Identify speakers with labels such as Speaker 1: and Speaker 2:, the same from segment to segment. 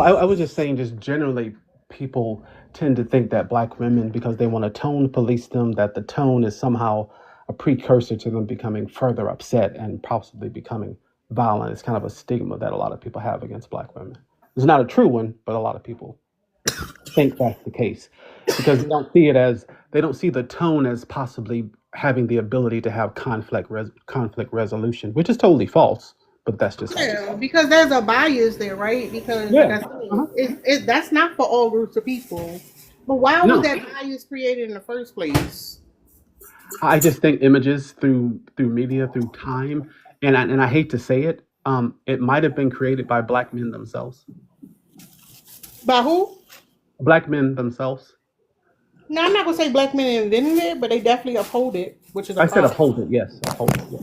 Speaker 1: Well, I was just saying, just generally, people tend to think that black women, because they want to tone police them, that the tone is somehow a precursor to them becoming further upset and possibly becoming violent. It's kind of a stigma that a lot of people have against black women. It's not a true one, but a lot of people think that's the case because they don't see the tone as possibly having the ability to have conflict resolution, which is totally false. But that's just how they
Speaker 2: Yeah,
Speaker 1: talk.
Speaker 2: because there's a bias there, right? Because, like
Speaker 1: Yeah.
Speaker 2: I said,
Speaker 1: Uh-huh.
Speaker 2: that's not for all groups of people. But why was
Speaker 1: No,
Speaker 2: that bias created in the first place?
Speaker 1: I just think images through media, through time, and I hate to say it, it might have been created by black men themselves.
Speaker 2: By who?
Speaker 1: Black men themselves.
Speaker 2: Now, I'm not gonna say black men invented it, but they definitely uphold it, which is a
Speaker 1: I said
Speaker 2: problem.
Speaker 1: uphold it, yes, uphold it. Yes.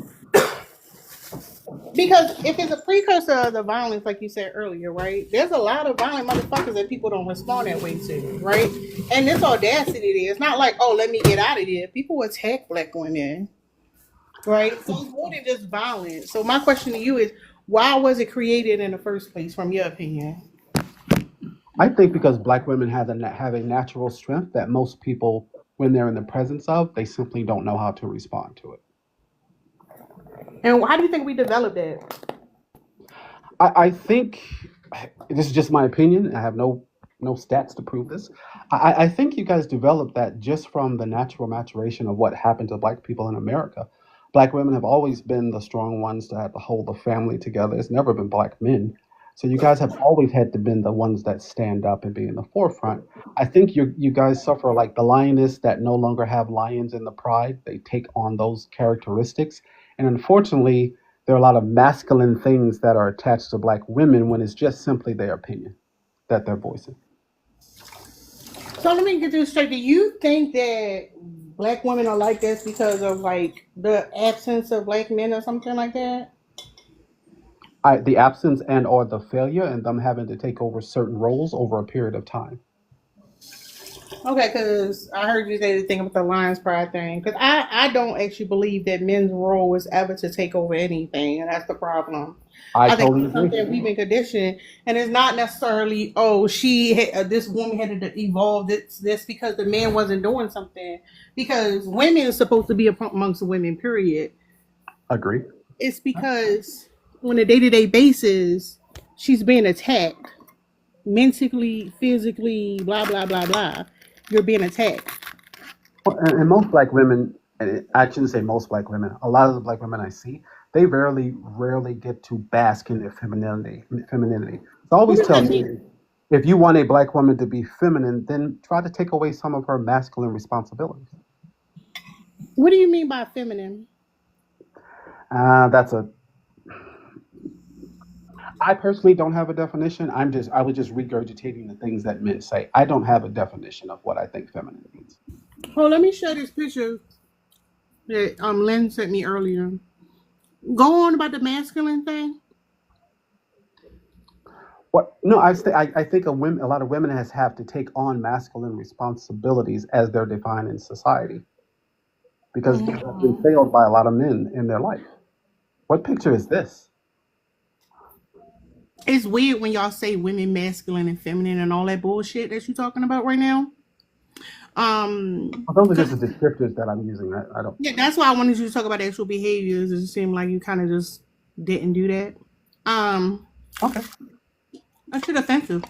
Speaker 2: Because if it's a precursor of the violence, like you said earlier, right? There's a lot of violent motherfuckers that people don't respond that way to, right? And this audacity there, it's not like, oh, let me get out of here. People attack black women, right? So it's more than just violence. So my question to you is, why was it created in the first place, from your opinion?
Speaker 1: I think because black women have a natural strength that most people, when they're in the presence of, they simply don't know how to respond to it.
Speaker 2: And how do you think we developed that?
Speaker 1: I think this is just my opinion. I have no stats to prove this. I think you guys developed that just from the natural maturation of what happened to black people in America. Black women have always been the strong ones to have to hold the family together. It's never been black men. So you guys have always had to been the ones that stand up and be in the forefront. I think you guys suffer like the lioness that no longer have lions in the pride. They take on those characteristics. And unfortunately, there are a lot of masculine things that are attached to black women when it's just simply their opinion that they're voicing.
Speaker 2: So let me get this straight. Do you think that black women are like this because of like the absence of black men or something like that?
Speaker 1: The absence and or the failure and them having to take over certain roles over a period of time.
Speaker 2: Okay, because I heard you say the thing about the Lions Pride thing. Because I don't actually believe that men's role was ever to take over anything, and that's the problem.
Speaker 1: I
Speaker 2: I think
Speaker 1: totally
Speaker 2: it's
Speaker 1: agree.
Speaker 2: something we've been conditioned, and it's not necessarily this woman had to evolve this because the man wasn't doing something. Because women are supposed to be amongst the women. Period.
Speaker 1: Agree.
Speaker 2: It's because on a day to day basis, she's being attacked mentally, physically, blah blah blah blah. You're being attacked.
Speaker 1: Well, and most black women, and I shouldn't say most black women, a lot of the black women I see, they rarely get to bask in their femininity. I
Speaker 2: What
Speaker 1: always
Speaker 2: does
Speaker 1: tell
Speaker 2: that mean?
Speaker 1: men, if you want a black woman to be feminine, then try to take away some of her masculine responsibilities.
Speaker 2: What do you mean by feminine?
Speaker 1: That's a I personally don't have a definition. I was just regurgitating the things that men say. I don't have a definition of what I think feminine means.
Speaker 2: Oh, let me show this picture that Lynn sent me earlier. Go on about the masculine thing.
Speaker 1: What? No, I think a lot of women has have to take on masculine responsibilities as they're defined in society because they have been
Speaker 2: Mhm.
Speaker 1: failed by a lot of men in their life. What picture is this?
Speaker 2: It's weird when y'all say women masculine and feminine and all that bullshit that you talking about right now.
Speaker 1: Well, those are just
Speaker 2: Cause
Speaker 1: the descriptors that I'm using. I don't.
Speaker 2: yeah, that's why I wanted you to talk about actual behaviors. It seemed like you kind of just didn't do that. Um,
Speaker 1: Okay,
Speaker 2: that shit offensive.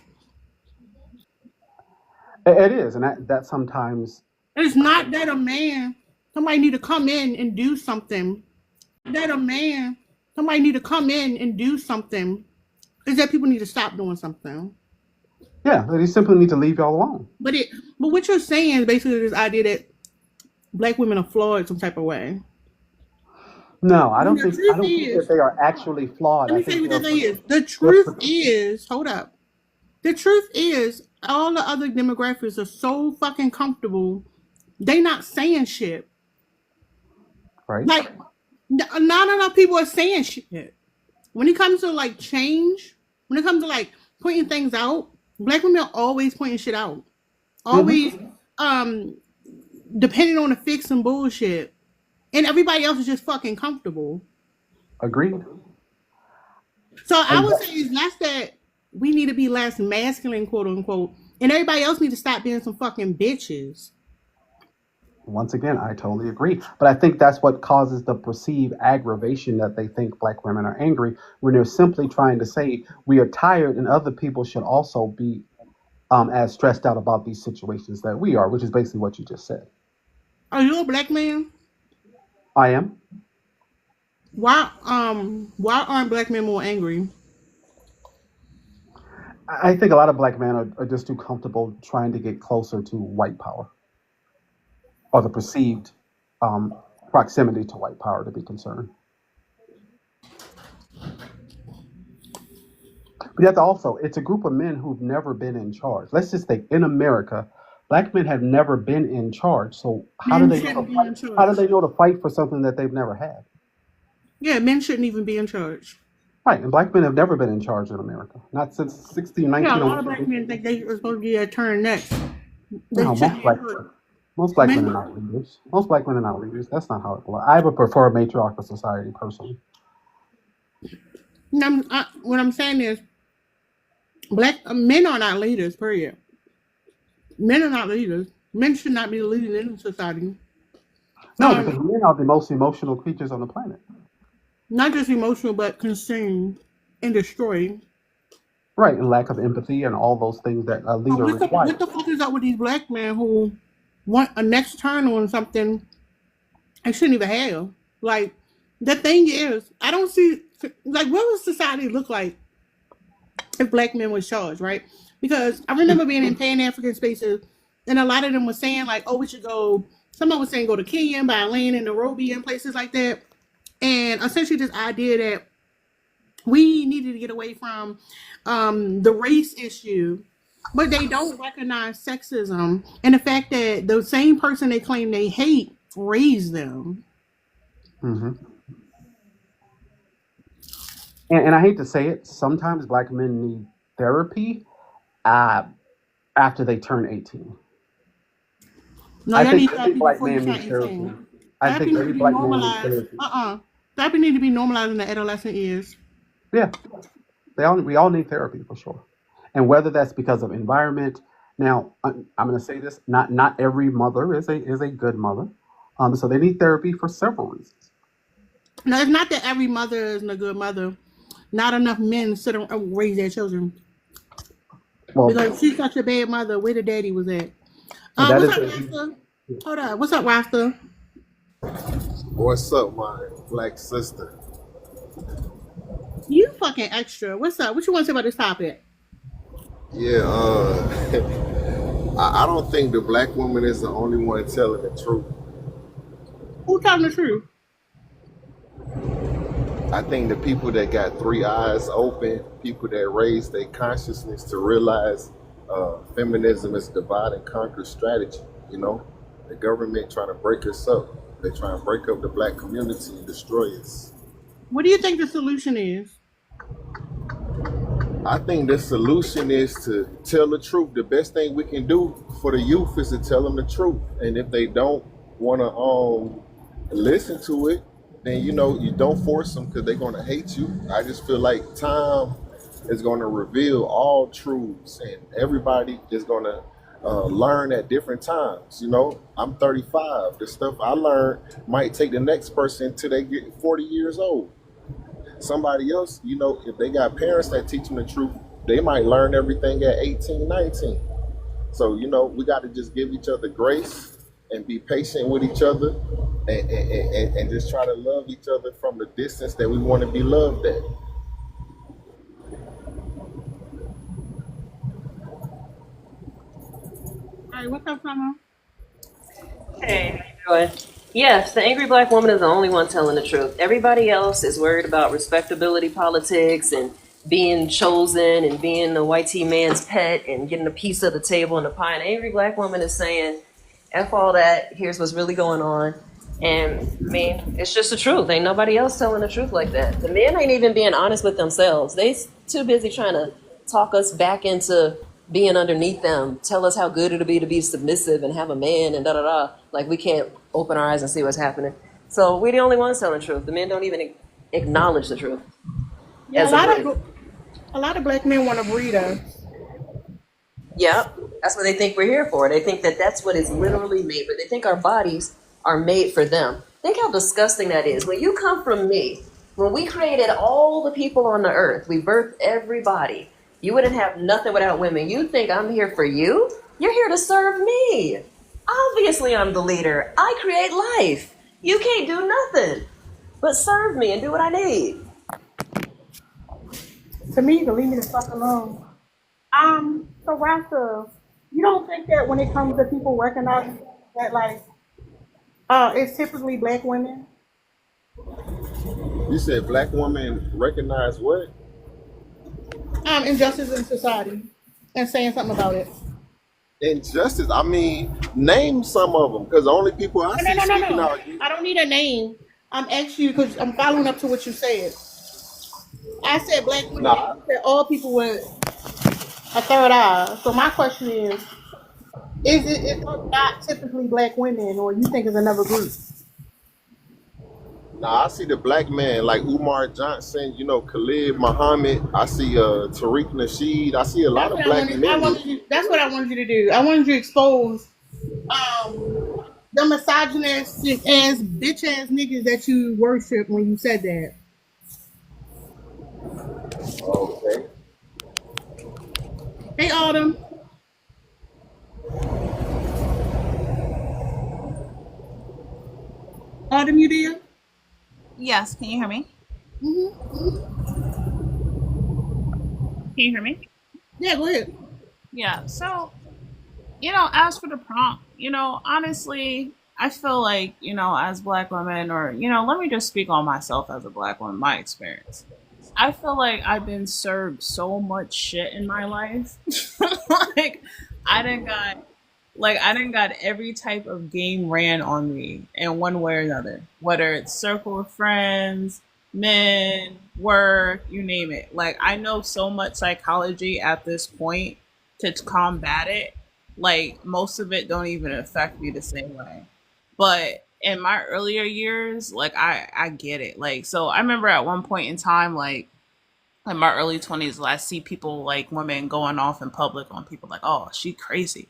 Speaker 1: it is, and that sometimes.
Speaker 2: It's not that a man somebody need to come in and do something. That a man somebody need to come in and do something. Is that people need to stop doing something.
Speaker 1: Yeah, they simply need to leave y'all alone.
Speaker 2: But it but what you're saying is basically this idea that black women are flawed some type of way.
Speaker 1: No,
Speaker 2: And the
Speaker 1: I
Speaker 2: truth
Speaker 1: don't think that
Speaker 2: is,
Speaker 1: they are actually flawed.
Speaker 2: let
Speaker 1: I
Speaker 2: me tell you
Speaker 1: think
Speaker 2: what the
Speaker 1: they're
Speaker 2: thing is. The
Speaker 1: they're
Speaker 2: truth is, hold up. The truth is, all the other demographics are so fucking comfortable. They not saying shit.
Speaker 1: right.
Speaker 2: Like, not enough people are saying shit. When it comes to like change, when it comes to like pointing things out, black women are always pointing shit out.
Speaker 1: Hmm.
Speaker 2: Always um depending on the fix and bullshit. And everybody else is just fucking comfortable.
Speaker 1: Agreed.
Speaker 2: So I
Speaker 1: And
Speaker 2: would say it's not that. we need to be less masculine, quote unquote, and everybody else need to stop being some fucking bitches.
Speaker 1: Once again, I totally agree. But I think that's what causes the perceived aggravation that they think black women are angry when they're simply trying to say we are tired and other people should also be as stressed out about these situations that we are, which is basically what you just said.
Speaker 2: Are you a black man?
Speaker 1: I am.
Speaker 2: Why aren't black men more angry?
Speaker 1: I think a lot of black men are just too comfortable trying to get closer to white power or the perceived um, proximity to white power to be concerned. But you have to also, it's a group of men who've never been in charge. Let's just think, in America, black men have never been in charge. So how do
Speaker 2: Men
Speaker 1: they know
Speaker 2: shouldn't
Speaker 1: to
Speaker 2: be
Speaker 1: fight?
Speaker 2: in
Speaker 1: How do
Speaker 2: charge.
Speaker 1: they know to fight for something that they've never had?
Speaker 2: Yeah, men shouldn't even be in charge.
Speaker 1: Right, and black men have never been in charge in America, not since
Speaker 2: Yeah, a
Speaker 1: 1619 or
Speaker 2: lot of black
Speaker 1: whatever.
Speaker 2: men think they are supposed to be a turn next. They
Speaker 1: No,
Speaker 2: shouldn't be in charge.
Speaker 1: most black men are
Speaker 2: Men,
Speaker 1: not leaders. Most black men are not leaders. That's not how it works. I would prefer a matriarchal society personally.
Speaker 2: what I'm saying is, black men are not leaders. Period. Men are not leaders. Men should not be leading in society.
Speaker 1: No, because
Speaker 2: Um,
Speaker 1: men are the most emotional creatures on the planet.
Speaker 2: Not just emotional, but consumed and destroyed.
Speaker 1: Right, and lack of empathy and all those things that a leader
Speaker 2: What
Speaker 1: requires.
Speaker 2: the fuck is up with these black men who want a next turn on something I shouldn't even have? Like, the thing is, I don't see, like, what would society look like if black men was charged, right? Because I remember being in Pan African spaces, and a lot of them were saying, like, oh, we should go, someone was saying go to Kenya, buy land in Nairobi and places like that. And essentially, this idea that we needed to get away from the race issue, but they don't recognize sexism and the fact that the same person they claim they hate raised them.
Speaker 1: hmm and I hate to say it, sometimes black men need therapy uh, after they turn 18.
Speaker 2: No,
Speaker 1: I
Speaker 2: y'all
Speaker 1: think
Speaker 2: need
Speaker 1: every
Speaker 2: therapy
Speaker 1: black
Speaker 2: before you
Speaker 1: man
Speaker 2: turn
Speaker 1: needs therapy.
Speaker 2: 18.
Speaker 1: I
Speaker 2: Therapy
Speaker 1: think
Speaker 2: needs to
Speaker 1: every
Speaker 2: be
Speaker 1: black man needs
Speaker 2: normalized.
Speaker 1: therapy.
Speaker 2: Therapy need to be normalized in the adolescent years.
Speaker 1: Yeah, we all need therapy for sure. And whether that's because of environment. Now, I'm going to say this: not every mother is a good mother. So they need therapy for several reasons.
Speaker 2: No, it's not that every mother isn't a good mother. Not enough men sit and raise their children.
Speaker 1: Well,
Speaker 2: Because she's such a bad mother, where the daddy was at.
Speaker 1: that
Speaker 2: What's
Speaker 1: is
Speaker 2: up, Rasta? Hold on. What's up, Rasta?
Speaker 3: What's up, my black sister?
Speaker 2: You fucking extra. What's up? What you want to say about this topic?
Speaker 3: Yeah, I don't think the black woman is the only one telling the truth.
Speaker 2: Who telling the truth?
Speaker 3: I think the people that got three eyes open, people that raised their consciousness to realize feminism is a divide and conquer strategy. You know, the government trying to break us up. They trying to break up the black community and destroy us.
Speaker 2: What do you think the solution is?
Speaker 3: I think the solution is to tell the truth. The best thing we can do for the youth is to tell them the truth. And if they don't want to listen to it, then you don't force them because they're going to hate you. I just feel like time is going to reveal all truths, and everybody is going to learn at different times. I'm 35. The stuff I learned might take the next person till they get 40 years old. Somebody else, if they got parents that teach them the truth, they might learn everything at 18, 19. So, we got to just give each other grace and be patient with each other, and just try to love each other from the distance that we want to be loved at.
Speaker 2: All right, what's up, Summer?
Speaker 4: Hey, how you doing? Yes, the angry black woman is the only one telling the truth. Everybody else is worried about respectability politics and being chosen and being the white tea man's pet and getting a piece of the table and the pie. And the angry black woman is saying, F all that, here's what's really going on. And I mean, it's just the truth. Ain't nobody else telling the truth like that. The men ain't even being honest with themselves. They too busy trying to talk us back into being underneath them, tell us how good it'll be to be submissive and have a man and da-da-da. Like we can't open our eyes and see what's happening. So we're the only ones telling the truth. The men don't even acknowledge the truth
Speaker 2: Yeah,
Speaker 4: as
Speaker 2: a
Speaker 4: a
Speaker 2: lot
Speaker 4: group.
Speaker 2: of A lot of black men want to breed us.
Speaker 4: Yep, that's what they think we're here for. They think that that's what is literally made for. They think our bodies are made for them. Think how disgusting that is. When you come from me, when we created all the people on the earth, we birthed everybody. You wouldn't have nothing without women. You think I'm here for you? You're here to serve me. Obviously, I'm the leader. I create life. You can't do nothing but serve me and do what I need.
Speaker 2: To me, to leave me the fuck alone. So Rasta, you don't think that when it comes to people recognizing that, like, it's typically black women?
Speaker 3: You said black women recognize what?
Speaker 2: Injustice in society and saying something about it.
Speaker 3: Injustice. I mean, name some of them, because the only people I
Speaker 2: No,
Speaker 3: see
Speaker 2: no, no, no,
Speaker 3: speaking
Speaker 2: no.
Speaker 3: out.
Speaker 2: I don't need a name. I'm asking you because I'm following up to what you said. I said black women.
Speaker 3: Nah,
Speaker 2: You said all people with a third eye. So my question is it not typically black women, or you think it's another group?
Speaker 3: nah. I see the black man like Umar Johnson. You know, Khalid Muhammad. I see Tariq Nasheed. I see a lot
Speaker 2: That's
Speaker 3: of
Speaker 2: what I
Speaker 3: black
Speaker 2: wanted. I
Speaker 3: men.
Speaker 2: wanted you. That's what I wanted you to do. I wanted you to expose the misogynist ass bitch ass niggas that you worship when you said that.
Speaker 3: Okay.
Speaker 2: Hey Autumn, Autumn, you there?
Speaker 5: Yes, can you hear me? Can you hear me?
Speaker 2: Yeah, go ahead.
Speaker 5: Yeah, so, as for the prompt, honestly, I feel like, as black women, or, let me just speak on myself as a black woman, my experience. I feel like I've been served so much shit in my life. like, I didn't got I didn't got every type of game ran on me in one way or another. Whether it's circle of friends, men, work, you name it. Like I know so much psychology at this point to combat it. Like most of it don't even affect me the same way. But in my earlier years, like I get it. Like so I remember at one point in time, like in my early 20s, I see people like women going off in public on people like, oh, she crazy.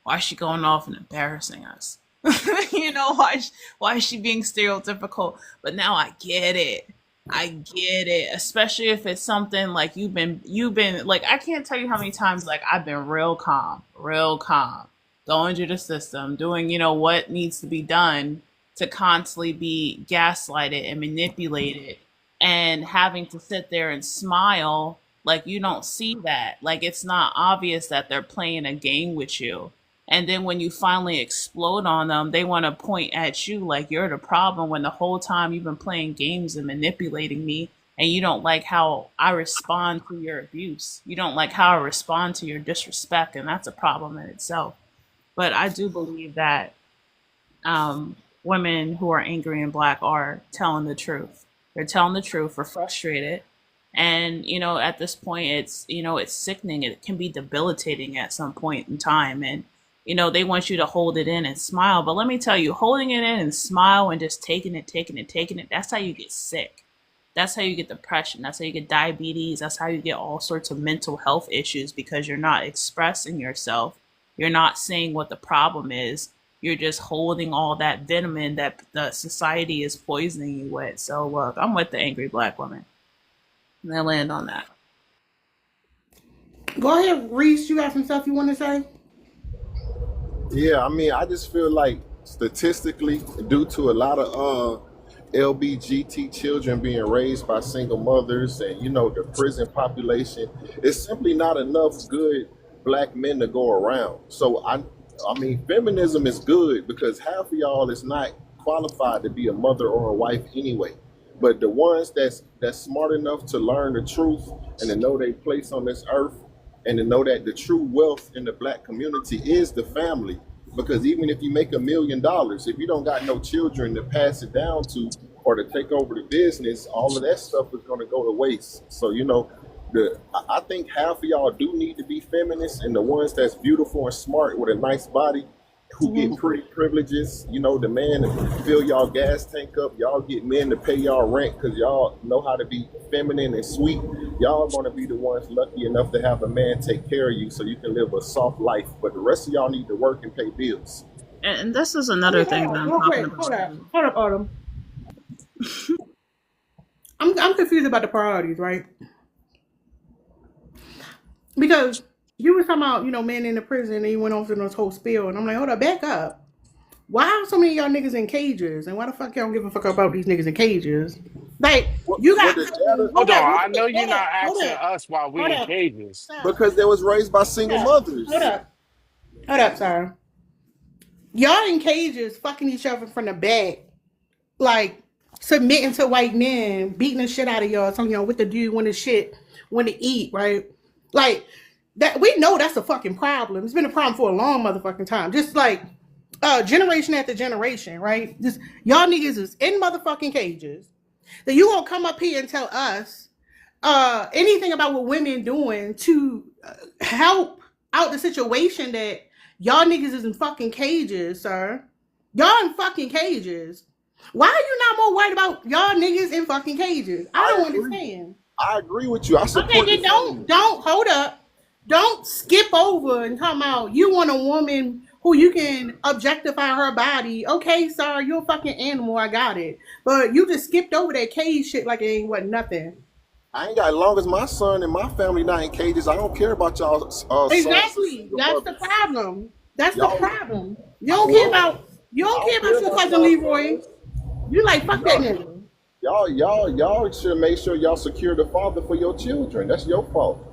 Speaker 5: Why is she going off and embarrassing us? Why is she being stereotypical? But now I get it. I get it, especially if it's something like you've been like I can't tell you how many times like I've been real calm, going through the system, doing what needs to be done to constantly be gaslighted and manipulated, and having to sit there and smile like you don't see that, like it's not obvious that they're playing a game with you. And then when you finally explode on them, they want to point at you like you're the problem when the whole time you've been playing games and manipulating me, and you don't like how I respond to your abuse. You don't like how I respond to your disrespect, and that's a problem in itself. But I do believe that women who are angry and black are telling the truth. They're telling the truth. We're frustrated. And, at this point, it's sickening. It can be debilitating at some point in time. And, they want you to hold it in and smile. But let me tell you, holding it in and smile and just taking it, that's how you get sick. That's how you get depression. That's how you get diabetes. That's how you get all sorts of mental health issues because you're not expressing yourself. You're not saying what the problem is. You're just holding all that venom that the society is poisoning you with. So look, I'm with the angry black woman. And I land on that.
Speaker 2: Go ahead, Reese. You got some stuff you want to say?
Speaker 3: Yeah, I mean, I just feel like statistically, due to a lot of LBGT children being raised by single mothers, and the prison population, it's simply not enough good black men to go around. So I mean, feminism is good because half of y'all is not qualified to be a mother or a wife anyway. But the ones that's smart enough to learn the truth and to know their place on this earth, and to know that the true wealth in the black community is the family. Because even if you make $1 million, if you don't got no children to pass it down to or to take over the business, all of that stuff is going to go to waste. So I think half of y'all do need to be feminists, and the ones that's beautiful and smart with a nice body, who get pretty privileges. You know, the man to fill y'all gas tank up. Y'all get men to pay y'all rent because y'all know how to be feminine and sweet. Y'all gonna be the ones lucky enough to have a man take care of you so you can live a soft life. But the rest of y'all need to work and pay bills.
Speaker 5: And this is another thing that I'm
Speaker 2: Real
Speaker 5: talking
Speaker 2: quick,
Speaker 5: about.
Speaker 2: hold up, Autumn. I'm confused about the priorities, right? Because you were talking about, men in the prison, and you went off in this whole spiel, and I'm like, hold up, back up. Why are so many of y'all niggas in cages? And why the fuck y'all don't give a fuck about these niggas in cages? Like, you got...
Speaker 6: Hold on, I know you're not asking us why we in cages.
Speaker 3: Because they was raised by single mothers.
Speaker 2: Hold up, sir. Y'all in cages fucking each other from the back, like submitting to white men, beating the shit out of y'all, telling y'all what to do, when to eat, right? Like that, we know that's a fucking problem. It's been a problem for a long motherfucking time. Just like generation after generation, right? Just y'all niggas is in motherfucking cages. Then you gonna come up here and tell us anything about what women doing to help out the situation that y'all niggas is in fucking cages, sir. Y'all in fucking cages. Why are you not more worried about y'all niggas in fucking cages? I don't understand.
Speaker 3: I agree with you. I support
Speaker 2: Okay, then don't hold up. Don't skip over and talk about you want a woman who you can objectify her body. Okay, sir, you're a fucking animal. I got it. But you just skipped over that cage shit like it ain't what nothing.
Speaker 3: I ain't got, as long as my son and my family not in cages, I don't care about y'all.
Speaker 2: Exactly. That's the problem. That's the problem. You don't care about your cousin Leroy. You like, fuck that nigga.
Speaker 3: Y'all should make sure y'all secure the father for your children. That's your fault.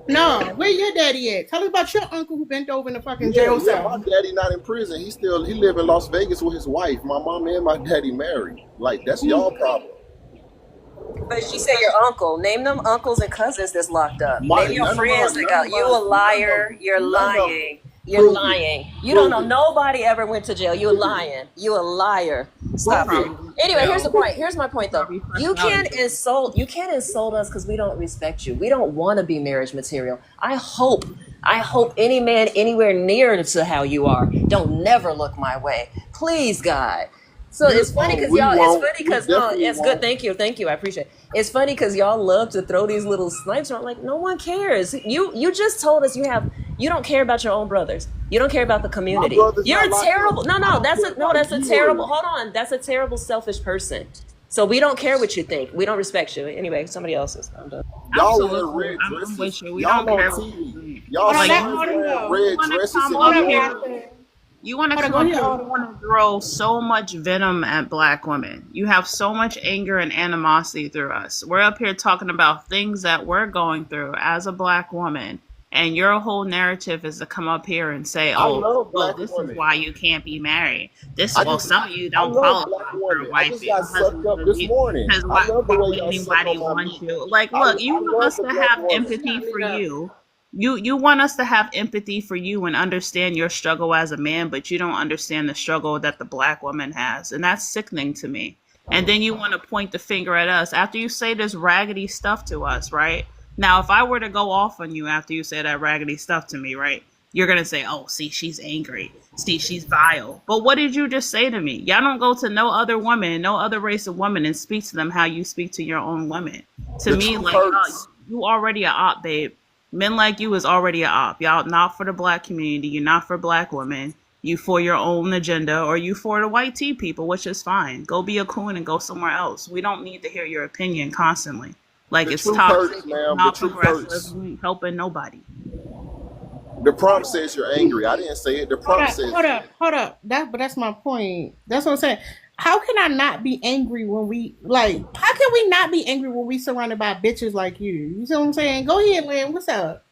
Speaker 2: No, where your daddy at? Tell us about your uncle who bent over in the fucking jail cell.
Speaker 3: My daddy not in prison. He live in Las Vegas with his wife. My mom and my daddy married. Like, that's y'all problem.
Speaker 4: But she said your uncle. Name them uncles and cousins that's locked up. Name your friends that got you. A liar. You're lying. You're lying. You don't know. Nobody ever went to jail. You're lying. You a liar. Stop it. Anyway, here's the point. Here's my point, though. You can't insult us because we don't respect you. We don't want to be marriage material. I hope any man anywhere near to how you are don't never look my way. Please, God. So it's funny because it's good. Thank you. I appreciate it. It's funny because y'all love to throw these little snipes around. Like, no one cares. You just told us you don't care about your own brothers. You don't care about the community. You're terrible. That's a terrible. Hold on. That's a terrible, selfish person. So we don't care what you think. We don't respect you. Anyway, somebody else's. I'm done.
Speaker 3: Y'all wear red dresses.
Speaker 5: I'm with you. We
Speaker 3: Y'all
Speaker 5: don't care.
Speaker 3: Y'all wear red dresses.
Speaker 5: You want to come up here and want to throw so much venom at black women. You have so much anger and animosity through us. We're up here talking about things that we're going through as a black woman. And your whole narrative is to come up here and say, this is why you can't be married. Some of you don't qualify for a wife because anybody wants you. Like, look, you want us to have empathy for you. You want us to have empathy for you and understand your struggle as a man, but you don't understand the struggle that the black woman has. And that's sickening to me. And then you want to point the finger at us after you say this raggedy stuff to us, right? Now, if I were to go off on you after you say that raggedy stuff to me, right? You're going to say, oh, see, she's angry. See, she's vile. But what did you just say to me? Y'all don't go to no other woman, no other race of women and speak to them how you speak to your own women. To me, like, you already a op, babe. Men like you is already a op. Y'all not for the black community. You're not for black women. You for your own agenda, or you for the white tea people, which is fine. Go be a coon and go somewhere else. We don't need to hear your opinion constantly. Like, it's toxic, not progressive, we ain't helping nobody.
Speaker 3: The prompt says you're angry. I didn't say it. The prompt says...
Speaker 2: Hold up. That's my point. That's what I'm saying. How can I not be angry when how can we not be angry when we surrounded by bitches like you? You see what I'm saying? Go ahead, Lynn. What's up?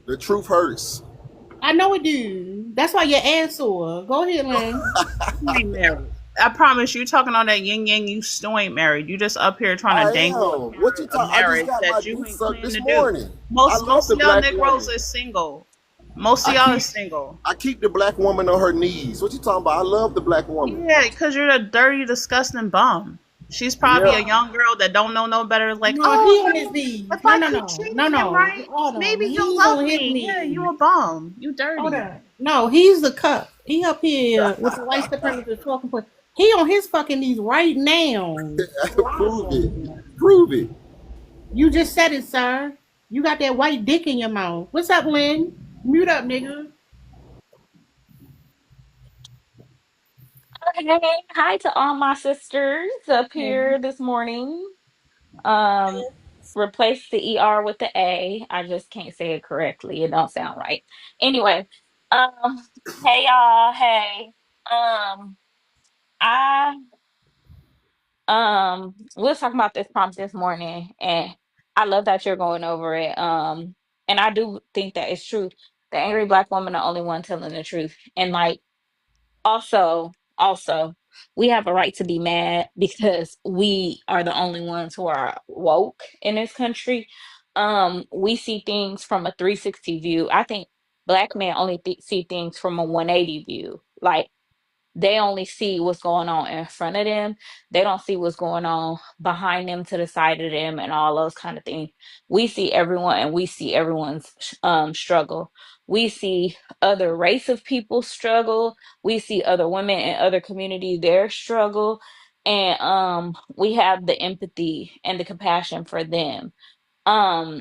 Speaker 3: The truth hurts.
Speaker 2: I know it do. That's why your ass sore. Go ahead, Lynn.
Speaker 5: You ain't married. I promise you talking on that yin yang, you still ain't married. You just up here trying to dangle.
Speaker 3: What you talking? I just got my dick sucked this morning.
Speaker 5: Most of y'all Negroes are single. Most of y'all are single.
Speaker 3: I keep the black woman on her knees. What you talking about? I love the black woman.
Speaker 5: Yeah, because you're a dirty, disgusting bum. She's probably a young girl that don't know no better. Like,
Speaker 2: he on his knees. No.
Speaker 5: Right? Maybe you'll love me. Yeah, you a bum. You dirty.
Speaker 2: No, he's the cup. He up here with the white supremacist talking point. He on his fucking knees right now.
Speaker 3: Prove it. Prove it.
Speaker 2: You just said it, sir. You got that white dick in your mouth. What's up, Lynn? Mute up, nigga.
Speaker 7: Hey, hi to all my sisters up
Speaker 2: Hey.
Speaker 7: here this morning. Um, replace the ER with the A. I just can't say it correctly. It don't sound right. Anyway, um, hey y'all, hey. Um, I we was talking about this prompt this morning, and I love that you're going over it. And I do think that it's true. The angry black woman, the only one telling the truth. And like also, we have a right to be mad because we are the only ones who are woke in this country. We see things from a 360 view. I think black men only see things from a 180 view. Like they only see what's going on in front of them. They don't see what's going on behind them, to the side of them, and all those kind of things. We see everyone, and we see everyone's struggle. We see other race of people struggle. We see other women in other communities their struggle, and we have the empathy and the compassion for them. Um,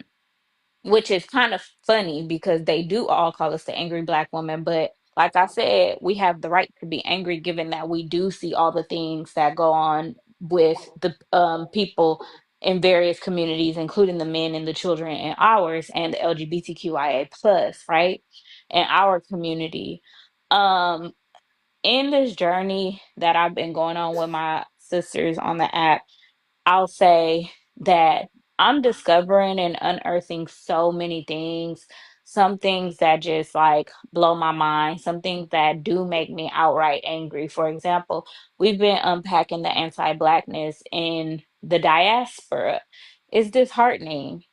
Speaker 7: which is kind of funny because they do all call us the angry black woman, but like I said, we have the right to be angry given that we do see all the things that go on with the people in various communities, including the men and the children in ours, and the LGBTQIA plus, right, in our community. um in this journey that I've been going on with my sisters on the app, I'll say that I'm discovering and unearthing so many things. Some things that just like blow my mind, some things that do make me outright angry. For example, we've been unpacking the anti Blackness in the diaspora. It's disheartening.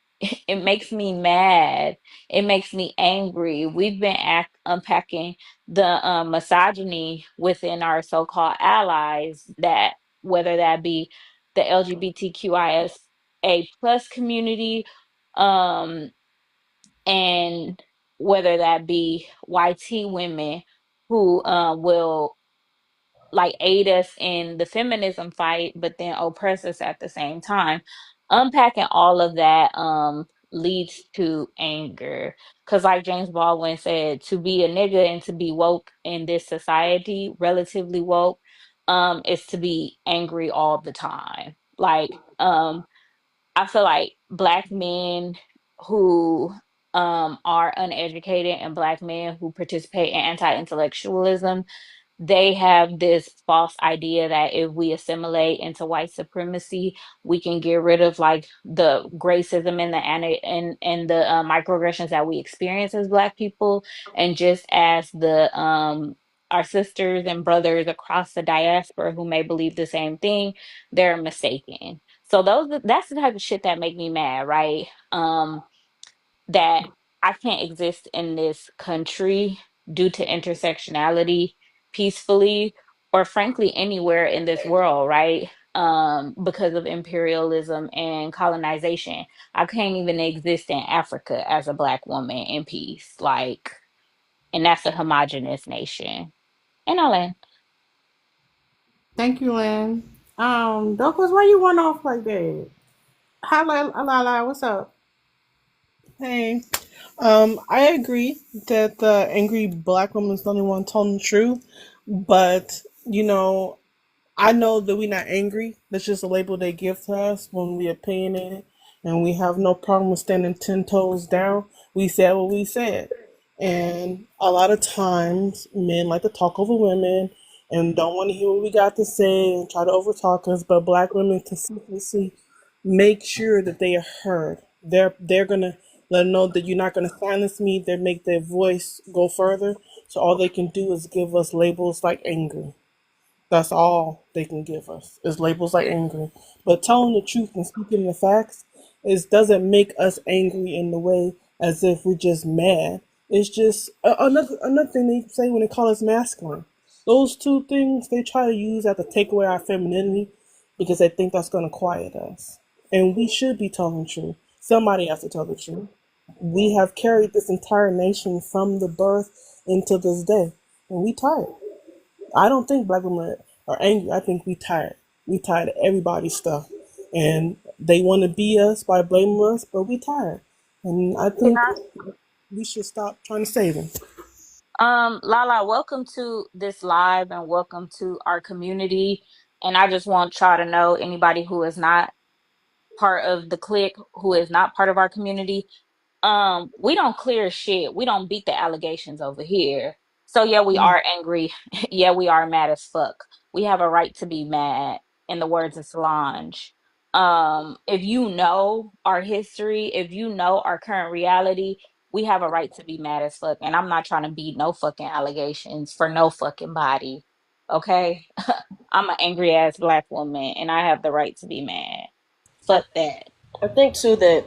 Speaker 7: It makes me mad. It makes me angry. We've been unpacking the misogyny within our so called allies, that whether that be the LGBTQIA plus community, um, and whether that be YT women who will like aid us in the feminism fight, but then oppress us at the same time. Unpacking all of that leads to anger. Cause like James Baldwin said, to be a nigga and to be woke in this society, relatively woke, is to be angry all the time. Like, I feel like black men who are uneducated and black men who participate in anti-intellectualism, they have this false idea that if we assimilate into white supremacy, we can get rid of like the racism and and the microaggressions that we experience as Black people, and just as the our sisters and brothers across the diaspora who may believe the same thing, they're mistaken. So that's the type of shit that make me mad, right? That I can't exist in this country due to intersectionality peacefully, or frankly anywhere in this world, right? Because of imperialism and colonization. I can't even exist in Africa as a black woman in peace. Like, and that's a homogenous nation. And all that.
Speaker 2: Thank you, Lynn. Douglas, why you went off like that? Hi, la, what's up? Hey. I agree that the angry black woman is the only one telling the truth, but I know that we're not angry. That's just a label they give to us when we opinionated, and we have no problem with standing 10 toes down. We said what we said, and a lot of times men like to talk over women and don't want to hear what we got to say and try to overtalk us. But black women consistently make sure that they are heard. They're gonna let them know that you're not gonna silence me. They make their voice go further. So all they can do is give us labels like angry. That's all they can give us is labels like angry. But telling the truth and speaking the facts doesn't make us angry in the way as if we're just mad. It's just another thing they say when they call us masculine. Those two things they try to use to take away our femininity because they think that's going to quiet us. And we should be telling the truth. Somebody has to tell the truth. We have carried this entire nation from the birth into this day.
Speaker 8: and we tired. I don't think black women are angry. I think we tired. We tired of everybody's stuff, and they want to be us by blaming us, but we tired. And I
Speaker 7: Can
Speaker 8: think
Speaker 7: I?
Speaker 8: we should stop trying to save them.
Speaker 7: Lala, welcome to this live and welcome to our community. And I just want y'all to know anybody who is not part of the clique, who is not part of our community, we don't clear shit. We don't beat the allegations over here. So yeah, we are angry. Yeah, we are mad as fuck. We have a right to be mad, in the words of Solange. If you know our history, if you know our current reality, we have a right to be mad as fuck. And I'm not trying to beat no fucking allegations for no fucking body. Okay? I'm an angry ass black woman and I have the right to be mad.
Speaker 4: I,
Speaker 7: Fuck that.
Speaker 4: I think too that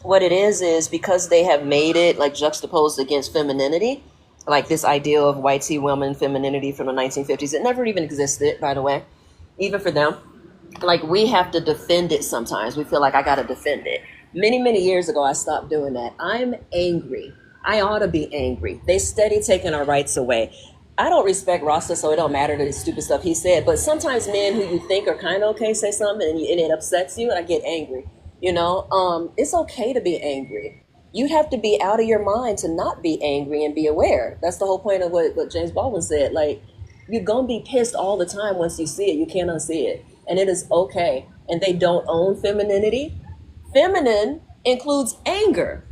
Speaker 4: what it is because they have made it like juxtaposed against femininity, like this idea of white tea woman femininity from the 1950s. It never even existed, by the way, even for them. Like we have to defend it sometimes. We feel like I got to defend it. Many years ago, I stopped doing that. I'm angry. I ought to be angry. They steady taking our rights away. I don't respect Rasta, so it don't matter the stupid stuff he said. But sometimes men who you think are kind of okay say something and it upsets you, and I get angry. It's okay to be angry. You have to be out of your mind to not be angry and be aware. That's the whole point of what James Baldwin said. Like, you're going to be pissed all the time once you see it. You can't unsee it. And it is okay. And they don't own femininity. Feminine includes anger.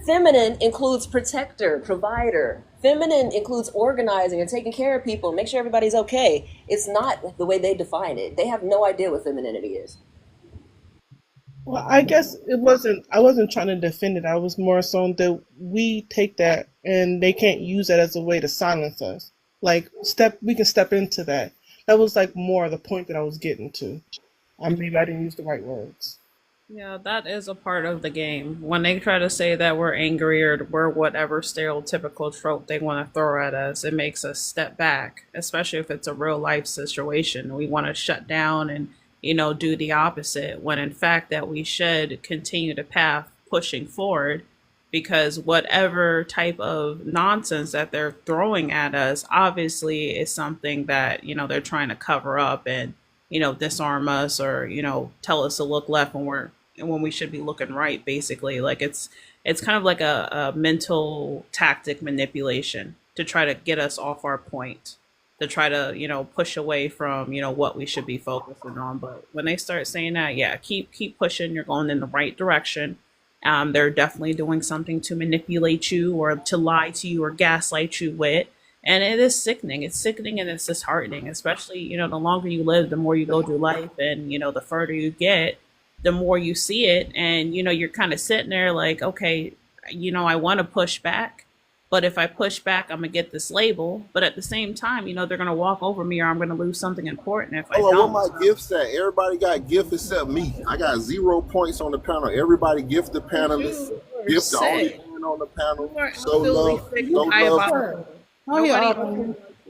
Speaker 4: Feminine includes protector, provider. Feminine includes organizing and taking care of people, make sure everybody's okay. It's not the way they define it. They have no idea what femininity is.
Speaker 8: Well, I guess it wasn't. I wasn't trying to defend it. I was more so that we take that and they can't use that as a way to silence us. Like we can step into that. That was like more the point that I was getting to. Maybe I didn't use the right words.
Speaker 5: Yeah, that is a part of the game. When they try to say that we're angry or we're whatever stereotypical trope they want to throw at us, it makes us step back, especially if it's a real life situation. We want to shut down and, do the opposite, when in fact that we should continue the path pushing forward, because whatever type of nonsense that they're throwing at us obviously is something that, they're trying to cover up and, disarm us or, tell us to look left when we should be looking right, basically. Like it's kind of like a mental tactic manipulation to try to get us off our point, to try to push away from what we should be focusing on. But when they start saying that, yeah, keep pushing, you're going in the right direction. They're definitely doing something to manipulate you or to lie to you or gaslight you with. And it is sickening. It's sickening and it's disheartening, especially, the longer you live, the more you go through life and, the further you get, the more you see it. And, you're kind of sitting there like, okay, I want to push back. But if I push back, I'm going to get this label. But at the same time, they're going to walk over me or I'm going to lose something important if I
Speaker 3: Hold on,
Speaker 5: don't.
Speaker 3: what my gifts at? Everybody got gifts except me. I got 0 points on the panel. Everybody gift the panelists. Gift the only man on the panel. Show love. Show love.
Speaker 2: Oh yeah,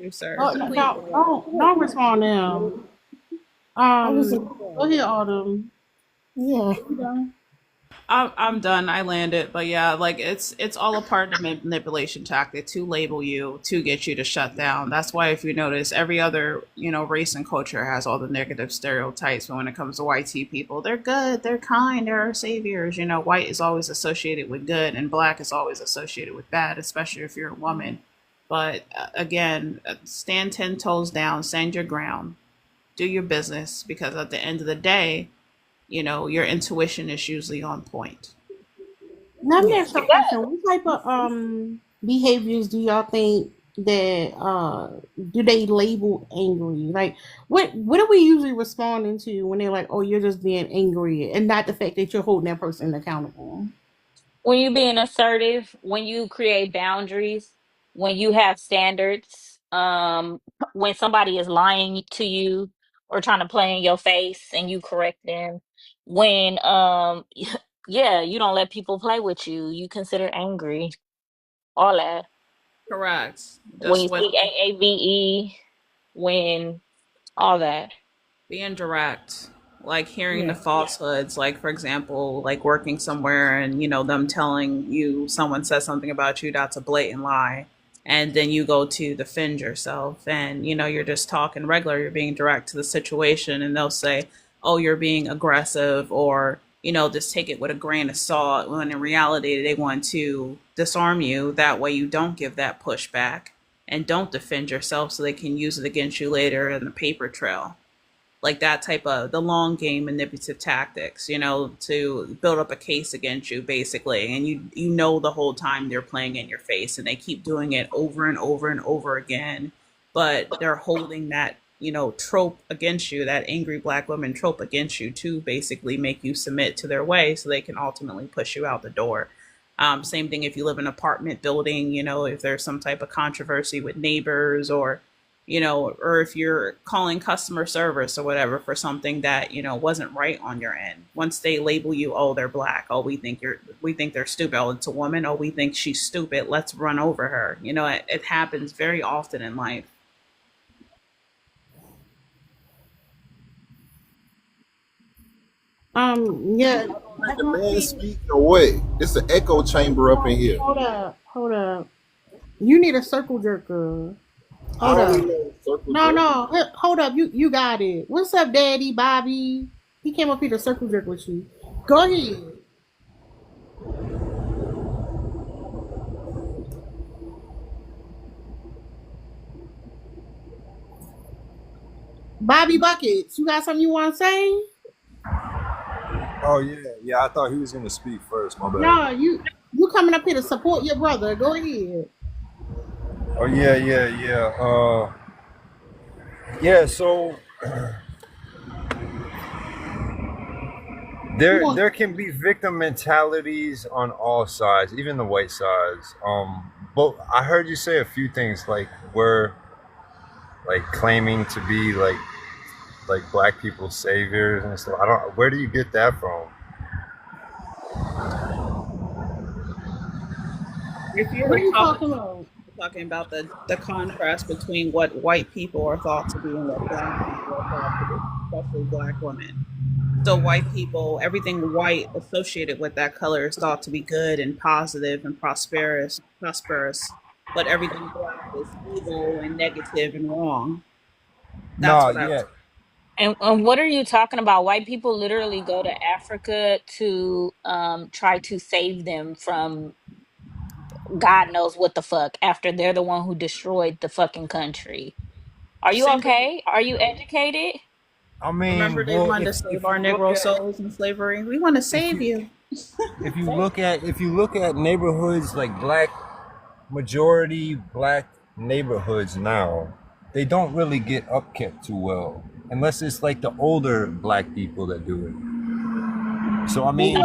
Speaker 5: You, sir.
Speaker 2: don't respond now. Go ahead, Autumn.
Speaker 8: Yeah.
Speaker 5: I'm done. I landed, but yeah, like it's all a part of the manipulation tactic to label you, to get you to shut down. That's why if you notice, every other race and culture has all the negative stereotypes. But when it comes to white tea people, they're good, they're kind, they're our saviors. White is always associated with good, and black is always associated with bad, especially if you're a woman. But again, stand 10 toes down, stand your ground, do your business, because at the end of the day, your intuition is usually on point.
Speaker 2: Let me ask you a question. What type of behaviors do y'all think that do they label angry? Like what are we usually responding to when they're like, oh, you're just being angry, and not the fact that you're holding that person accountable?
Speaker 7: When you being assertive, when you create boundaries, when you have standards, when somebody is lying to you or trying to play in your face and you correct them, when yeah, you don't let people play with you, you consider angry, all that.
Speaker 5: Correct.
Speaker 7: When
Speaker 5: Just
Speaker 7: you
Speaker 5: with
Speaker 7: speak AAVE, when all that.
Speaker 5: being direct, like hearing the
Speaker 8: Yeah.
Speaker 5: falsehoods, like for example, like working somewhere and them telling you someone says something about you that's a blatant lie. and then you go to defend yourself, and you're just talking regular, you're being direct to the situation, and they'll say, oh, you're being aggressive, or just take it with a grain of salt, when in reality they want to disarm you. That way you don't give that pushback and don't defend yourself, so they can use it against you later in the paper trail. Like that type of the long game manipulative tactics, to build up a case against you, basically. And the whole time they're playing in your face, and they keep doing it over and over and over again. But they're holding that, trope against you, that angry black woman trope against you, to basically make you submit to their way, so they can ultimately push you out the door. Same thing if you live in an apartment building, if there's some type of controversy with neighbors, or if you're calling customer service or whatever for something that, wasn't right on your end. Once they label you, oh, they're black. Oh, we think they're stupid. Oh, it's a woman. Oh, we think she's stupid. Let's run over her. It happens very often in life.
Speaker 2: Yeah.
Speaker 3: Let the man speak or what? It's an echo chamber up in here.
Speaker 2: Hold up. You need a circle jerker. Hold up. No. Hold up. You got it. What's up, Daddy Bobby? He came up here to circle jerk with you. Go ahead. Bobby Buckets, you got something you want to say?
Speaker 9: Oh yeah. I thought he was gonna speak first. My bad.
Speaker 2: No, you coming up here to support your brother. Go ahead.
Speaker 9: Oh yeah. Yeah. So there can be victim mentalities on all sides, even the white sides. But I heard you say a few things like we're like claiming to be like black people's saviors and stuff. Where do you get that from?
Speaker 5: If you're
Speaker 2: What are you talking about?
Speaker 5: talking about the contrast between what white people are thought to be and what black people are thought to be, especially black women. So white people, everything white associated with that color is thought to be good and positive and prosperous, but everything black is evil and negative and wrong. That's
Speaker 9: No,
Speaker 5: what I
Speaker 9: yeah.
Speaker 5: was.
Speaker 7: And what are you talking about? White people literally go to Africa to try to save them from God knows what the fuck after they're the one who destroyed the fucking country. Are you
Speaker 5: Same thing.
Speaker 7: okay? Are you educated?
Speaker 9: I
Speaker 5: Remember,
Speaker 9: mean,
Speaker 5: they
Speaker 9: well,
Speaker 5: wanted to save our Negro souls in slavery. We want to
Speaker 9: if
Speaker 5: save
Speaker 9: you
Speaker 5: you.
Speaker 9: if you look at neighborhoods like majority black neighborhoods now, they don't really get upkept too well unless it's like the older black people that do it. So I mean,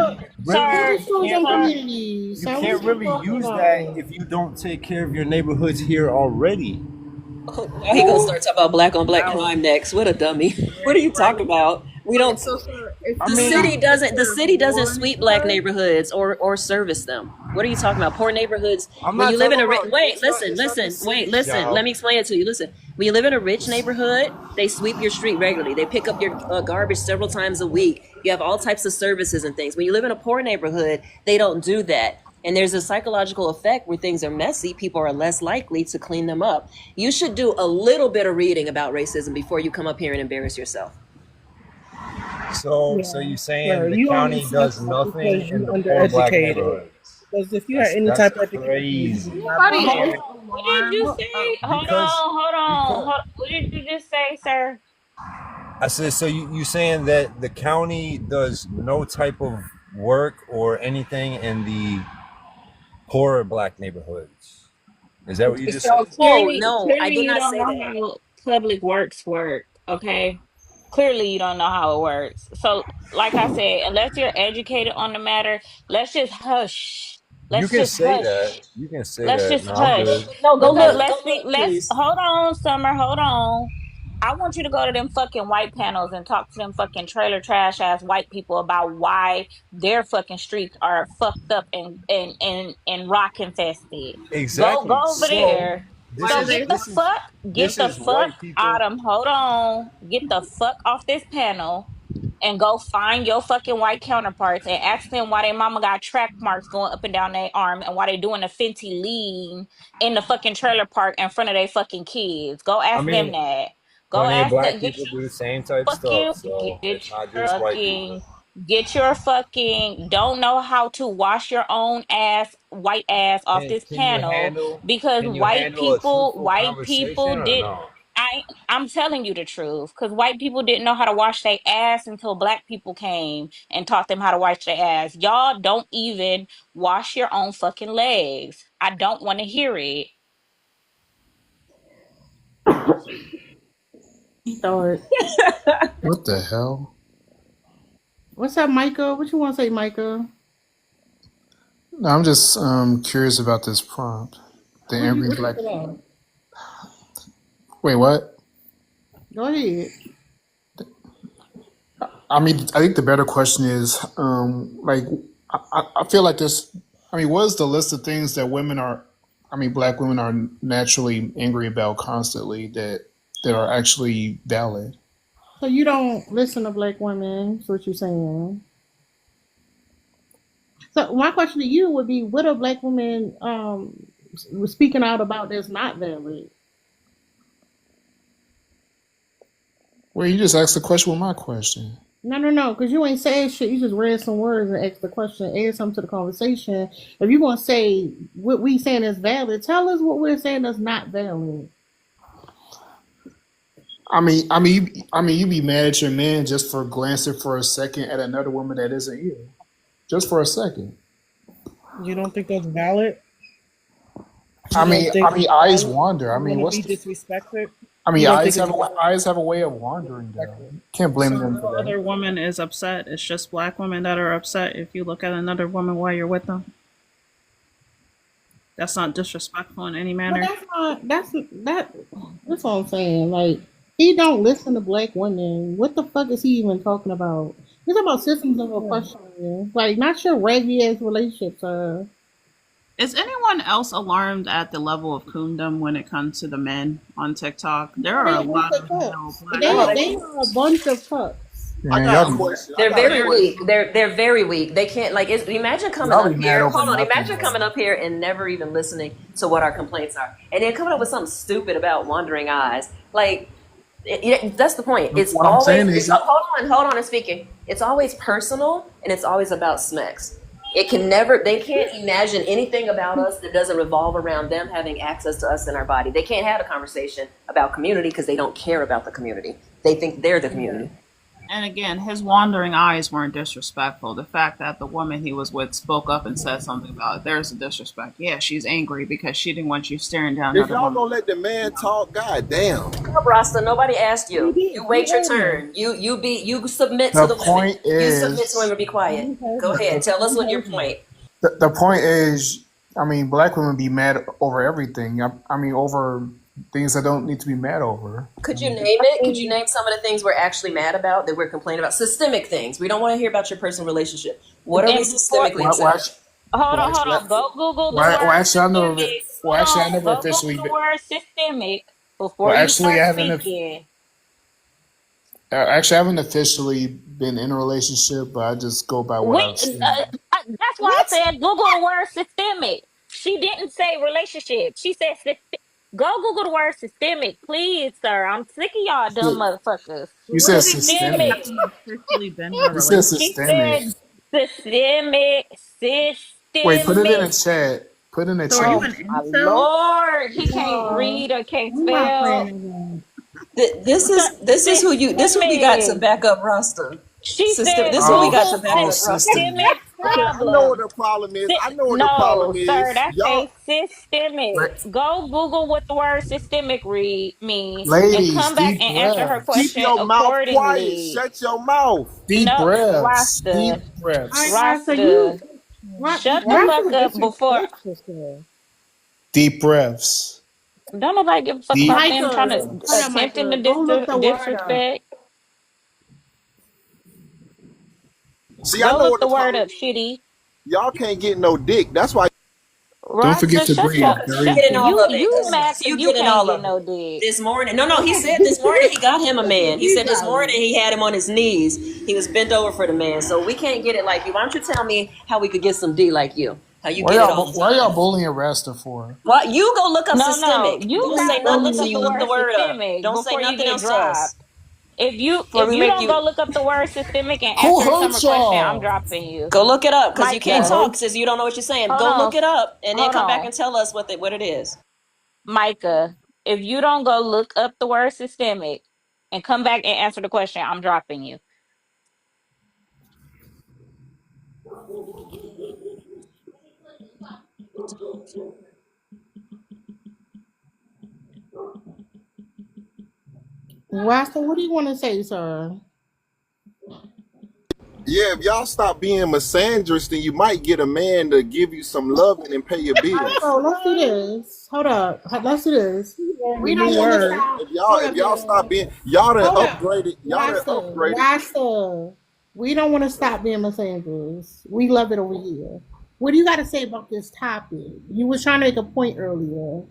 Speaker 7: Sir,
Speaker 9: really,
Speaker 2: Destroy them
Speaker 7: sir,
Speaker 2: communities.
Speaker 9: you
Speaker 2: So
Speaker 9: can't
Speaker 2: what you
Speaker 9: really
Speaker 2: talking
Speaker 9: use that
Speaker 2: about?
Speaker 9: if you don't take care of your neighborhoods here already.
Speaker 4: Now he gonna start talking about black on black
Speaker 5: Wow.
Speaker 4: crime next. What a dummy. What are you
Speaker 5: Right.
Speaker 4: talking about? We
Speaker 5: Okay,
Speaker 4: don't.
Speaker 5: so sir, if
Speaker 9: I
Speaker 4: The
Speaker 5: you
Speaker 9: mean,
Speaker 4: city
Speaker 5: have to take
Speaker 4: doesn't. The
Speaker 5: care of
Speaker 4: city doesn't
Speaker 5: one,
Speaker 4: sweep black
Speaker 5: sir,
Speaker 4: neighborhoods or service them. What are you talking about? Poor neighborhoods.
Speaker 9: I'm
Speaker 4: When
Speaker 9: not
Speaker 4: you live in
Speaker 9: talking
Speaker 4: a
Speaker 9: about.
Speaker 4: wait,
Speaker 9: It's not the city's
Speaker 4: listen. Let
Speaker 9: job.
Speaker 4: me explain it to you. Listen. When you live in a rich neighborhood, they sweep your street regularly. They pick up your garbage several times a week. You have all types of services and things. When you live in a poor neighborhood, they don't do that. And there's a psychological effect where things are messy. People are less likely to clean them up. You should do a little bit of reading about racism before you come up here and embarrass yourself.
Speaker 9: So
Speaker 8: Yeah,
Speaker 9: you
Speaker 8: sir,
Speaker 9: saying the
Speaker 8: you only
Speaker 9: county
Speaker 8: said
Speaker 9: does
Speaker 8: that
Speaker 9: nothing
Speaker 8: because
Speaker 9: in
Speaker 8: you
Speaker 9: the poor black
Speaker 8: undereducated.
Speaker 9: neighborhoods?
Speaker 8: Because if you had any
Speaker 9: That's
Speaker 8: type of education, you would
Speaker 9: crazy.
Speaker 8: not
Speaker 5: anybody
Speaker 8: be
Speaker 7: hold
Speaker 5: is
Speaker 8: here.
Speaker 7: on. What did
Speaker 5: alarmed.
Speaker 7: you say?
Speaker 9: Because because
Speaker 7: What did you just say, sir?
Speaker 9: I said, so you saying that the county does no type of work or anything in the poorer black neighborhoods? Is that what you just
Speaker 7: So
Speaker 9: said?
Speaker 4: No, I
Speaker 7: clearly
Speaker 4: did
Speaker 7: you
Speaker 4: not
Speaker 7: don't
Speaker 4: say
Speaker 7: know
Speaker 4: that.
Speaker 7: how public works work, okay? Clearly you don't know how it works. So, like I said, unless you're educated on the matter, let's just hush.
Speaker 9: You
Speaker 7: Let's
Speaker 9: can
Speaker 7: just
Speaker 9: say
Speaker 7: hush.
Speaker 9: that. You can say
Speaker 7: Let's
Speaker 9: that.
Speaker 7: just
Speaker 9: No, I'm
Speaker 7: hush.
Speaker 9: good.
Speaker 4: No, go
Speaker 7: Because
Speaker 4: look. Go look,
Speaker 7: let's
Speaker 4: please.
Speaker 7: hold on, Summer, hold on. I want you to go to them fucking white panels and talk to them fucking trailer trash ass white people about why their fucking streets are fucked up and rock infested. Go
Speaker 9: Exactly.
Speaker 7: over
Speaker 9: So
Speaker 7: there.
Speaker 9: this
Speaker 5: Why
Speaker 7: So
Speaker 5: do
Speaker 9: is
Speaker 5: they?
Speaker 9: this is
Speaker 7: get
Speaker 9: this
Speaker 7: the
Speaker 9: is
Speaker 7: fuck,
Speaker 9: white people.
Speaker 7: Autumn, hold on. Get the fuck off this panel and go find your fucking white counterparts and ask them why their mama got track marks going up and down their arm and why they doing a Fenty lean in the fucking trailer park in front of their fucking kids. Go
Speaker 9: I
Speaker 7: ask them
Speaker 9: mean,
Speaker 7: that. Go
Speaker 9: plenty of
Speaker 7: ask
Speaker 9: black
Speaker 7: that.
Speaker 9: people do the same type stuff, so it's not just white people.
Speaker 7: Get your fucking don't know how to wash your own ass, white ass off this panel because
Speaker 9: Can you handle a truthful
Speaker 7: white
Speaker 9: conversation
Speaker 7: people
Speaker 9: or
Speaker 7: did.
Speaker 9: no?
Speaker 7: I'm telling you the truth because white people didn't know how to wash their ass until black people came and taught them how to wash their ass. Y'all don't even wash your own fucking legs. I don't want to hear it.
Speaker 2: Start.
Speaker 10: What the hell?
Speaker 2: What's up, Micah? What you want to say, Micah?
Speaker 10: No, I'm just curious about this prompt. The angry
Speaker 2: What you
Speaker 10: black.
Speaker 2: about?
Speaker 10: Wait, what?
Speaker 2: Go ahead.
Speaker 10: I mean, I think the better question is, like, I feel like this. I mean, what is the list of things that women are? I mean, black women are naturally angry about constantly that are actually valid.
Speaker 2: So you don't listen to black women? That's what you're saying. So my question to you would be: what are black women speaking out about that's not valid?
Speaker 10: Well, you just asked the question with my question.
Speaker 2: No, because you ain't saying shit. You just read some words and asked the question, add something to the conversation. If you're gonna say what we saying is valid, tell us what we're saying is not valid.
Speaker 10: You be mad at your man just for glancing for a second at another woman that isn't you, just for a second.
Speaker 8: You don't think that's valid?
Speaker 10: Eyes wander. I mean, what's
Speaker 8: be disrespected?
Speaker 10: I mean, eyes have a way of wandering. Though. Can't blame them for that.
Speaker 5: Other woman is upset. It's just black women that are upset if you look at another woman while you're with them. That's not disrespectful in any manner.
Speaker 2: But that's what I'm saying. Like, he don't listen to black women. What the fuck is he even talking about? He's talking about systems of oppression. Like, not your raggedy ass relationships.
Speaker 5: Is anyone else alarmed at the level of coondom when it comes to the men on TikTok? There are a lot of
Speaker 2: they are a bunch of fucks.
Speaker 3: I got a question.
Speaker 4: They're very weak. They're very weak. They can't imagine coming up here. Hold on, imagine coming up here and never even listening to what our complaints are, and then coming up with something stupid about wandering eyes. Like that's the point. It's
Speaker 10: what
Speaker 4: always.
Speaker 10: I'm saying is,
Speaker 4: hold on. I'm speaking. It's always personal, and it's always about smecks. It can never. They can't imagine anything about us that doesn't revolve around them having access to us in our body. They can't have a conversation about community because they don't care about the community. They think they're the community.
Speaker 5: And again, his wandering eyes weren't disrespectful. The fact that the woman he was with spoke up and said something about it, there's a disrespect. Yeah, she's angry because she didn't want you staring down.
Speaker 3: If y'all gonna let the man talk, goddamn.
Speaker 4: Rasta, nobody asked you. You wait your turn. You submit to the women. You submit to women. Be quiet. Go ahead. Tell us what your point.
Speaker 10: The point is, I mean, black women be mad over everything. I mean, over things that don't need to be mad over.
Speaker 4: Could you name it? Could you name some of the things we're actually mad about that we're complaining about? Systemic things. We don't want to hear about your personal relationship. What are we systemically upset?
Speaker 7: Hold on. Go Google the word systemic. I never officially Google the word systemic before you start speaking.
Speaker 10: Actually, I haven't officially been in a relationship, but I just go by what I've seen.
Speaker 7: That's why I said Google the word systemic. She didn't say relationship. She said go Google the word systemic, please, sir. I'm sick of y'all dumb motherfuckers.
Speaker 10: You said systemic.
Speaker 5: You
Speaker 10: said systemic.
Speaker 7: Systemic.
Speaker 10: Wait, put it in the chat. Put it in the chat.
Speaker 7: Oh, my Lord, he can't read or can't spell.
Speaker 4: This is who we got to back up Rasta. This is who we got to back up Rasta.
Speaker 3: I know what the problem is.
Speaker 7: Sir, that's a systemic. Go Google what the word systemic means and come back and answer her question
Speaker 3: Keep your
Speaker 7: accordingly.
Speaker 3: Mouth quiet. Shut your mouth.
Speaker 10: Deep breaths.
Speaker 7: Rasta.
Speaker 10: Deep breaths.
Speaker 7: Rasta. Shut the fuck up before.
Speaker 10: Deep breaths.
Speaker 7: Don't nobody give a fuck about them trying to attempting to disrespect.
Speaker 3: See,
Speaker 7: Go
Speaker 3: I know
Speaker 7: look
Speaker 3: what
Speaker 7: the word up, shitty.
Speaker 3: Y'all can't get no dick. That's why.
Speaker 10: Don't forget
Speaker 7: Rasta,
Speaker 10: to
Speaker 7: shut
Speaker 10: breathe.
Speaker 7: your
Speaker 4: Because
Speaker 10: Very
Speaker 4: you
Speaker 7: shut
Speaker 4: getting
Speaker 10: important.
Speaker 4: all
Speaker 7: you
Speaker 4: of it.
Speaker 7: you mad
Speaker 4: Because
Speaker 7: because
Speaker 4: you
Speaker 7: you
Speaker 4: getting
Speaker 7: can't
Speaker 4: all
Speaker 7: get
Speaker 4: of it.
Speaker 7: no dick.
Speaker 4: This morning, no, he said this morning he got him a man. He
Speaker 2: You
Speaker 4: said this
Speaker 2: got it.
Speaker 4: morning he had him on his knees. He was bent over for the man. So we can't get it like you. Why don't you tell me how we could get some D like you? How you get it all the
Speaker 10: Why
Speaker 4: time?
Speaker 10: y'all bullying Rasta for?
Speaker 4: Well, you go look up
Speaker 7: No,
Speaker 4: systemic.
Speaker 7: you
Speaker 4: Don't
Speaker 7: gotta
Speaker 4: say
Speaker 7: go
Speaker 4: nothing
Speaker 7: look
Speaker 4: until
Speaker 7: up
Speaker 4: you
Speaker 7: the
Speaker 4: look the
Speaker 7: word
Speaker 4: word up.
Speaker 7: systemic
Speaker 4: Don't say
Speaker 7: before you
Speaker 4: nothing
Speaker 7: get
Speaker 4: else to us
Speaker 7: dropped.
Speaker 4: before
Speaker 7: If
Speaker 4: we
Speaker 7: you
Speaker 4: make
Speaker 7: don't
Speaker 4: you
Speaker 7: go look up the word systemic and
Speaker 10: Who
Speaker 7: answer the
Speaker 10: hurt
Speaker 7: summer question, I'm
Speaker 10: y'all?
Speaker 7: dropping you.
Speaker 4: go look it up because you can't
Speaker 10: Who
Speaker 7: Micah,
Speaker 4: talk
Speaker 10: hurt?
Speaker 4: since you don't know what you're saying.
Speaker 7: hold
Speaker 4: Go
Speaker 7: on,
Speaker 4: look it up and then
Speaker 7: hold
Speaker 4: come back
Speaker 7: on.
Speaker 4: and tell us what it is.
Speaker 7: Micah, if you don't go look up the word systemic and come back and answer the question, I'm dropping you.
Speaker 2: Rasta, what do you want to say, sir?
Speaker 3: Yeah, if y'all stop being misandrous, then you might get a man to give you some loving and pay your
Speaker 2: All right,
Speaker 3: bills.
Speaker 2: so let's do this. Hold up. Let's do this.
Speaker 8: The
Speaker 2: We don't
Speaker 8: new
Speaker 2: want to
Speaker 8: word.
Speaker 2: stop.
Speaker 3: If y'all
Speaker 2: Hold
Speaker 3: if
Speaker 2: up,
Speaker 3: y'all stop
Speaker 2: y'all.
Speaker 3: being y'all done
Speaker 2: Hold up.
Speaker 3: upgraded, y'all done
Speaker 2: Rasta,
Speaker 3: upgraded.
Speaker 2: Rasta. We don't want to stop being misandrous. We love it over here. What do you got to say about this topic? You was trying to make a point earlier.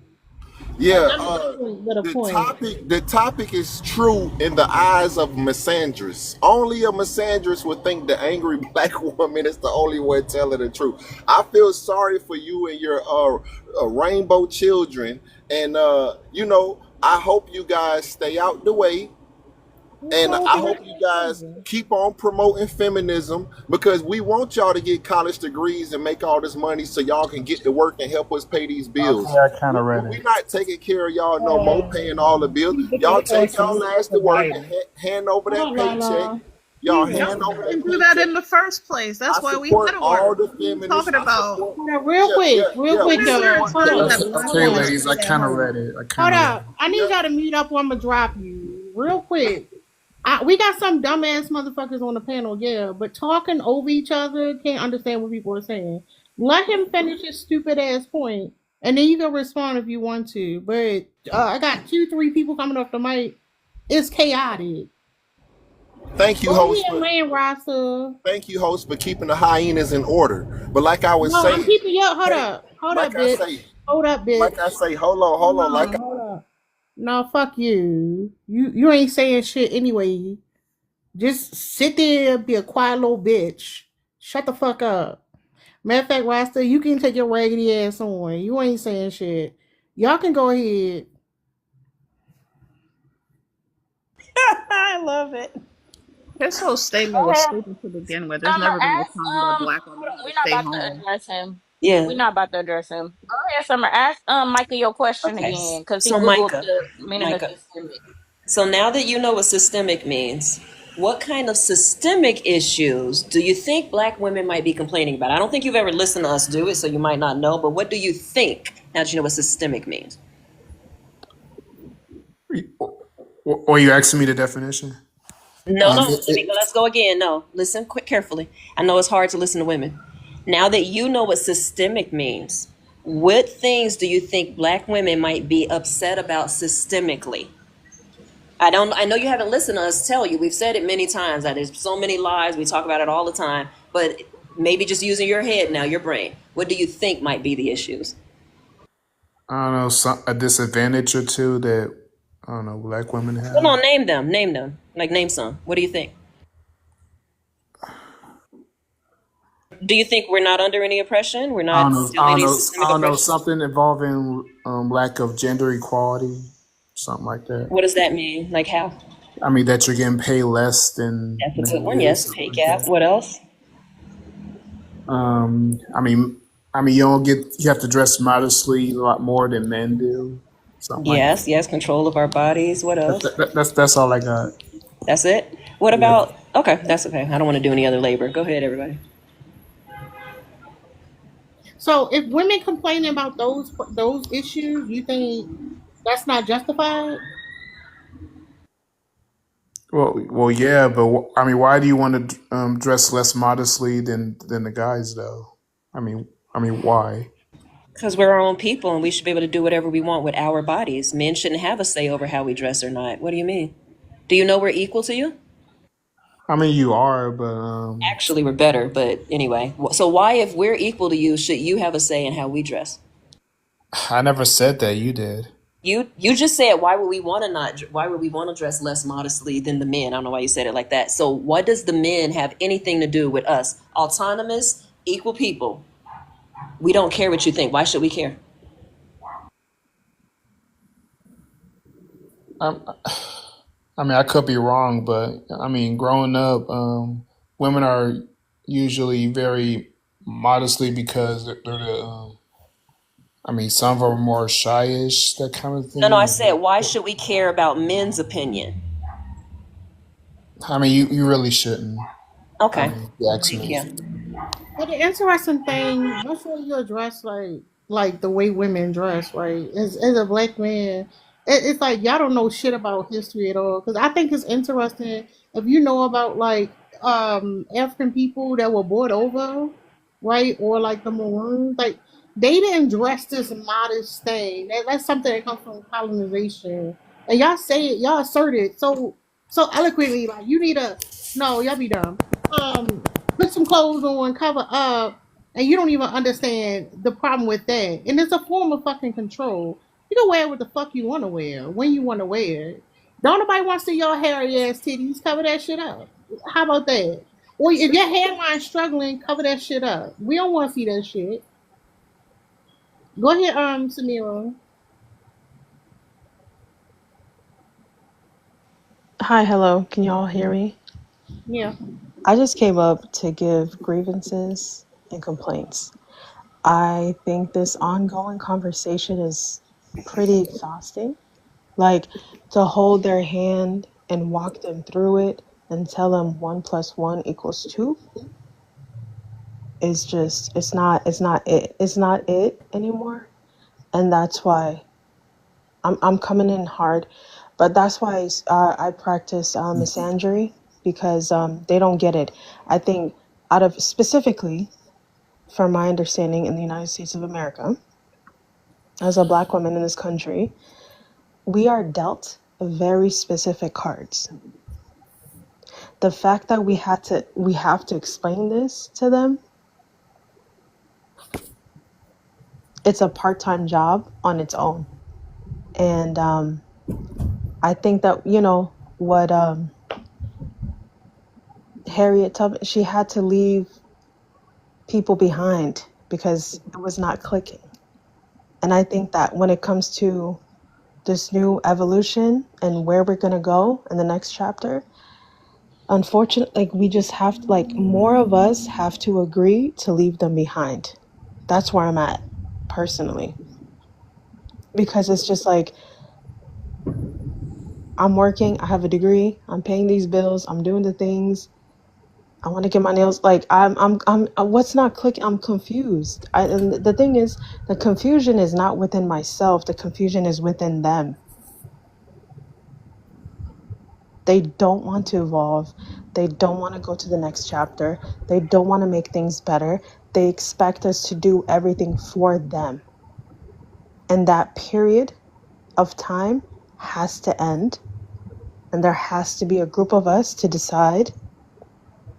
Speaker 3: Yeah,
Speaker 2: Not make a point, but a
Speaker 3: the
Speaker 2: point.
Speaker 3: topic is true in the eyes of misandrous. Only a misandrous would think the angry black woman is the only one telling the truth. I feel sorry for you and your rainbow children, and I hope you guys stay out the way.
Speaker 2: What's
Speaker 3: And
Speaker 2: wrong with
Speaker 3: I
Speaker 2: the
Speaker 3: hope you guys
Speaker 2: rest?
Speaker 3: keep on promoting feminism because we want y'all to get college degrees and make all this money so y'all can get to work and help us pay these
Speaker 10: Okay,
Speaker 3: bills.
Speaker 10: I kind of read
Speaker 3: We
Speaker 10: it.
Speaker 3: not taking care of y'all no more, paying all the bills.
Speaker 8: He's looking
Speaker 3: Y'all
Speaker 8: for a
Speaker 3: take y'all
Speaker 8: solution
Speaker 3: ass
Speaker 8: for
Speaker 3: to work and
Speaker 8: Biden.
Speaker 3: hand over
Speaker 2: Hold
Speaker 3: that
Speaker 2: on,
Speaker 3: paycheck.
Speaker 2: Lala.
Speaker 3: Y'all
Speaker 2: Please
Speaker 5: Y'all
Speaker 3: hand
Speaker 2: listen.
Speaker 3: over that
Speaker 5: didn't do that
Speaker 3: paycheck.
Speaker 5: in the first place.
Speaker 3: I
Speaker 5: That's why we
Speaker 3: support
Speaker 5: had a
Speaker 3: all
Speaker 5: war.
Speaker 3: the
Speaker 5: What are you
Speaker 3: feminists.
Speaker 5: talking
Speaker 3: I
Speaker 5: about?
Speaker 3: support.
Speaker 2: Hold on, real
Speaker 3: Yeah, yeah,
Speaker 2: quick,
Speaker 3: yeah.
Speaker 2: quick,
Speaker 3: We
Speaker 2: y'all.
Speaker 5: Feminists
Speaker 3: support
Speaker 2: Hold
Speaker 5: didn't
Speaker 2: on,
Speaker 5: have
Speaker 3: feminists.
Speaker 2: hold
Speaker 10: Okay,
Speaker 5: nothing to
Speaker 2: on.
Speaker 10: ladies,
Speaker 5: do
Speaker 10: I
Speaker 5: with that
Speaker 10: kind of
Speaker 5: war.
Speaker 10: read it. I
Speaker 2: Hold
Speaker 10: kind of read
Speaker 2: up.
Speaker 10: it.
Speaker 2: I need
Speaker 3: Yeah.
Speaker 2: y'all to mute up or I'm going to drop you. Real quick. We got some dumbass motherfuckers on the panel, yeah, but talking over each other, can't understand what people are saying. Let him finish his stupid ass point, and then you can respond if you want to. But I got 2, 3 people coming off the mic. It's chaotic.
Speaker 3: Thank you,
Speaker 2: Go
Speaker 3: host,
Speaker 2: ahead,
Speaker 3: for
Speaker 2: man, Rasta.
Speaker 3: keeping the hyenas in order. But like I was
Speaker 2: No, I'm
Speaker 3: saying,
Speaker 2: keeping you up.
Speaker 3: hey,
Speaker 2: Hold
Speaker 3: like
Speaker 2: up,
Speaker 3: I
Speaker 2: bitch.
Speaker 3: say,
Speaker 2: Hold up,
Speaker 3: like
Speaker 2: bitch.
Speaker 3: I say, hold
Speaker 2: Hold
Speaker 3: on. Like
Speaker 2: on, hold up. No, fuck you. You ain't saying shit anyway. Just sit there and be a quiet little bitch. Shut the fuck up. Matter of fact, Rasta, you can take your raggedy ass on. You ain't saying shit. Y'all can go ahead.
Speaker 5: I love it. His whole statement
Speaker 7: Go
Speaker 5: was
Speaker 7: ahead.
Speaker 5: stupid to begin with. There's
Speaker 7: Summer,
Speaker 5: never been a
Speaker 7: ask
Speaker 5: time that black
Speaker 7: hold
Speaker 5: women
Speaker 7: on,
Speaker 5: had to
Speaker 7: we're not
Speaker 5: stay
Speaker 7: about to
Speaker 5: home.
Speaker 7: address him.
Speaker 4: Yeah.
Speaker 7: We're not about to address him. Go ahead, Summer. Ask Michael your question
Speaker 4: Okay.
Speaker 7: again, because he
Speaker 4: So
Speaker 7: Googled
Speaker 4: Micah,
Speaker 7: the meaning of
Speaker 4: Micah.
Speaker 7: systemic.
Speaker 4: So now that you know what systemic means, what kind of systemic issues do you think black women might be complaining about? I don't think you've ever listened to us do it, so you might not know, but what do you think now that you know what systemic means?
Speaker 10: Or you asking me the definition?
Speaker 4: No,
Speaker 10: Um,
Speaker 4: no,
Speaker 10: it, it,
Speaker 4: let's go again. No, listen quick carefully. I know it's hard to listen to women. Now that you know what systemic means, what things do you think black women might be upset about systemically? I know you haven't listened to us tell you. We've said it many times that there's so many lies. We talk about it all the time. But maybe just using your head now, your brain. What do you think might be the issues?
Speaker 10: I don't know, a disadvantage or two that I don't know black women
Speaker 4: Come
Speaker 10: have.
Speaker 4: on, name them. Name them. Like name some. What do you think? Do you think we're not under any oppression? We're
Speaker 10: I
Speaker 4: not
Speaker 10: don't know.
Speaker 4: doing any systemic
Speaker 10: I don't know
Speaker 4: oppression?
Speaker 10: something involving lack of gender equality, something like that.
Speaker 4: What does that mean? Like how?
Speaker 10: I mean that you're getting paid less than
Speaker 4: That's a good
Speaker 10: men
Speaker 4: one.
Speaker 10: do,
Speaker 4: Yes,
Speaker 10: something
Speaker 4: pay
Speaker 10: like
Speaker 4: gap.
Speaker 10: that.
Speaker 4: What else?
Speaker 10: Um, I mean, you have to dress modestly a lot more than men do, something like that.
Speaker 4: Yes, yes, control of our bodies. What else?
Speaker 10: That's all I got.
Speaker 4: That's it. What
Speaker 10: Yeah.
Speaker 4: about? Okay, that's okay. I don't want to do any other labor. Go ahead, everybody.
Speaker 2: So if women complaining about those issues, you think that's not justified?
Speaker 10: Yeah, but I mean, why do you want to dress less modestly than the guys though? I mean, why?
Speaker 4: Because we're our own people and we should be able to do whatever we want with our bodies. Men shouldn't have a say over how we dress or not. What do you mean? Do you know we're equal to you?
Speaker 10: I mean, you are, but
Speaker 4: Actually, we're better, but anyway. So why, if we're equal to you, should you have a say in how we dress?
Speaker 10: I never said that. You did.
Speaker 4: You just said why would we want to not why would we want to dress less modestly than the men? I don't know why you said it like that. So what does the men have anything to do with us? Autonomous, equal people. We don't care what you think. Why should we care?
Speaker 10: Um, I mean, I could be wrong, but I mean, growing up, women are usually very modestly because they're the. I mean, some of them are more shyish, that kind of
Speaker 4: No, I
Speaker 10: thing.
Speaker 4: said why should we care about men's opinion?
Speaker 10: I mean, you really shouldn't. I
Speaker 4: Okay.
Speaker 10: mean, if you ask
Speaker 4: Thank
Speaker 10: me.
Speaker 4: you.
Speaker 2: But the interesting thing, make sure you address like the way women dress, right? As a black man, it's like y'all don't know shit about history at all. Because I think it's interesting if you know about like African people that were brought over, right? Or like the Maroons, like they didn't dress this modest thing. That's something that comes from colonization. And y'all say it, y'all assert it so eloquently, like you need a no, y'all be dumb. Put some clothes on, cover up, and you don't even understand the problem with that. And it's a form of fucking control. You can wear what the fuck you want to wear when you want to wear it. Don't nobody want to see your hairy ass titties. Cover that shit up. How about that? Or if your hairline's struggling, cover that shit up. We don't want to see that shit. Go ahead, Samira.
Speaker 11: Hi, hello. Can y'all hear me?
Speaker 2: Yeah.
Speaker 11: I just came up to give grievances and complaints. I think this ongoing conversation is pretty exhausting. Like to hold their hand and walk them through it and tell them 1 + 1 = 2 is just it's not it anymore. And that's why I'm coming in hard, but that's why I practice misandry because they don't get it. I think out of specifically, from my understanding in the United States of America, as a black woman in this country, we are dealt very specific cards. The fact that we have to explain this to them, it's a part-time job on its own. And I think that, what Harriet Tubman, she had to leave people behind because it was not clicking. And I think that when it comes to this new evolution and where we're going to go in the next chapter, unfortunately, we just have to, more of us have to agree to leave them behind. That's where I'm at, personally. Because it's just I'm working, I have a degree, I'm paying these bills, I'm doing the things, I want to get my nails. I'm what's not clicking? I'm confused. And the thing is, the confusion is not within myself. The confusion is within them. They don't want to evolve. They don't want to go to the next chapter. They don't want to make things better. They expect us to do everything for them. And that period of time has to end. And there has to be a group of us to decide,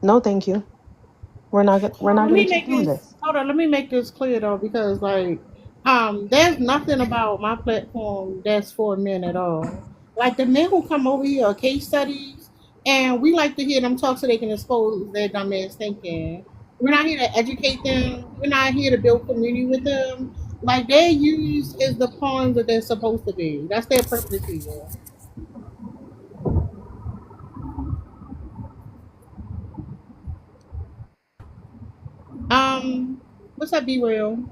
Speaker 11: no, thank you. We're not going to keep doing this.
Speaker 2: Hold on, let me make this clear though, because there's nothing about my platform that's for men at all. Like the men who come over here are case studies, and we like to hear them talk so they can expose their dumbass thinking. We're not here to educate them. We're not here to build community with them. Like they're used as the pawns that they're supposed to be. That's their purpose here. What's up, Be Real?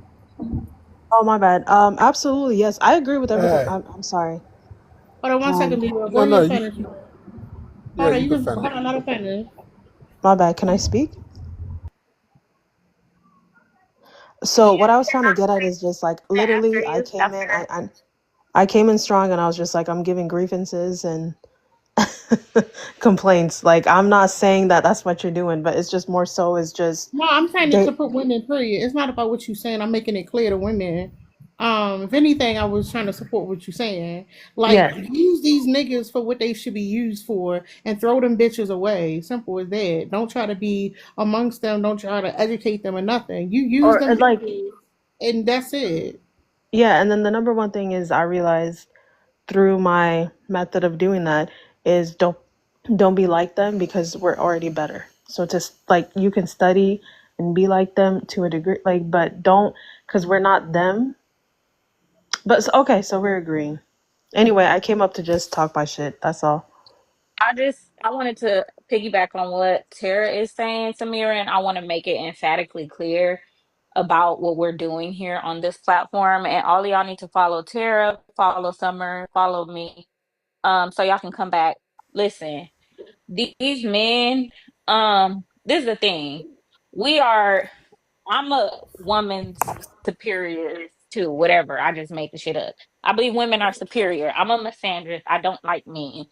Speaker 11: Oh, my bad. Absolutely, yes. I agree with everything.
Speaker 12: Hey,
Speaker 11: I'm sorry.
Speaker 2: Hold on one second, Be Real. Go
Speaker 12: no, no,
Speaker 2: ahead and finish.
Speaker 12: yeah,
Speaker 2: Hold on,
Speaker 12: you
Speaker 2: you
Speaker 12: can
Speaker 2: can hold
Speaker 12: finish.
Speaker 2: on, let her finish.
Speaker 11: My bad. Can I speak? So what I was trying to get at is just literally I came in, I came in strong and I was just I'm giving grievances and complaints. I'm not saying that that's what you're doing, but it's just more so is just
Speaker 2: No, I'm saying to
Speaker 11: they
Speaker 2: support women, period. It's not about what you're saying. I'm making it clear to women. If anything, I was trying to support what you're saying.
Speaker 11: yes.
Speaker 2: Use these niggas for what they should be used for and throw them bitches away. Simple as that. Don't try to be amongst them. Don't try to educate them or nothing. You use
Speaker 11: Or
Speaker 2: them bitches, and that's it.
Speaker 11: Yeah, and then the number one thing is I realized through my method of doing that is don't be like them because we're already better. So just like you can study and be like them to a degree, like, but don't, because we're not them. But okay, so we're agreeing. Anyway, I came up to just talk my shit. That's all.
Speaker 7: I wanted to piggyback on what Tara is saying, Samira, and I want to make it emphatically clear about what we're doing here on this platform. And all of y'all need to follow Tara, follow Summer, follow me, so y'all can come back. Listen, these men, this is the thing. We are I'm a woman's superior to whatever. I just made the shit up. I believe women are superior. I'm a misandrist. I don't like men.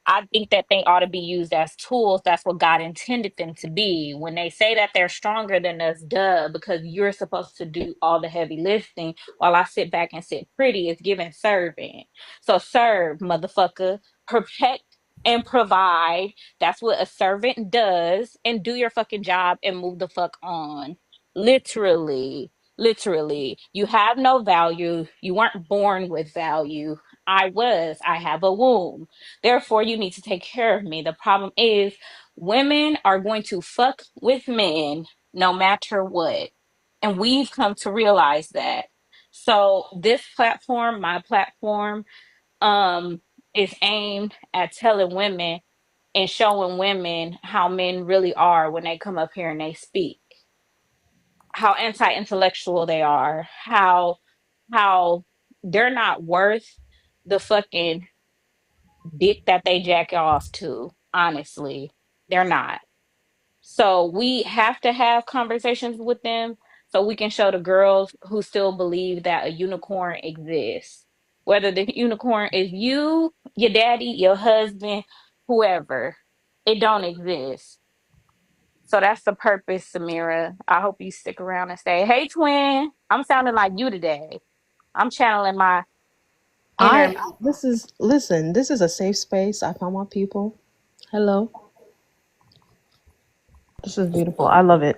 Speaker 7: I think that they ought to be used as tools. That's what God intended them to be. When they say that they're stronger than us, duh, because you're supposed to do all the heavy lifting while I sit back and sit pretty, it's giving serving. So serve, motherfucker. Protect and provide. That's what a servant does. And do your fucking job and move the fuck on. Literally, literally. You have no value. You weren't born with value. I was. I have a womb. Therefore, you need to take care of me. The problem is, women are going to fuck with men no matter what. And we've come to realize that. So, this platform, my platform, um, is aimed at telling women and showing women how men really are when they come up here and they speak, how anti-intellectual they are, how they're not worth the fucking dick that they jack off to. Honestly, they're not. So we have to have conversations with them so we can show the girls who still believe that a unicorn exists. Whether the unicorn is you, your daddy, your husband, whoever, it don't exist. So that's the purpose, Samira. I hope you stick around and stay. Hey, twin. I'm sounding like you today. I'm channeling my inner.
Speaker 11: This is, listen, this is a safe space. I found my people. Hello. This is beautiful. I love it.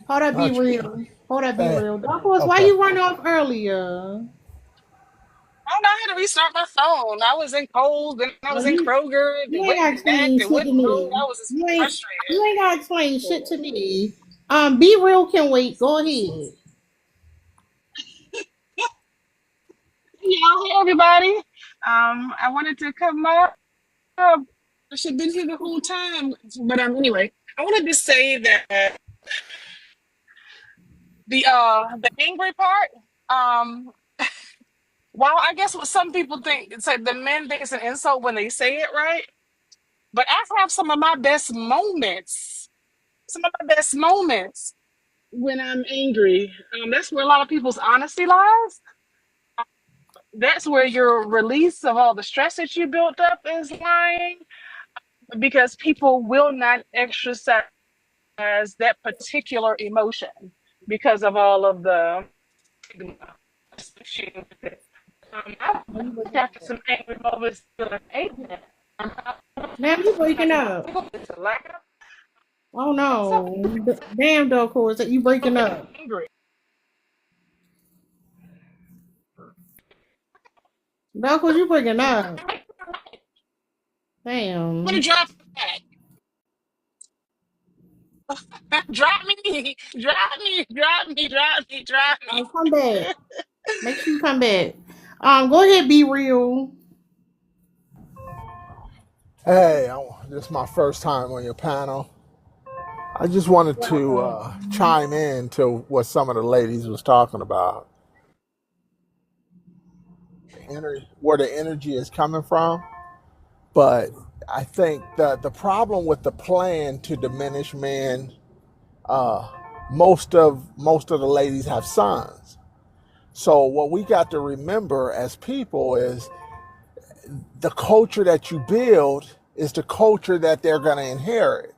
Speaker 2: Hold that be real. Hold that be real. Darkness, why you run off earlier?
Speaker 6: I don't know how to restart my phone. I was in Kohl's, then I was in Kroger, then
Speaker 2: You ain't
Speaker 6: went
Speaker 2: gotta
Speaker 6: back,
Speaker 2: explain
Speaker 6: then
Speaker 2: shit
Speaker 6: went
Speaker 2: to
Speaker 6: through.
Speaker 2: me.
Speaker 6: I was just frustrated.
Speaker 2: You ain't gotta explain shit to me. Be real can wait. Go ahead.
Speaker 6: Hey everybody. I wanted to come up. I should have been here the whole time. But anyway, I wanted to say that the angry part, while I guess what some people think it's like the men think it's an insult when they say it, right? But I have some of my best moments. Some of my best moments when I'm angry. That's where a lot of people's honesty lies. That's where your release of all the stress that you built up is lying, because people will not exercise that particular emotion because of all of the stigma associated with it. I after some angry moments feeling angry.
Speaker 2: Damn, you breaking up. Oh no. Damn, Dark Horse, that you breaking up.
Speaker 6: Angry.
Speaker 2: Dark Horse, you breaking up. Damn.
Speaker 6: I'm gonna drop back. Drop me, drop me, drop me, drop me, drop me.
Speaker 2: Come back. Make sure you come back. Go ahead, be real.
Speaker 12: Hey, this is my first time on your panel. I just wanted to chime in to what some of the ladies was talking about. Where the energy is coming from. But I think that the problem with the plan to diminish men, most of the ladies have sons. So what we got to remember as people is the culture that you build is the culture that they're going to inherit.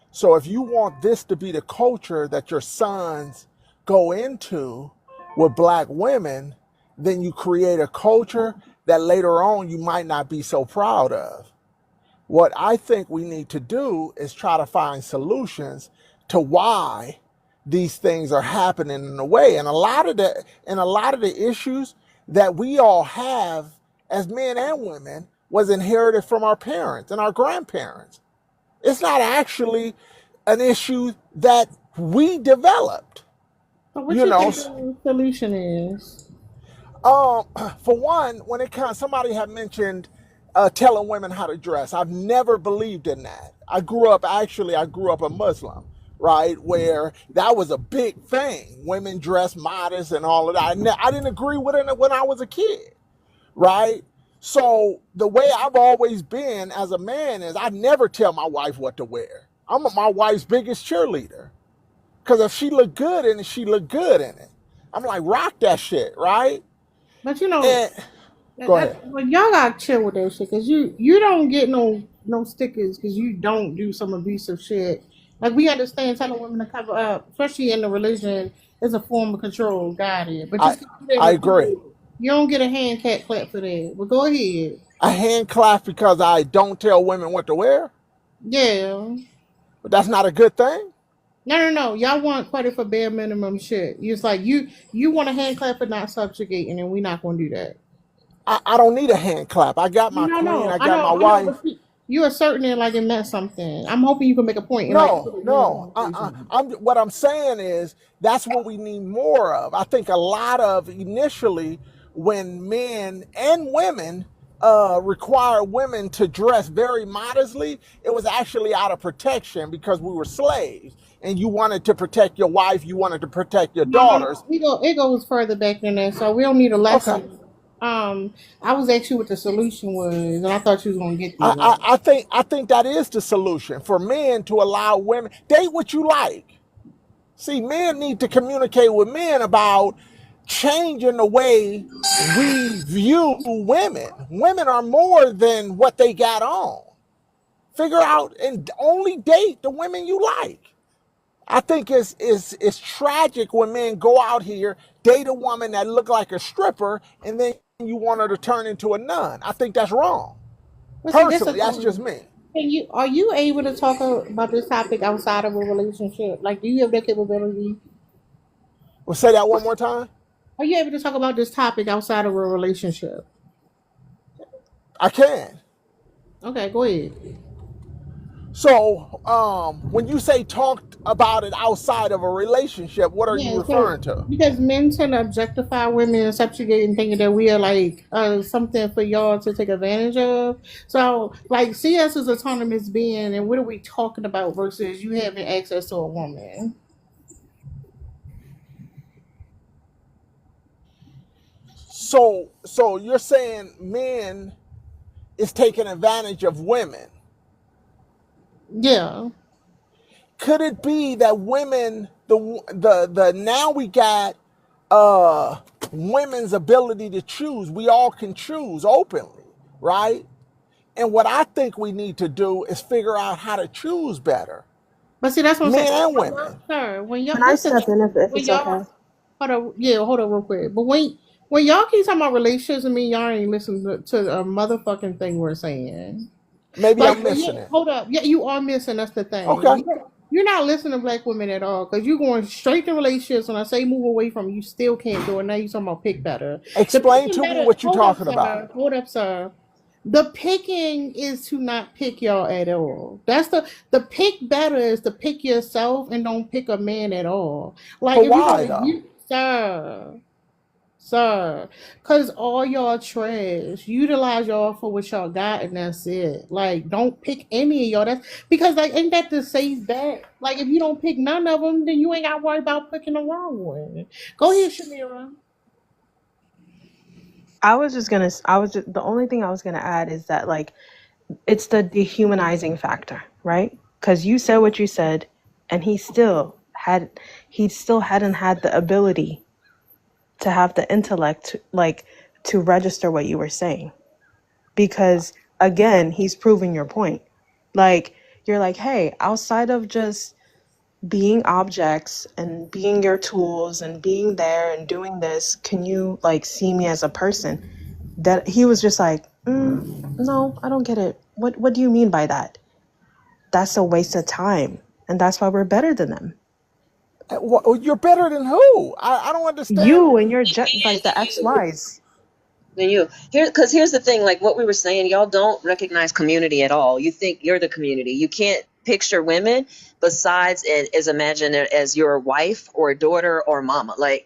Speaker 12: So if you want this to be the culture that your sons go into with black women, then you create a culture that later on you might not be so proud of. What I think we need to do is try to find solutions to why these things are happening in a way. And a lot of the issues that we all have as men and women was inherited from our parents and our grandparents. It's not actually an issue that we developed.
Speaker 2: So what
Speaker 12: You
Speaker 2: you
Speaker 12: know,
Speaker 2: think the solution is?
Speaker 12: for one, when it comes, somebody had mentioned telling women how to dress. I've never believed in that. I grew up a Muslim, right, where that was a big thing. Women dress modest and all of that. I didn't agree with it when I was a kid, right? So the way I've always been as a man is I never tell my wife what to wear. I'm my wife's biggest cheerleader. Because if she look good in it, she look good in it. I'm like, rock that shit, right?
Speaker 2: But you know,
Speaker 12: And go ahead.
Speaker 2: well, y'all gotta chill with that shit, cause you don't get no stickers, cause you don't do some abusive shit. Like we understand telling women to cover up, especially in the religion, is a form of control, guided. But
Speaker 12: I
Speaker 2: just keep it
Speaker 12: I
Speaker 2: with
Speaker 12: agree.
Speaker 2: people. You don't get a hand cat clap for that. But go ahead.
Speaker 12: I hand clap because I don't tell women what to wear,
Speaker 2: Yeah.
Speaker 12: but that's not a good thing.
Speaker 2: No. Y'all want credit for bare minimum shit. It's like you want a hand clap for not subjugating, and we're not gonna do that.
Speaker 12: I don't need a hand clap. I got my queen.
Speaker 2: No,
Speaker 12: I got my
Speaker 2: I know,
Speaker 12: wife.
Speaker 2: but you asserting it like it meant something. I'm hoping you can make a point and like put it in the
Speaker 12: No.
Speaker 2: conversation.
Speaker 12: What I'm saying is that's what we need more of. I think a lot of initially when men and women require women to dress very modestly, it was actually out of protection because we were slaves and you wanted to protect your wife, you wanted to protect your
Speaker 2: No.
Speaker 12: daughters.
Speaker 2: It goes further back than that, so we don't need a
Speaker 12: Okay.
Speaker 2: lesson. I was asking you what the solution was, and I thought you was gonna get there.
Speaker 12: I think that is the solution for men to allow women date what you like. See, men need to communicate with men about changing the way we view women. Women are more than what they got on. Figure out and only date the women you like. I think it's tragic when men go out here, date a woman that look like a stripper, and then you want her to turn into a nun. I think that's wrong.
Speaker 2: But see, this is
Speaker 12: Personally, that's just me.
Speaker 2: are you able to talk about this topic outside of a relationship? Like, do you have that capability?
Speaker 12: Well, say that one more time.
Speaker 2: Are you able to talk about this topic outside of a relationship?
Speaker 12: I can.
Speaker 2: Okay, go ahead.
Speaker 12: So, when you say talked about it outside of a relationship, what are you
Speaker 2: Yeah, so
Speaker 12: referring to?
Speaker 2: because men tend to objectify women and subjugate and thinking that we are like something for y'all to take advantage of. So, like, see us as autonomous being, and what are we talking about versus you having access to a woman?
Speaker 12: So you're saying men is taking advantage of women.
Speaker 2: Yeah.
Speaker 12: Could it be that women the now we got women's ability to choose. We all can choose openly, right? And what I think we need to do is figure out how to choose better.
Speaker 2: But see, that's what I'm
Speaker 12: Men
Speaker 2: saying.
Speaker 12: and women.
Speaker 2: Sir, when y'all
Speaker 11: Can I
Speaker 2: listen,
Speaker 11: step in if
Speaker 2: when
Speaker 11: it's
Speaker 2: y'all
Speaker 11: okay?
Speaker 2: hold on real quick. But when y'all keep talking about relationships, I mean y'all ain't listening to a motherfucking thing we're saying.
Speaker 12: Maybe
Speaker 2: Like,
Speaker 12: I'm missing
Speaker 2: yeah,
Speaker 12: it.
Speaker 2: hold up. Yeah, you are missing. That's the thing.
Speaker 12: Okay.
Speaker 2: You're not listening to black women at all because you're going straight to relationships. When I say move away from, you still can't do it. Now you're talking about pick better. The
Speaker 12: Explain
Speaker 2: picking
Speaker 12: to me
Speaker 2: better.
Speaker 12: what you're
Speaker 2: Hold up,
Speaker 12: talking about.
Speaker 2: sir. Hold up, sir. The picking is to not pick y'all at all. That's the pick better is to pick yourself and don't pick a man at all. Like
Speaker 12: But
Speaker 2: if you
Speaker 12: why
Speaker 2: go to
Speaker 12: though?
Speaker 2: you, sir, cause all y'all trash. Utilize y'all for what y'all got, and that's it. Like, don't pick any of y'all. That's because like, ain't that the safe bet? Like, if you don't pick none of them, then you ain't got to worry about picking the wrong one. Go ahead, Shamira.
Speaker 11: The only thing I was gonna add is that like it's the dehumanizing factor, right? Because you said what you said, and he still hadn't had the ability to have the intellect like to register what you were saying. Because again, he's proving your point. Like you're like, hey, outside of just being objects and being your tools and being there and doing this, can you like see me as a person? That he was just like, no, I don't get it. What do you mean by that? That's a waste of time, and that's why we're better than them.
Speaker 12: You're better than who? I don't understand.
Speaker 11: You and your jet, like the ex-wives.
Speaker 4: Than you. Because here's the thing, like what we were saying, y'all don't recognize community at all. You think you're the community. You can't picture women besides as imagine it as your wife or daughter or mama. Like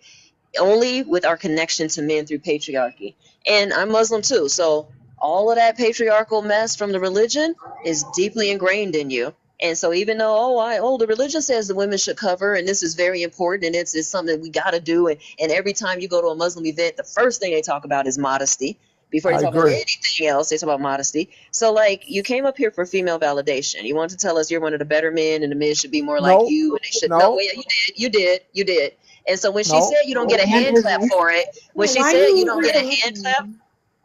Speaker 4: only with our connection to men through patriarchy. And I'm Muslim too, so all of that patriarchal mess from the religion is deeply ingrained in you. And so even though the religion says the women should cover and this is very important and it's something we got to do, and every time you go to a Muslim event the first thing they talk about is modesty. Before they
Speaker 12: I
Speaker 4: talk about
Speaker 12: agree.
Speaker 4: anything else, they talk about modesty. So like you came up here for female validation. You wanted to tell us you're one of the better men and the men should be more like
Speaker 12: No,
Speaker 4: you and they should no,
Speaker 12: no,
Speaker 4: yeah, you did. And so when she said
Speaker 12: no.
Speaker 4: you don't get a
Speaker 11: And
Speaker 4: hand
Speaker 11: his
Speaker 4: clap
Speaker 11: wife.
Speaker 4: for it, when
Speaker 2: Well,
Speaker 4: she
Speaker 2: why
Speaker 4: said you
Speaker 2: you
Speaker 4: don't get a hand
Speaker 2: interrupting
Speaker 4: clap,
Speaker 2: me?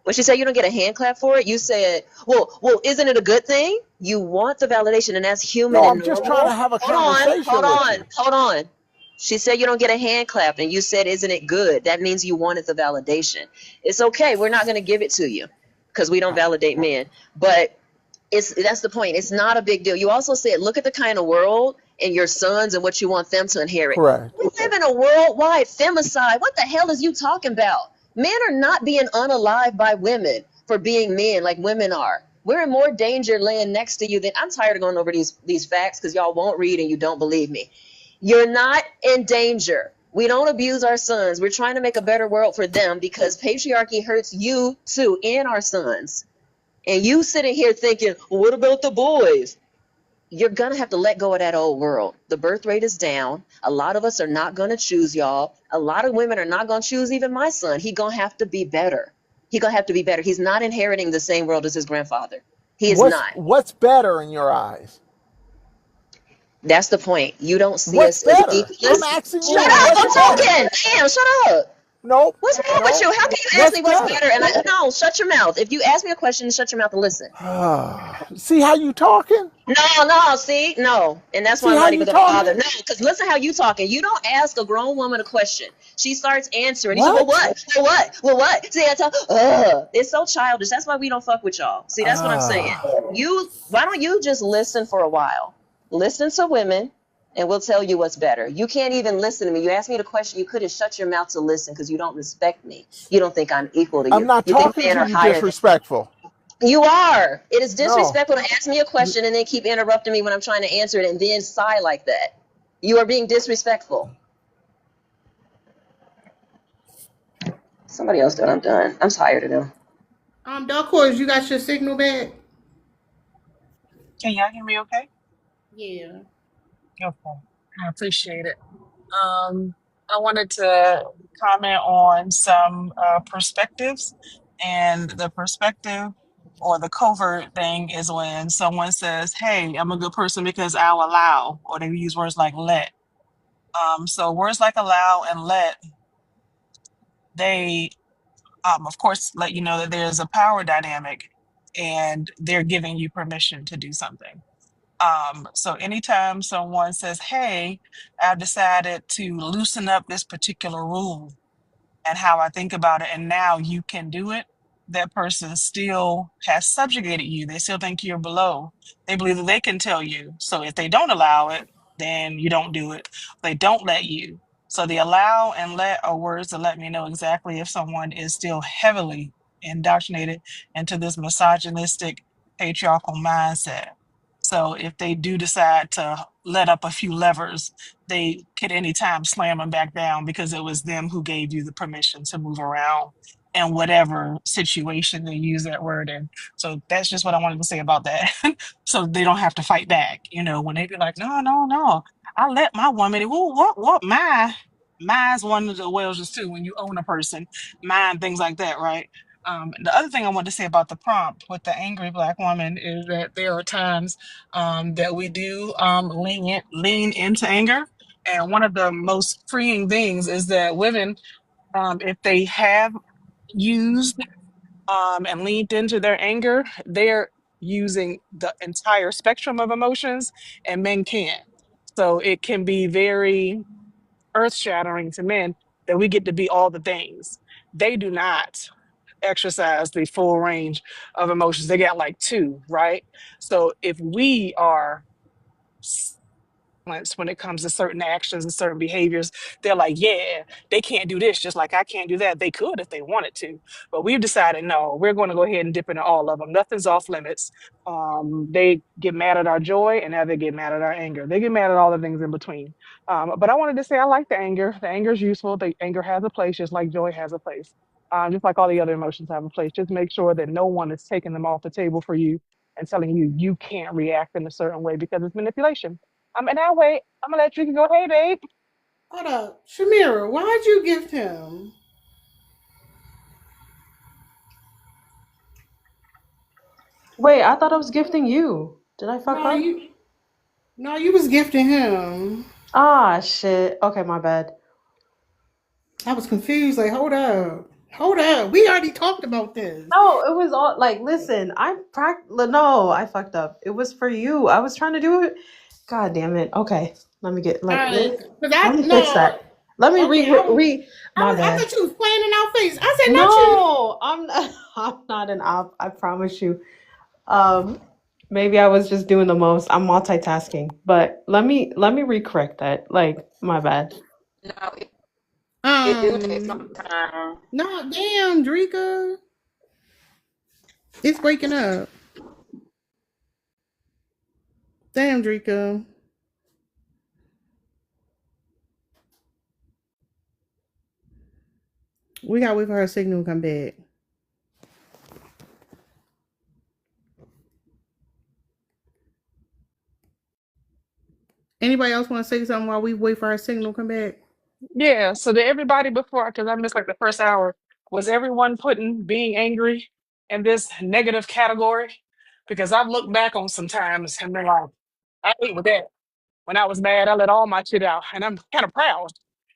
Speaker 4: when she said you don't get a hand clap for it, you said, well, isn't it a good thing? You want the validation, and that's human
Speaker 12: No,
Speaker 4: and
Speaker 12: I'm just trying to
Speaker 4: normal.
Speaker 12: have a
Speaker 4: Hold on,
Speaker 12: conversation
Speaker 4: hold
Speaker 12: with
Speaker 4: on,
Speaker 12: you.
Speaker 4: hold on. She said you don't get a hand clap, and you said, isn't it good? That means you wanted the validation. It's okay. We're not going to give it to you because we don't validate men. But that's the point. It's not a big deal. You also said, look at the kind of world and your sons and what you want them to inherit.
Speaker 12: Correct.
Speaker 4: We live in a worldwide femicide. What the hell is you talking about? Men are not being unalived by women for being men like women are. We're in more danger laying next to you than I'm tired of going over these facts because y'all won't read and you don't believe me. You're not in danger. We don't abuse our sons. We're trying to make a better world for them because patriarchy hurts you too and our sons. And you sitting here thinking, well, what about the boys? You're going to have to let go of that old world. The birth rate is down. A lot of us are not going to choose y'all. A lot of women are not going to choose even my son. He going to have to be better. He going to have to be better. He's not inheriting the same world as his grandfather. He is not.
Speaker 12: What's better in your eyes?
Speaker 4: That's the point. You don't see
Speaker 12: What's
Speaker 4: us as
Speaker 12: better? I'm
Speaker 4: equals.
Speaker 12: asking
Speaker 4: Shut
Speaker 12: you,
Speaker 4: up! I'm
Speaker 12: what's better?
Speaker 4: talking. Damn, shut up.
Speaker 12: Nope,
Speaker 4: What's wrong with
Speaker 12: nope.
Speaker 4: you? How can you ask
Speaker 12: What's
Speaker 4: me what's
Speaker 12: better?
Speaker 4: better? And no, shut your mouth. If you ask me a question, shut your mouth and listen.
Speaker 12: See how you talking?
Speaker 4: No, see, no, and that's why
Speaker 12: See
Speaker 4: I'm
Speaker 12: how
Speaker 4: not
Speaker 12: you
Speaker 4: even gonna bother.
Speaker 12: talking?
Speaker 4: No, because listen how you talking. You don't ask a grown woman a question. She starts answering. You say, well,
Speaker 12: What?
Speaker 4: what? Well, what? Well, what? See, I tell. It's so childish. That's why we don't fuck with y'all. See, that's what I'm saying. Why don't you just listen for a while? Listen to women, and we'll tell you what's better. You can't even listen to me. You asked me the question. You couldn't shut your mouth to listen because you don't respect me. You don't think I'm equal to
Speaker 12: I'm
Speaker 4: you.
Speaker 12: not
Speaker 4: You think
Speaker 12: talking
Speaker 4: men
Speaker 12: to
Speaker 4: are
Speaker 12: you
Speaker 4: higher than.
Speaker 12: disrespectful.
Speaker 4: You are. It is
Speaker 12: No.
Speaker 4: disrespectful to ask me a question and then keep interrupting me when I'm trying to answer it and then sigh like that. You are being disrespectful. Somebody else do it. I'm done. I'm tired of them.
Speaker 2: Dark Horse, you got your signal back?
Speaker 6: Can y'all hear me okay?
Speaker 2: Yeah.
Speaker 6: Okay. I appreciate it. I wanted to comment on some perspectives, and the perspective or the covert thing is when someone says, "Hey, I'm a good person because I'll allow," or they use words like "let." So words like "allow" and "let," they, of course, let you know that there's a power dynamic, and they're giving you permission to do something. So anytime someone says, "Hey, I've decided to loosen up this particular rule and how I think about it, and now you can do it," that person still has subjugated you. They still think you're below. They believe that they can tell you. So if they don't allow it, then you don't do it. They don't let you. So the allow and let are words that let me know exactly if someone is still heavily indoctrinated into this misogynistic patriarchal mindset. So if they do decide to let up a few levers, they could anytime slam them back down because it was them who gave you the permission to move around in whatever situation they use that word in. So that's just what I wanted to say about that. So they don't have to fight back. When they be like, no, no, no, I let my woman, well, what, mine's one of the Welshes too. When you own a person, mine, things like that, right? The other thing I wanted to say about the prompt with the angry Black woman is that there are times that we do lean into anger. And one of the most freeing things is that women, if they have used and leaned into their anger, they're using the entire spectrum of emotions, and men can't. So it can be very earth shattering to men that we get to be all the things. They do not exercise the full range of emotions. They got like two, right? So if we are when it comes to certain actions and certain behaviors. They're like, yeah, they can't do this just like I can't do that. They could if they wanted to. But we've decided, no, we're going to go ahead and dip into all of them. Nothing's off limits. They get mad at our joy and now they get mad at our anger. They get mad at all the things in between. But I wanted to say I like the anger. The anger is useful. The anger has a place, just like joy has a place. Just like all the other emotions have a place. Just make sure that no one is taking them off the table for you and telling you you can't react in a certain way because it's manipulation. And I'll wait. I'm gonna let you go. Hey, babe.
Speaker 2: Hold up, Shamira, why'd you gift him?
Speaker 11: Wait, I thought I was gifting you. Did I fuck
Speaker 2: No,
Speaker 11: up?
Speaker 2: you was gifting him.
Speaker 11: Ah, shit. Okay, my bad.
Speaker 2: I was confused. Like, hold up. We already talked about this.
Speaker 11: No, it was all like, listen, no, I fucked up. It was for you. I was trying to do it. God damn it. Okay, let me get
Speaker 2: All
Speaker 11: like
Speaker 2: right, cause
Speaker 11: let me fix
Speaker 2: no.
Speaker 11: that. Let me
Speaker 2: Okay,
Speaker 11: my
Speaker 2: I
Speaker 11: bad.
Speaker 2: thought you was playing in our face. I said not you.
Speaker 11: No, I'm not, I'm not an op. I promise you. Maybe I was just doing the most. I'm multitasking, but let me recorrect that. Like, my bad.
Speaker 7: No, it do take some
Speaker 2: Um,
Speaker 7: time.
Speaker 2: no, damn, Drika, it's breaking up. Damn, Drika. We gotta wait for her signal to come back. Anybody else want to say something while we wait for our signal to come back?
Speaker 6: Yeah. So to everybody before, because I missed like the first hour, was everyone putting being angry in this negative category? Because I've looked back on some times and been like, I ate with that. When I was mad, I let all my shit out, and I'm kind of proud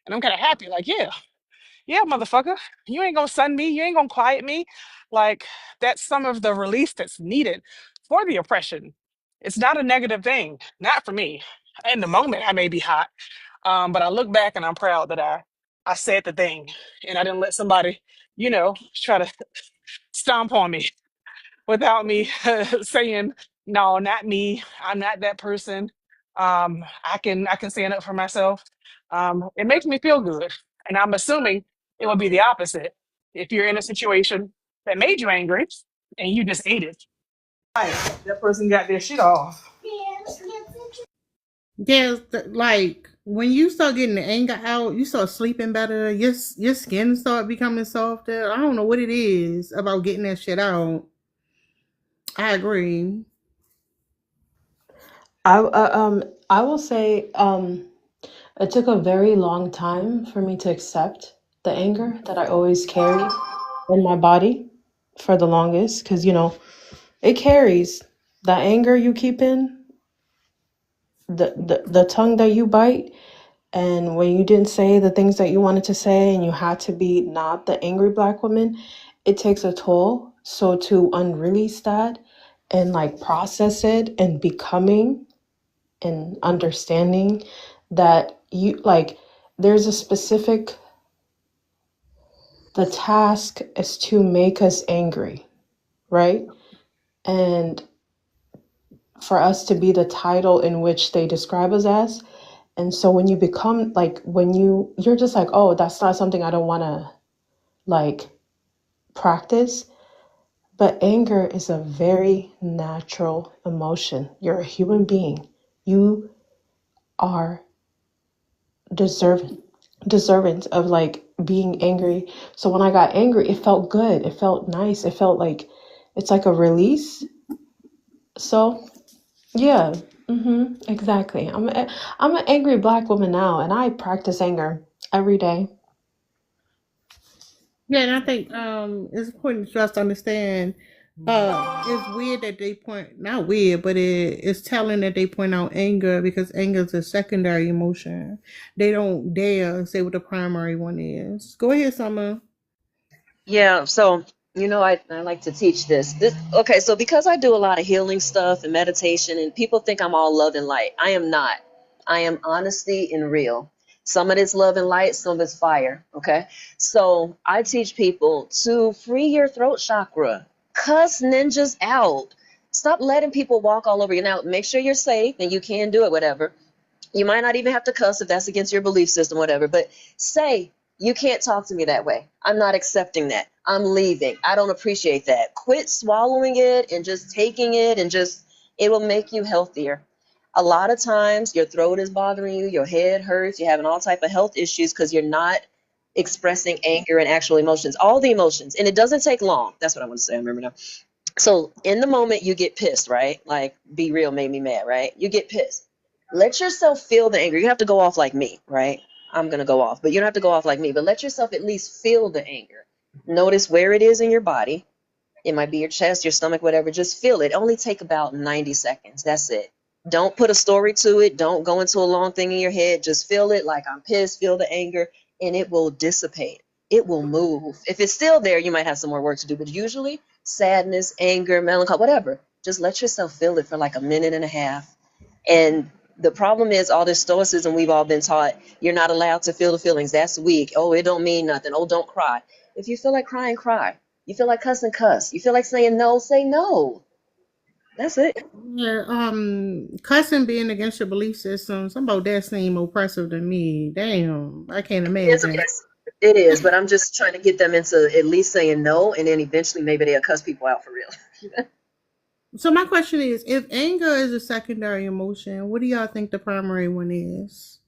Speaker 6: and I'm kind of happy. Like, yeah, motherfucker, you ain't gonna sun me, you ain't gonna quiet me. Like, that's some of the release that's needed for the oppression. It's not a negative thing, not for me. In the moment, I may be hot, but I look back and I'm proud that I said the thing and I didn't let somebody, try to stomp on me without me saying, no, not me. I'm not that person. I can stand up for myself. It makes me feel good. And I'm assuming it would be the opposite if you're in a situation that made you angry and you just ate it. Right. That person got their shit off.
Speaker 2: Yeah, like when you start getting the anger out, you start sleeping better. Your skin start becoming softer. I don't know what it is about getting that shit out. I agree.
Speaker 11: I will say, it took a very long time for me to accept the anger that I always carry in my body for the longest, because it carries the anger you keep in, the tongue that you bite, and when you didn't say the things that you wanted to say, and you had to be not the angry black woman, it takes a toll. So to unrelease that and like process it and becoming and understanding that you like there's a specific the task is to make us angry, right? And for us to be the title in which they describe us as. And so when you become like when you're just like, oh, that's not something I don't want to like practice. But anger is a very natural emotion. You're a human being. You are deserving of like being angry. So when I got angry, it felt good. It felt nice. It felt like it's like a release. So yeah, exactly. I'm an angry black woman now, and I practice anger every day.
Speaker 2: Yeah, and I think it's important for us to understand. It's weird that they point not weird, but it's telling that they point out anger because anger is a secondary emotion. They don't dare say what the primary one is. Go ahead, Summer.
Speaker 4: Yeah, so I like to teach this. Okay, so because I do a lot of healing stuff and meditation, and people think I'm all love and light. I am not. I am honesty and real. Some of it's love and light, some of it's fire. Okay, so I teach people to free your throat chakra, cuss ninjas out. Stop letting people walk all over you. Now, make sure you're safe and you can do it, whatever. You might not even have to cuss if that's against your belief system, whatever, but say, you can't talk to me that way. I'm not accepting that. I'm leaving. I don't appreciate that. Quit swallowing it and just taking it, and just, it will make you healthier. A lot of times your throat is bothering you, your head hurts, you're having all type of health issues because you're not expressing anger and actual emotions, all the emotions. And it doesn't take long. That's what I want to say. I remember now. So in the moment you get pissed, right? Like Be Real made me mad, right? You get pissed. Let yourself feel the anger. You have to go off like me, right? I'm going to go off, but you don't have to go off like me, but let yourself at least feel the anger. Notice where it is in your body. It might be your chest, your stomach, whatever. Just feel it. Only take about 90 seconds. That's it. Don't put a story to it. Don't go into a long thing in your head. Just feel it like I'm pissed, feel the anger, and it will dissipate. It will move. If it's still there, you might have some more work to do, but usually sadness, anger, melancholy, whatever, just let yourself feel it for like a minute and a half. And the problem is all this stoicism we've all been taught, you're not allowed to feel the feelings. That's weak. Oh, it don't mean nothing. Oh, don't cry. If you feel like crying, cry. You feel like cussing, cuss. You feel like saying no, say no. That's it.
Speaker 2: Yeah, cussing being against your belief system, some about that seem oppressive to me. Damn, I can't
Speaker 4: It's
Speaker 2: imagine.
Speaker 4: oppressive. It is, but I'm just trying to get them into at least saying no, and then eventually maybe they'll cuss people out for real.
Speaker 2: So my question is, if anger is a secondary emotion, what do y'all think the primary one is?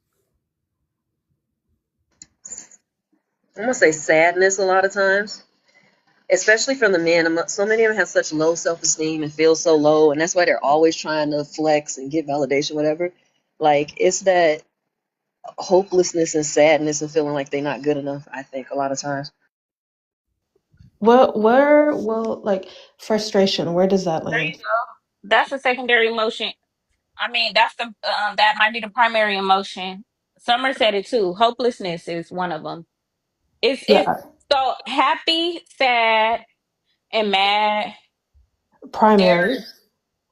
Speaker 4: I'm gonna say sadness a lot of times, especially from the men. So many of them have such low self-esteem and feel so low, and that's why they're always trying to flex and get validation, whatever. Like, it's that hopelessness and sadness and feeling like they're not good enough, I think, a lot of times.
Speaker 11: Where will like frustration? Where does that
Speaker 7: There you
Speaker 11: land?
Speaker 7: go. That's a secondary emotion. I mean, that's the that might be the primary emotion. Summer said it too. Hopelessness is one of them. It's
Speaker 11: Yeah,
Speaker 7: so happy, sad, and mad.
Speaker 11: primary.
Speaker 7: They're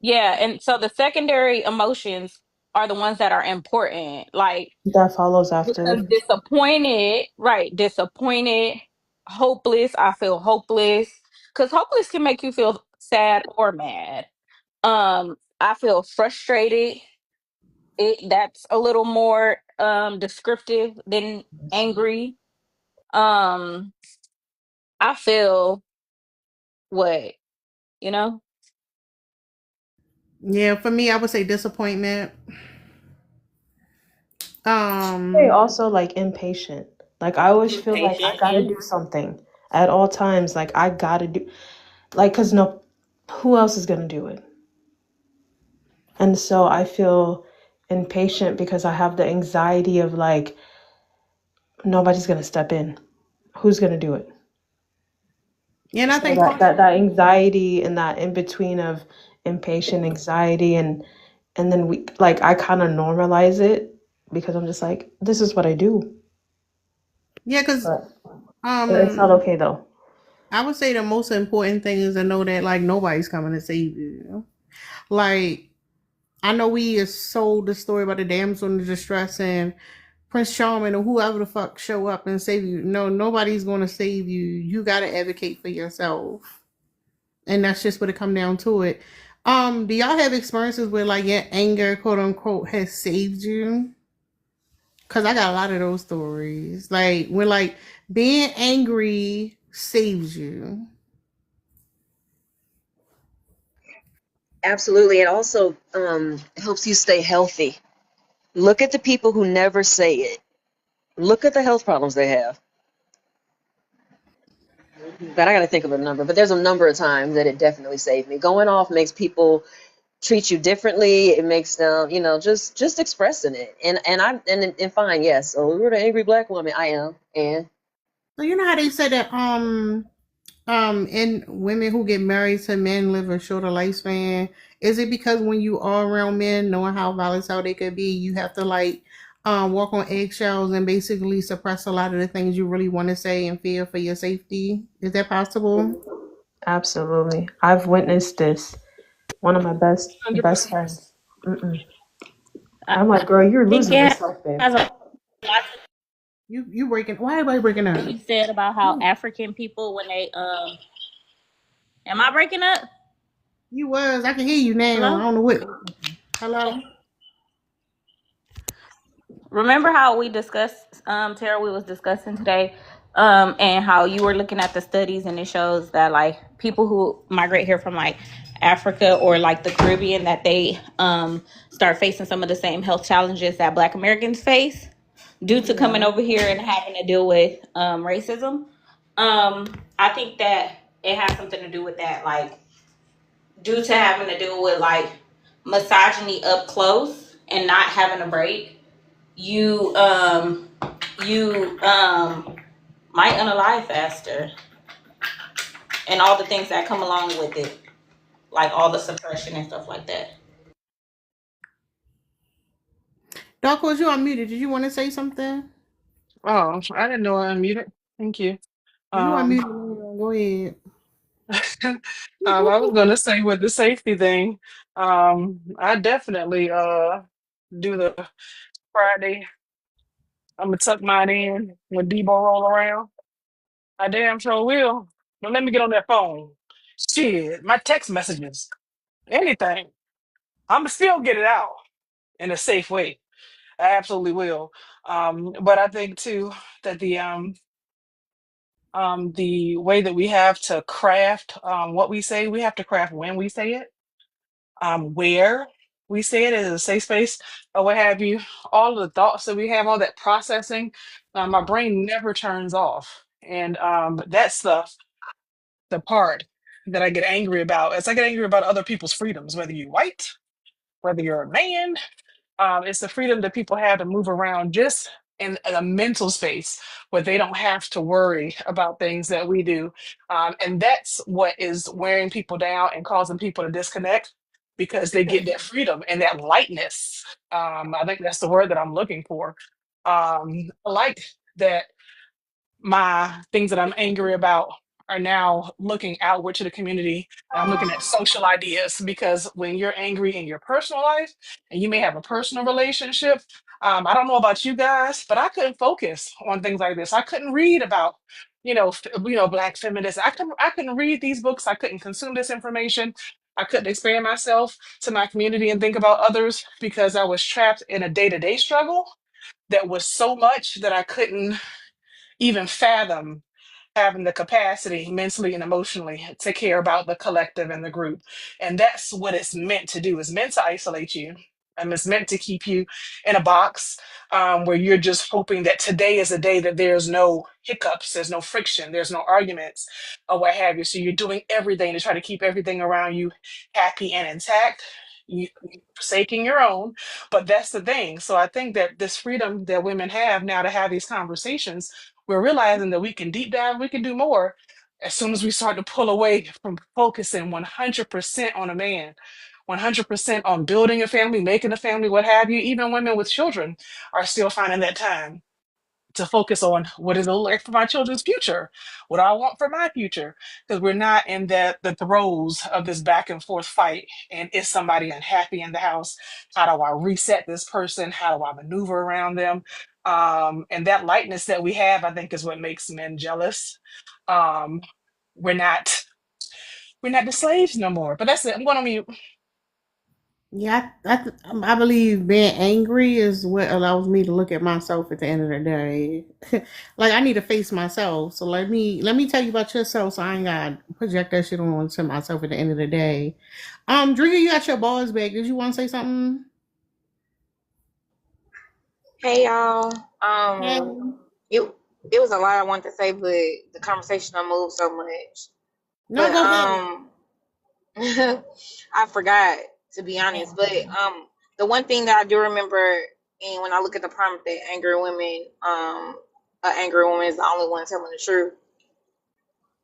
Speaker 7: Yeah, and so the secondary emotions are the ones that are important. Like,
Speaker 11: That follows after the
Speaker 7: because
Speaker 11: first.
Speaker 7: disappointed, right? Disappointed, hopeless. I feel hopeless because hopeless can make you feel sad or mad. I feel frustrated. That's a little more descriptive than angry. Um, I feel what you know.
Speaker 2: Yeah, for me, I would say disappointment.
Speaker 11: Very
Speaker 2: Um,
Speaker 11: also like impatient. Like I always feel like I
Speaker 7: Impatient,
Speaker 11: gotta
Speaker 7: yeah.
Speaker 11: do something at all times. Like I gotta do, like, cause no, who else is gonna do it? And so I feel impatient because I have the anxiety of like nobody's gonna step in. Who's gonna do it?
Speaker 2: and I
Speaker 11: So
Speaker 2: think
Speaker 11: that anxiety and that in between of impatient anxiety and then we like I kind of normalize it because I'm just like this is what I do.
Speaker 2: yeah, because
Speaker 11: But it's not
Speaker 2: um,
Speaker 11: okay though.
Speaker 2: I would say the most important thing is to know that like nobody's coming to save you. Like I know we is sold the story about the damsel in the distress and Prince Charming or whoever the fuck show up and save you. No, nobody's going to save you. You got to advocate for yourself, and that's just what it come down to it. Do y'all have experiences where like your anger, quote unquote, has saved you? Cause I got a lot of those stories. Like when like being angry saves you.
Speaker 4: Absolutely. It also helps you stay healthy. Look at the people who never say it. Look at the health problems they have. But I got to think of a number. But there's a number of times that it definitely saved me. Going off makes people treat you differently. It makes them, just expressing it. And fine, yes. So you're the angry black woman. I am. And
Speaker 2: So you know how they said that and women who get married to men live a shorter lifespan. Is it because when you are around men, knowing how volatile they could be, you have to like walk on eggshells and basically suppress a lot of the things you really want to say and feel for your safety? Is that possible?
Speaker 11: Absolutely. I've witnessed this. One of my best
Speaker 7: 100%.
Speaker 11: friends. Mm-mm.
Speaker 7: I
Speaker 11: I'm like, girl, you're
Speaker 7: think
Speaker 11: losing
Speaker 7: it
Speaker 11: yourself, babe.
Speaker 7: has a lot
Speaker 2: You breaking? Why everybody breaking
Speaker 7: to
Speaker 2: up?
Speaker 7: what you said about how African people when they am I breaking up?
Speaker 2: You was. I can hear you now. I
Speaker 7: Hello?
Speaker 2: don't know what. Hello.
Speaker 7: remember how we discussed, Tara, we was discussing today, and how you were looking at the studies and it shows that like people who migrate here from like Africa or like the Caribbean, that they start facing some of the same health challenges that Black Americans face due to coming
Speaker 2: Yeah.
Speaker 7: over here and having to deal with racism. I think that it has something to do with that, like due to having to deal with like misogyny up close and not having a break, you might unalive faster, and all the things that come along with it, like all the suppression and stuff like that.
Speaker 2: Doc, was you unmuted? Did you want to say something?
Speaker 6: Oh, I didn't know I unmuted. Thank you.
Speaker 2: You
Speaker 6: Um,
Speaker 2: unmuted. Go ahead.
Speaker 6: I was gonna say with the safety thing, I definitely do the Friday. I'm gonna tuck mine in when Debo roll around. I damn sure will. But let me get on that phone. Shit, my text messages, anything. I'm still get it out in a safe way. I absolutely will. But I think too that the way that we have to craft what we say, we have to craft when we say it, where we say it as a safe space or what have you. All of the thoughts that we have, all that processing, my brain never turns off, and that's the part that I get angry about. As I get angry about other people's freedoms, whether you're white, whether you're a man. It's the freedom that people have to move around just in a mental space where they don't have to worry about things that we do. And that's what is wearing people down and causing people to disconnect because they get that freedom and that lightness. I think that's the word that I'm looking for. I like that my things that I'm angry about are now looking outward to the community. And I'm looking at social ideas because when you're angry in your personal life and you may have a personal relationship, I don't know about you guys, but I couldn't focus on things like this. I couldn't read about, Black feminists. I couldn't read these books. I couldn't consume this information. I couldn't expand myself to my community and think about others because I was trapped in a day-to-day struggle that was so much that I couldn't even fathom having the capacity mentally and emotionally to care about the collective and the group. And that's what it's meant to do. It's meant to isolate you. And it's meant to keep you in a box where you're just hoping that today is a day that there's no hiccups, there's no friction, there's no arguments, or what have you. So you're doing everything to try to keep everything around you happy and intact. You forsaking your own, but that's the thing. So I think that this freedom that women have now to have these conversations, we're realizing that we can deep dive, we can do more as soon as we start to pull away from focusing 100% on a man, 100% on building a family, making a family, what have you. Even women with children are still finding that time to focus on what does it look like for my children's future? What do I want for my future? Because we're not in the throes of this back and forth fight. And is somebody unhappy in the house? How do I reset this person? How do I maneuver around them? And that lightness that we have, I think, is what makes men jealous. Um, we're not we're not the slaves no more. But that's it. I'm going on mute.
Speaker 2: Yeah, I believe being angry is what allows me to look at myself at the end of the day. Like I need to face myself. So let me tell you about yourself, so I ain't got to project that shit on to myself at the end of the day. Drinker, you got your balls back. Did you want to say something?
Speaker 13: Hey y'all.
Speaker 2: Hey.
Speaker 13: It it was a lot I wanted to say, but the conversation I moved so much.
Speaker 2: No,
Speaker 13: But
Speaker 2: go ahead.
Speaker 13: I forgot, to be honest. But the one thing that I do remember, and when I look at the prompt that angry woman is the only one telling the truth.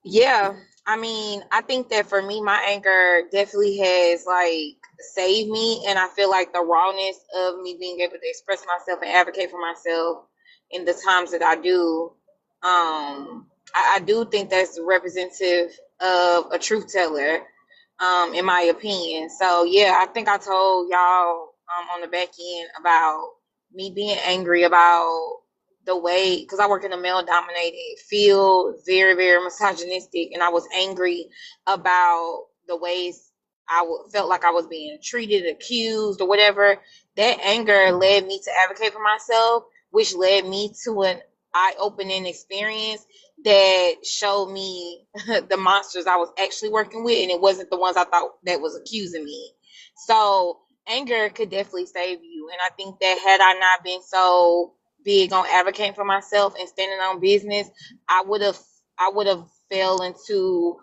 Speaker 13: Yeah, I mean, I think that for me, my anger definitely has like saved me, and I feel like the rawness of me being able to express myself and advocate for myself in the times that I do, I do think that's representative of a truth teller, in my opinion. So yeah, I think I told y'all on the back end about me being angry about the way, because I work in a male dominated field, very, very misogynistic, and I was angry about the ways felt like I was being treated, accused, or whatever. That anger led me to advocate for myself, which led me to an eye-opening experience that showed me the monsters I was actually working with, and it wasn't the ones I thought that was accusing me. So anger could definitely save you, and I think that had I not been so big on advocating for myself and standing on business, I would have fell into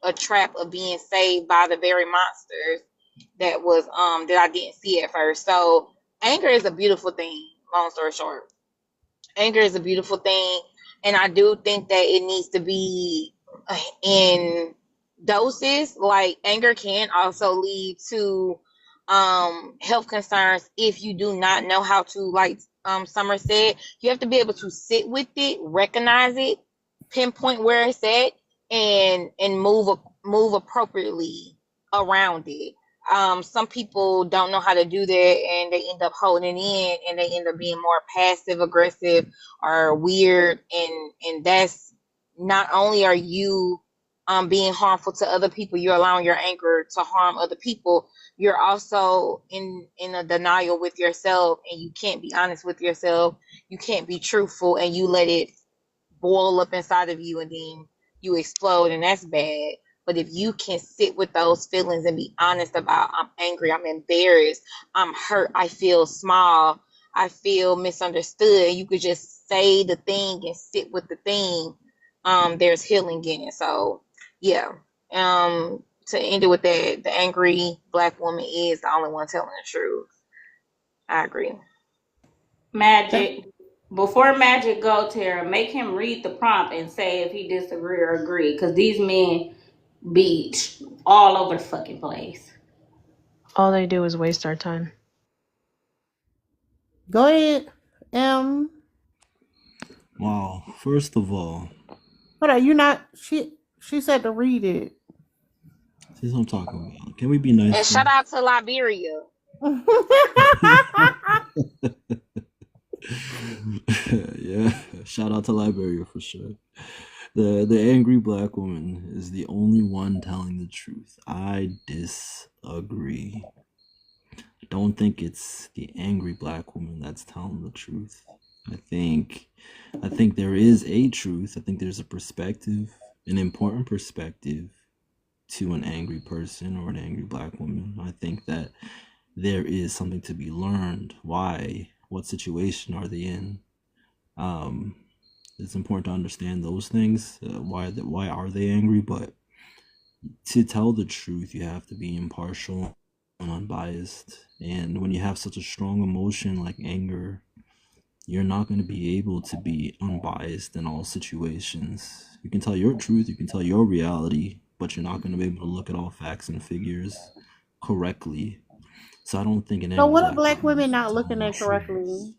Speaker 13: a trap of being saved by the very monsters that I didn't see at first. So anger is a beautiful thing, long story short. Anger is a beautiful thing, and I do think that it needs to be in doses. Like, anger can also lead to health concerns if you do not know how to, like Summer said, you have to be able to sit with it, recognize it, pinpoint where it's at, and move appropriately around it. Some people don't know how to do that, and they end up holding it in, and they end up being more passive aggressive or weird, and that's not only are you being harmful to other people, you're allowing your anger to harm other people. You're also in a denial with yourself, and you can't be honest with yourself. You can't be truthful, and you let it boil up inside of you, and then you explode, and that's bad. But if you can sit with those feelings and be honest about, I'm angry, I'm embarrassed, I'm hurt, I feel small, I feel misunderstood, and you could just say the thing and sit with the thing, there's healing in it. So yeah. To end it with that, the angry Black woman is the only one telling the truth. I agree.
Speaker 7: Magic. Before Magic go, Tara, make him read the prompt and say if he disagree or agree, because these men be all over the fucking place.
Speaker 11: All they do is waste our time.
Speaker 2: Go ahead.
Speaker 14: Wow. First of all,
Speaker 2: Hold on, you not she said to read it.
Speaker 14: this is what I'm talking about. Can we be nice?
Speaker 13: And shout out to Liberia.
Speaker 14: Yeah, shout out to Liberia for sure. The angry Black woman is the only one telling the truth. I disagree. I don't think it's the angry Black woman that's telling the truth. I think there is a truth. I think there's a perspective, an important perspective to an angry person or an angry Black woman. I think that there is something to be learned. Why? What situation are they in? It's important to understand those things. Why are they angry? But to tell the truth, you have to be impartial and unbiased. And when you have such a strong emotion like anger, you're not going to be able to be unbiased in all situations. You can tell your truth, you can tell your reality, but you're not going to be able to look at all facts and figures correctly. So I don't think an
Speaker 2: So
Speaker 14: angry
Speaker 2: what are
Speaker 14: Black
Speaker 2: Black
Speaker 14: woman
Speaker 2: women
Speaker 14: is
Speaker 2: not
Speaker 14: telling
Speaker 2: looking
Speaker 14: the
Speaker 2: at
Speaker 14: truth.
Speaker 2: correctly?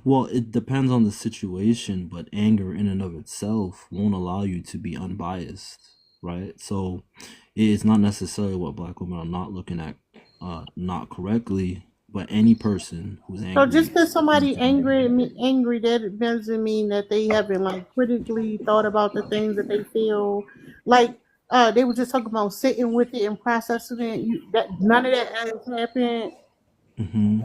Speaker 14: Well, it depends on the situation, but anger in and of itself won't allow you to be unbiased, right? So it's not necessarily what Black women are not looking at not correctly, but any person who's
Speaker 2: So
Speaker 14: angry
Speaker 2: just because somebody
Speaker 14: needs to be
Speaker 2: angry, that doesn't mean that they haven't like critically thought about the things that they feel. Like they were just talking about sitting with it and processing it. That none of that has happened.
Speaker 14: hmm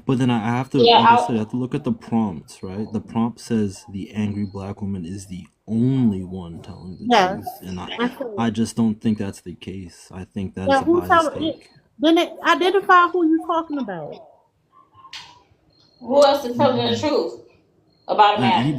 Speaker 14: But then I have to,
Speaker 7: Yeah,
Speaker 14: like I said, I have to look at the prompts, right? The prompt says the angry Black woman is the only one telling the
Speaker 2: Yes.
Speaker 14: truth, and
Speaker 2: Okay.
Speaker 14: I just don't think that's the case. I think that is
Speaker 2: Yeah,
Speaker 14: a
Speaker 2: who's
Speaker 14: biased
Speaker 2: talking?
Speaker 14: take.
Speaker 2: Then identify who you're talking about.
Speaker 7: who else is telling the truth about a matter?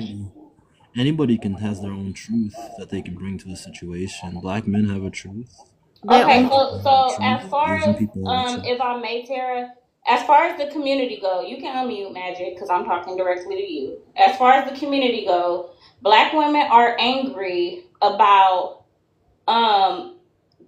Speaker 14: Anybody has their own truth that they can bring to the situation. Black men have a truth.
Speaker 2: Their
Speaker 7: Okay,
Speaker 2: own.
Speaker 14: Black
Speaker 7: so
Speaker 14: people have a
Speaker 7: so
Speaker 14: truth.
Speaker 7: as far
Speaker 14: Asian
Speaker 7: as
Speaker 14: people have a truth.
Speaker 7: if I may, Tara, as far as the community go, you can unmute Magic because I'm talking directly to you. As far as the community go, Black women are angry about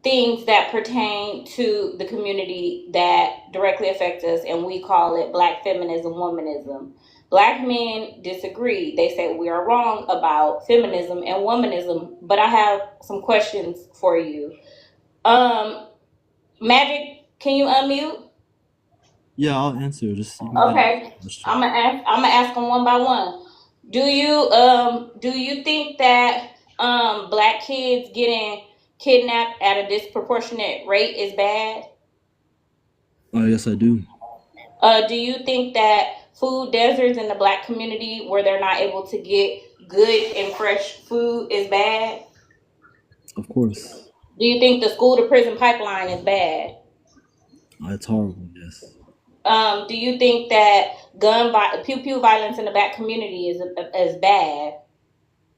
Speaker 7: things that pertain to the community that directly affect us, and we call it Black feminism, womanism. Black men disagree. They say we are wrong about feminism and womanism, but I have some questions for you. Magic, can you unmute?
Speaker 14: Yeah, I'll answer. Just you can get
Speaker 7: Okay,
Speaker 14: the question.
Speaker 7: I'm gonna ask them one by one. Do you think that Black kids getting kidnapped at a disproportionate rate is bad?
Speaker 14: Yes, I do.
Speaker 7: Do you think that food deserts in the Black community where they're not able to get good and fresh food is bad?
Speaker 14: Of course.
Speaker 7: Do you think the school to prison pipeline is bad?
Speaker 14: It's horrible, yes.
Speaker 7: Do you think that pew pew violence in the Black community is bad?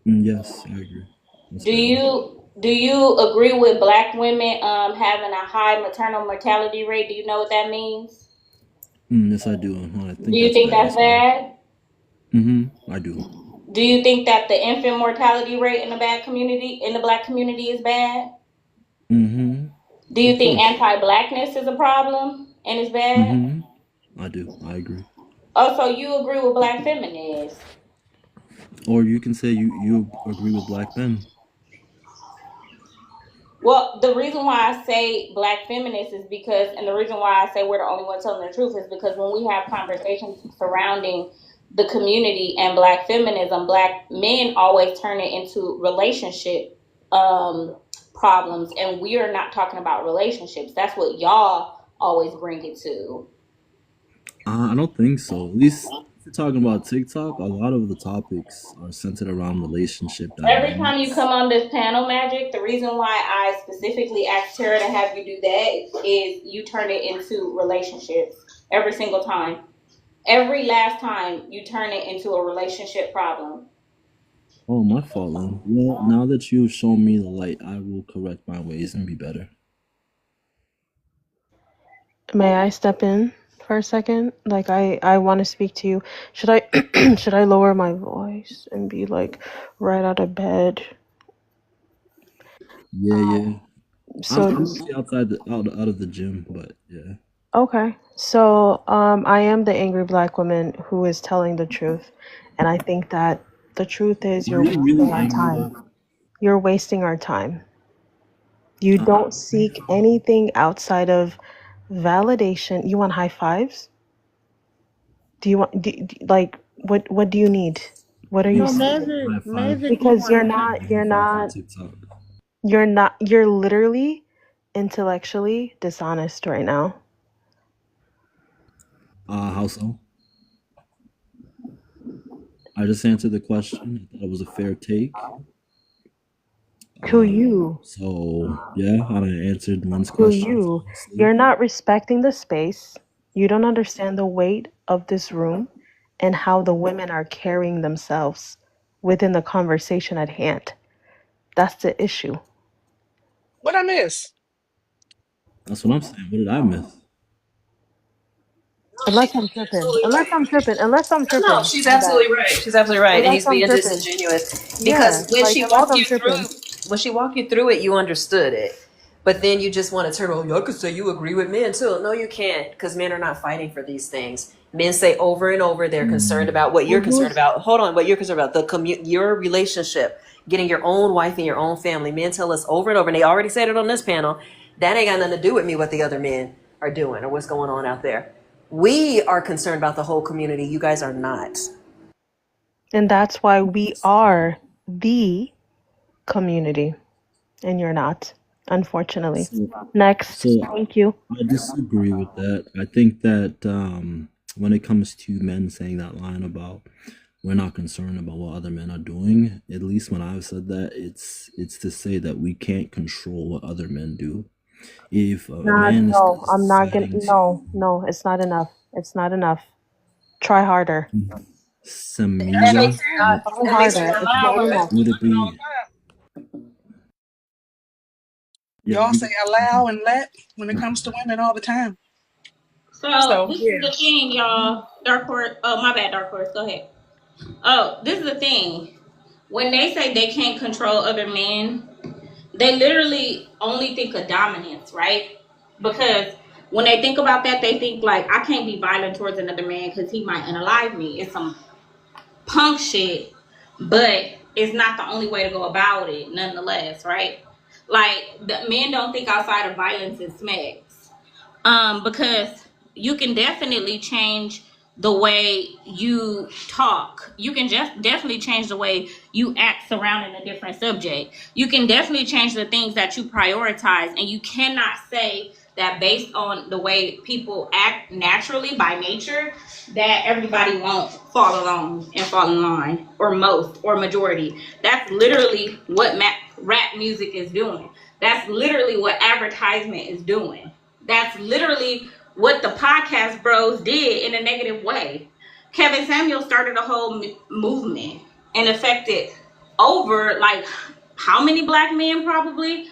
Speaker 14: Yes, I agree. That's
Speaker 7: Do
Speaker 14: bad.
Speaker 7: you agree with Black women having a high maternal mortality rate? Do you know what that means?
Speaker 14: Yes, I do. I think
Speaker 7: Do you
Speaker 14: that's
Speaker 7: think
Speaker 14: bad
Speaker 7: that's
Speaker 14: as well.
Speaker 7: bad?
Speaker 14: I do.
Speaker 7: Do you think that the infant mortality rate in the Black community is bad? Do you
Speaker 14: Of
Speaker 7: think
Speaker 14: course.
Speaker 7: anti-Blackness is a problem and is bad?
Speaker 14: I do. I agree.
Speaker 7: Also, you agree with Black feminists?
Speaker 14: Or you can say you agree with Black men.
Speaker 7: Well, the reason why I say Black feminists is because, and the reason why I say we're the only one telling the truth is because when we have conversations surrounding the community and Black feminism, Black men always turn it into relationship problems, and we are not talking about relationships. That's what y'all always bring it to.
Speaker 14: I don't think so. At least if you're talking about TikTok, a lot of the topics are centered around relationship
Speaker 7: Every time you
Speaker 14: dynamics.
Speaker 7: come on this panel, Magic, the reason why I specifically asked Tara to have you do that is you turn it into relationships every single time. Every last time you turn it into a relationship problem.
Speaker 14: Oh, my fault, then. Well, now that you've shown me the light, I will correct my ways and be better.
Speaker 11: May I step in for a second? Like I want to speak to you. Should I should I lower my voice and be like right out of bed?
Speaker 14: Yeah.
Speaker 11: So
Speaker 14: I'm actually out of the gym, but yeah.
Speaker 11: okay. So I am the angry Black woman who is telling the truth, and I think that the truth is
Speaker 14: Are
Speaker 11: you're
Speaker 14: you
Speaker 11: wasting
Speaker 14: really
Speaker 11: our
Speaker 14: angry
Speaker 11: time.
Speaker 14: though?
Speaker 11: You're wasting our time. You don't seek anything outside of validation. You want high fives? Do you want like what do you need? What are you
Speaker 2: No,
Speaker 14: High
Speaker 11: seeking?
Speaker 14: five.
Speaker 2: Magic
Speaker 11: Because
Speaker 2: want
Speaker 11: you're literally intellectually dishonest right now.
Speaker 14: How so? I just answered the question. I thought it was a fair take.
Speaker 11: Who you?
Speaker 14: So yeah, I answered Lynn's
Speaker 11: Who
Speaker 14: question.
Speaker 11: you?
Speaker 14: honestly.
Speaker 11: You're not respecting the space. You don't understand the weight of this room and how the women are carrying themselves within the conversation at hand. That's the issue.
Speaker 6: What I miss?
Speaker 14: That's what I'm saying. What did I miss?
Speaker 11: Unless I'm tripping.
Speaker 4: No, she's
Speaker 11: My bad.
Speaker 4: absolutely right. She's absolutely right, and
Speaker 11: Unless
Speaker 4: he's
Speaker 11: I'm
Speaker 4: being
Speaker 11: tripping.
Speaker 4: disingenuous
Speaker 11: Yeah,
Speaker 4: because when
Speaker 11: like
Speaker 4: she
Speaker 11: unless
Speaker 4: walked
Speaker 11: I'm
Speaker 4: you
Speaker 11: tripping.
Speaker 4: through it, you understood it. But then you just want to turn. Oh, y'all could say you agree with men too. No, you can't, because men are not fighting for these things. Men say over and over they're concerned about what you're concerned about. Hold on, what you're concerned about your relationship, getting your own wife and your own family. Men tell us over and over, and they already said it on this panel. That ain't got nothing to do with me. What the other men are doing or what's going on out there. We are concerned about the whole community. You guys are not.
Speaker 11: And that's why we are the community. And you're not, unfortunately. Next.
Speaker 14: So
Speaker 11: Thank you.
Speaker 14: I disagree with that. I think that when it comes to men saying that line about we're not concerned about what other men are doing, at least when I've said that, it's to say that we can't control what other men do. If a man is
Speaker 11: No, I'm not gonna.
Speaker 14: deciding to
Speaker 11: No, it's not enough. It's not enough. Try harder.
Speaker 14: Samira,
Speaker 11: Try harder. It's not enough.
Speaker 14: would it be? Yeah,
Speaker 6: Y'all say allow and let when it comes to women all the time.
Speaker 7: So this is the thing, y'all. Dark Horse. Oh, my bad, Dark Horse. Go ahead. Oh, this is the thing. When they say they can't control other men, they literally only think of dominance, right? Because when they think about that, they think like, I can't be violent towards another man because he might unalive me. It's some punk shit, but it's not the only way to go about it, nonetheless, right? Like, the men don't think outside of violence and smacks. Because you can definitely change the way you talk. You can just definitely change the way you act surrounding a different subject. You can definitely change the things that you prioritize, and you cannot say that based on the way people act naturally by nature that everybody won't fall along and fall in line, or most or majority. That's literally what rap music is doing. That's literally what advertisement is doing. That's literally what the podcast bros did in a negative way. Kevin Samuel started a whole movement and affected over, like, how many black men? Probably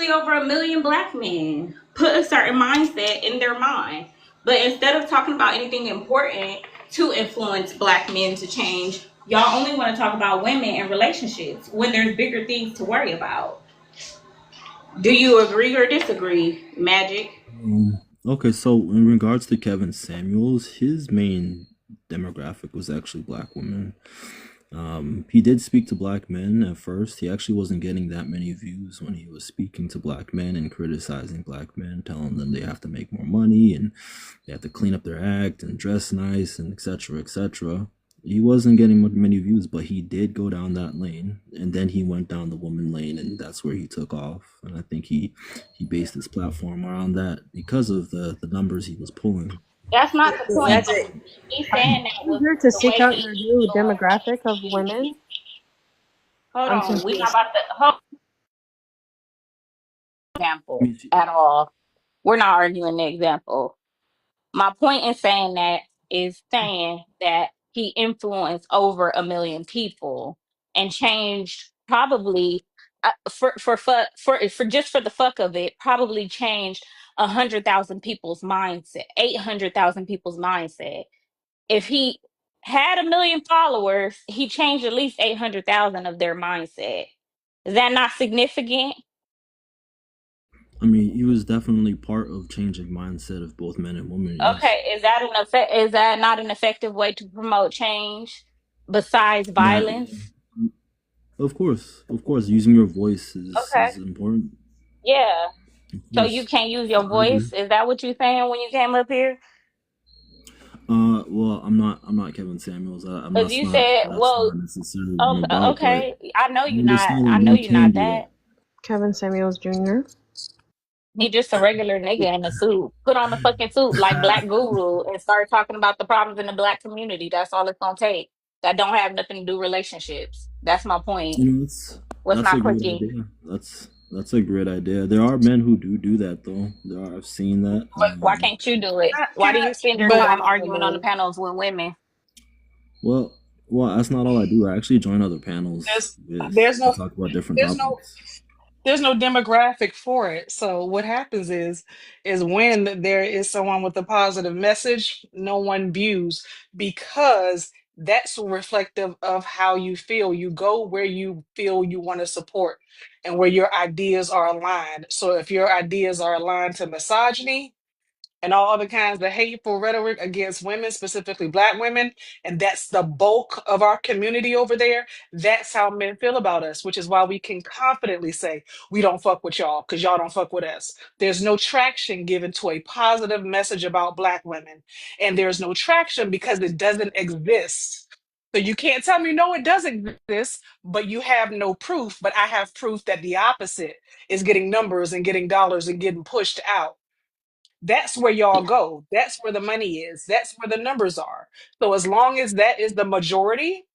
Speaker 7: over 1 million black men put a certain mindset in their mind. But instead of talking about anything important to influence black men to change, y'all only want to talk about women and relationships when there's bigger things to worry about. Do you agree or disagree, Magic?
Speaker 14: Okay, so in regards to Kevin Samuels, his main demographic was actually black women. He did speak to black men at first. He actually wasn't getting that many views when he was speaking to black men and criticizing black men, telling them they have to make more money and they have to clean up their act and dress nice and etc. etc. He wasn't getting many views, but he did go down that lane, and then he went down the woman lane, and that's where he took off. And I think he based his platform around that because of the numbers he was pulling.
Speaker 7: That's not the point.
Speaker 11: Magic.
Speaker 7: He's saying that was
Speaker 11: Easier to
Speaker 7: the
Speaker 11: seek
Speaker 7: way
Speaker 11: out
Speaker 7: he.
Speaker 11: your new demographic of women.
Speaker 7: Hold
Speaker 11: I'm
Speaker 7: on, we not
Speaker 11: confused.
Speaker 7: about to hold example at all. We're not arguing the example. My point in saying that is saying that he influenced over 1 million people and changed probably for just for the fuck of it, probably changed 100,000 people's mindset, 800,000 people's mindset. If he had 1 million followers, he changed at least 800,000 of their mindset. Is that not significant?
Speaker 14: I mean, he was definitely part of changing mindset of both men and women. Yes.
Speaker 7: Okay, is that not an effective way to promote change besides
Speaker 14: That,
Speaker 7: violence?
Speaker 14: of course, using your voice
Speaker 7: Okay.
Speaker 14: is important.
Speaker 7: Yeah.
Speaker 14: Of
Speaker 7: So you
Speaker 14: course,
Speaker 7: can't use your
Speaker 14: I agree.
Speaker 7: voice? Is that what you're saying when you came up here?
Speaker 14: Well, I'm not Kevin Samuels. I'm
Speaker 7: Because
Speaker 14: not.
Speaker 7: you said,
Speaker 14: That's
Speaker 7: well,
Speaker 14: not necessarily what I'm
Speaker 7: okay,
Speaker 14: about. But
Speaker 7: okay. I know
Speaker 14: I
Speaker 7: you're not.
Speaker 14: understand
Speaker 7: I
Speaker 14: that
Speaker 7: know
Speaker 14: men
Speaker 7: you're
Speaker 14: can
Speaker 7: not
Speaker 14: do that.
Speaker 7: that.
Speaker 11: Kevin Samuels Jr.
Speaker 7: He just a regular nigga in a suit. Put on a fucking suit like Black Guru and start talking about the problems in the black community. That's all it's gonna take. That don't have nothing to do with relationships. That's my point.
Speaker 14: You know,
Speaker 7: What's
Speaker 14: that's a
Speaker 7: not
Speaker 14: great
Speaker 7: clicking?
Speaker 14: idea. That's a great idea. There are men who do that though. I've seen that.
Speaker 7: Why can't you do it? Why do you spend your
Speaker 6: But
Speaker 7: time arguing on the panels with women?
Speaker 14: Well, that's not all I do. I actually join other panels
Speaker 6: there's
Speaker 14: to
Speaker 6: no
Speaker 14: talk about different
Speaker 6: there's no
Speaker 14: topics.
Speaker 6: there's no demographic for it. So what happens is when there is someone with a positive message, no one views, because that's reflective of how you feel. You go where you feel you want to support and where your ideas are aligned. So if your ideas are aligned to misogyny and all other kinds of hateful rhetoric against women, specifically black women, and that's the bulk of our community over there, that's how men feel about us, which is why we can confidently say we don't fuck with y'all because y'all don't fuck with us. There's no traction given to a positive message about black women, and there's no traction because it doesn't exist. So you can't tell me no, it doesn't exist, but you have no proof. But I have proof that the opposite is getting numbers and getting dollars and getting pushed out. That's where y'all go. That's where the money is. That's where the numbers are. So as long as that is the majority,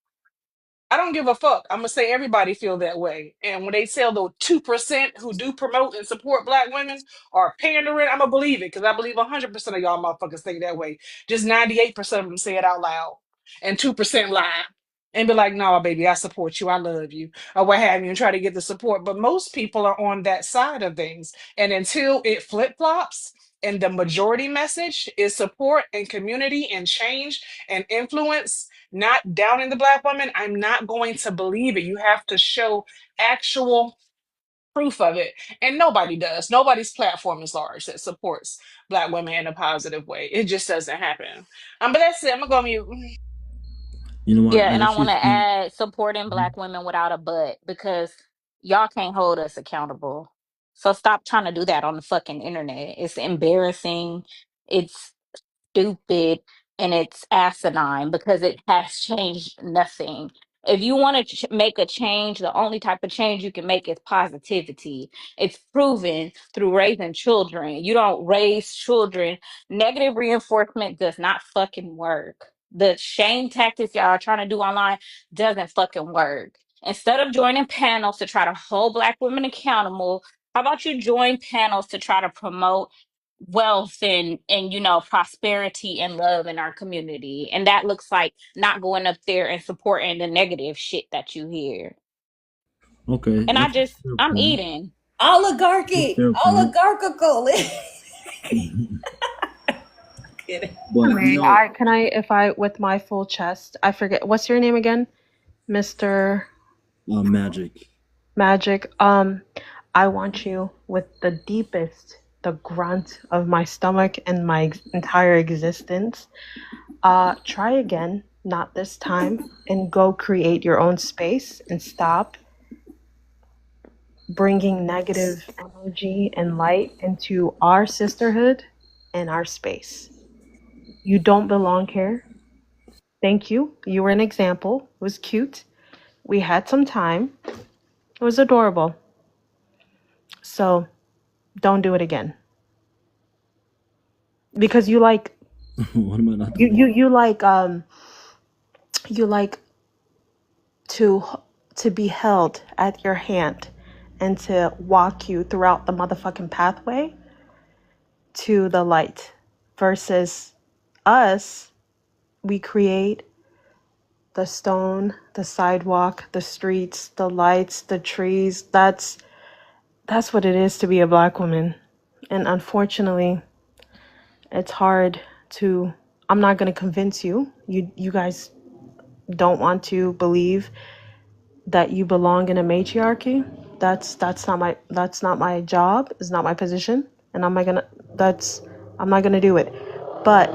Speaker 6: I don't give a fuck. I'm gonna say everybody feel that way. And when they tell the 2% who do promote and support black women are pandering, I'm gonna believe it because I believe 100% of y'all motherfuckers think that way. Just 98% of them say it out loud, and 2% lie and be like, "No, baby, I support you. I love you," or what have you, and try to get the support. But most people are on that side of things, and until it flip flops. And the majority message is support and community and change and influence, not downing the black woman, I'm not going to believe it. You have to show actual proof of it. And nobody does. Nobody's platform is large that supports black women in a positive way. It just doesn't happen. But that's it. I'm gonna go mute.
Speaker 14: You know what?
Speaker 7: Yeah,
Speaker 14: I
Speaker 7: and I
Speaker 14: actually
Speaker 7: want to
Speaker 14: think.
Speaker 7: add supporting black women without a but, because y'all can't hold us accountable. So stop trying to do that on the fucking internet. It's embarrassing. It's stupid. and it's asinine because it has changed nothing. If you want to make a change, the only type of change you can make is positivity. It's proven through raising children. You don't raise children. Negative reinforcement does not fucking work. The shame tactics y'all are trying to do online doesn't fucking work. Instead of joining panels to try to hold Black women accountable, how about you join panels to try to promote wealth and prosperity and love in our community? And that looks like not going up there and supporting the negative shit that you hear.
Speaker 14: Okay,
Speaker 7: And
Speaker 14: that's a fair
Speaker 7: I'm
Speaker 14: point.
Speaker 7: eating.
Speaker 14: That's a fair point.
Speaker 15: Oligarchical.
Speaker 14: But
Speaker 11: Can I, if I, with my full chest, I forget, what's your name again? Mr.
Speaker 14: Magic.
Speaker 11: Magic. I want you with the deepest, the grunt of my stomach and my entire existence. Try again, not this time, and go create your own space and stop bringing negative energy and light into our sisterhood and our space. You don't belong here. Thank you. You were an example. It was cute. We had some time. It was adorable. So don't do it again. Because you like
Speaker 14: What am I not
Speaker 11: you
Speaker 14: doing?
Speaker 11: you like to be held at your hand and to walk you throughout the motherfucking pathway to the light versus us. We create the stone, the sidewalk, the streets, the lights, the trees. That's what it is to be a Black woman. And unfortunately, it's hard to, I'm not going to convince you. You guys don't want to believe that you belong in a matriarchy. That's not my job. It's not my position. And I'm not gonna do it. But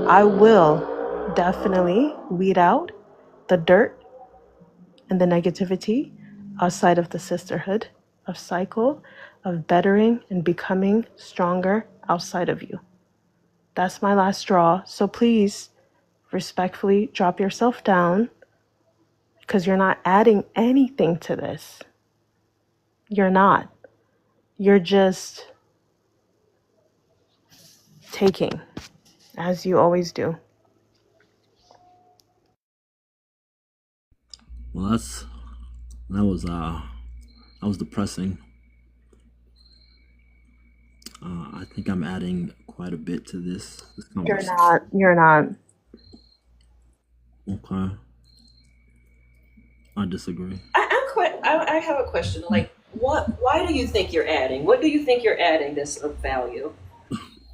Speaker 11: I will definitely weed out the dirt and the negativity outside of the sisterhood, of cycle, of bettering and becoming stronger outside of you. That's my last straw. So please, respectfully, drop yourself down because you're not adding anything to this. You're not. You're just taking, as you always do.
Speaker 14: Well, that was depressing. I think I'm adding quite a bit to this
Speaker 11: You're
Speaker 14: conversation.
Speaker 11: not. You're not.
Speaker 14: Okay. I disagree.
Speaker 4: I have a question. Like, why do you think you're adding? What do you think you're adding that's of value?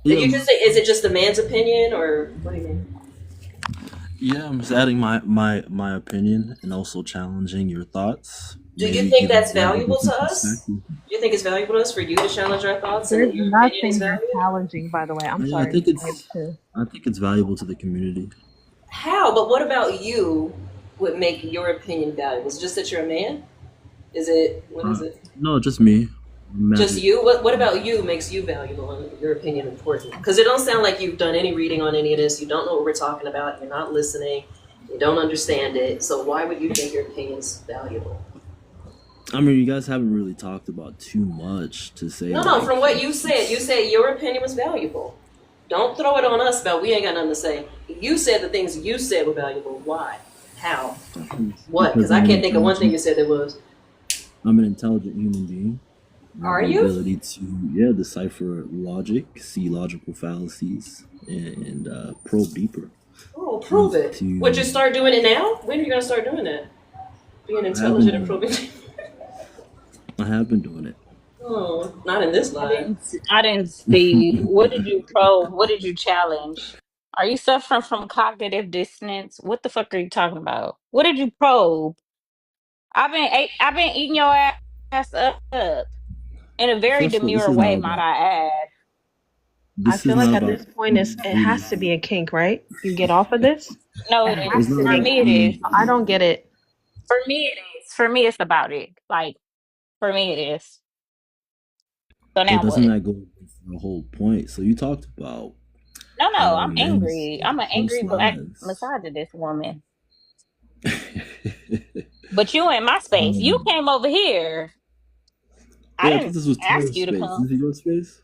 Speaker 4: Did you just say, is it just a man's opinion, or what do you mean?
Speaker 14: Yeah, I'm just adding my opinion and also challenging your thoughts.
Speaker 4: Do you think that's valuable to us? Do you think it's valuable to us for you to challenge our thoughts?
Speaker 11: There's
Speaker 4: and your opinion is
Speaker 11: nothing you're
Speaker 4: valuable?
Speaker 11: challenging, by the way. I'm
Speaker 14: Yeah, I
Speaker 11: sorry.
Speaker 14: think it's valuable to the community.
Speaker 4: How? But what about you would make your opinion valuable? Is it just that you're a man? Is it, what is it?
Speaker 14: No, just me.
Speaker 4: Just you? What about you makes you valuable and your opinion important? Because it don't sound like you've done any reading on any of this. You don't know what we're talking about. You're not listening. You don't understand it. So why would you think your opinion's valuable?
Speaker 14: I mean, you guys haven't really talked about too much to say.
Speaker 4: No, from what you said your opinion was valuable. Don't throw it on us about we ain't got nothing to say. You said the things you said were valuable. Why? How? What? Because I can't think of one thing you said that was.
Speaker 14: I'm an intelligent human being.
Speaker 4: Are
Speaker 14: the
Speaker 4: you?
Speaker 14: Ability to decipher logic, see logical fallacies, and probe deeper.
Speaker 4: Oh, prove it. Would you start doing it now? When are you gonna start doing that? Being intelligent and probing.
Speaker 14: I have been doing it.
Speaker 4: Oh, not in this life.
Speaker 7: I didn't see. What did you probe? What did you challenge? Are you suffering from cognitive dissonance? What the fuck are you talking about? What did you probe? I've been eating your ass up in a very
Speaker 14: First of all, this
Speaker 7: demure
Speaker 14: is
Speaker 7: way,
Speaker 14: not
Speaker 7: might
Speaker 14: about.
Speaker 7: I add.
Speaker 11: I
Speaker 14: This
Speaker 11: feel
Speaker 14: is
Speaker 11: like
Speaker 14: not
Speaker 11: at
Speaker 14: about.
Speaker 11: this point it has to be a kink, right? You get off of this?
Speaker 7: No,
Speaker 11: It
Speaker 7: it
Speaker 11: has
Speaker 7: is.
Speaker 14: It's not
Speaker 11: to
Speaker 7: For
Speaker 14: about.
Speaker 11: be.
Speaker 7: me, it is.
Speaker 11: I don't get it.
Speaker 7: For me, it is. For me, it's about it. Like, for me, it is. So
Speaker 14: But
Speaker 7: now
Speaker 14: doesn't
Speaker 7: what?
Speaker 14: that go against the whole point? So you talked about
Speaker 7: No, no, I'm
Speaker 14: Men's
Speaker 7: angry. I'm an angry
Speaker 14: first
Speaker 7: black
Speaker 14: lives.
Speaker 7: misogynist woman. But you in my space. You
Speaker 14: um,
Speaker 7: came over here. I
Speaker 14: yeah, I thought
Speaker 7: didn't
Speaker 14: this was
Speaker 7: ask
Speaker 14: Tara's
Speaker 7: you to
Speaker 14: space.
Speaker 7: come.
Speaker 14: This is your space?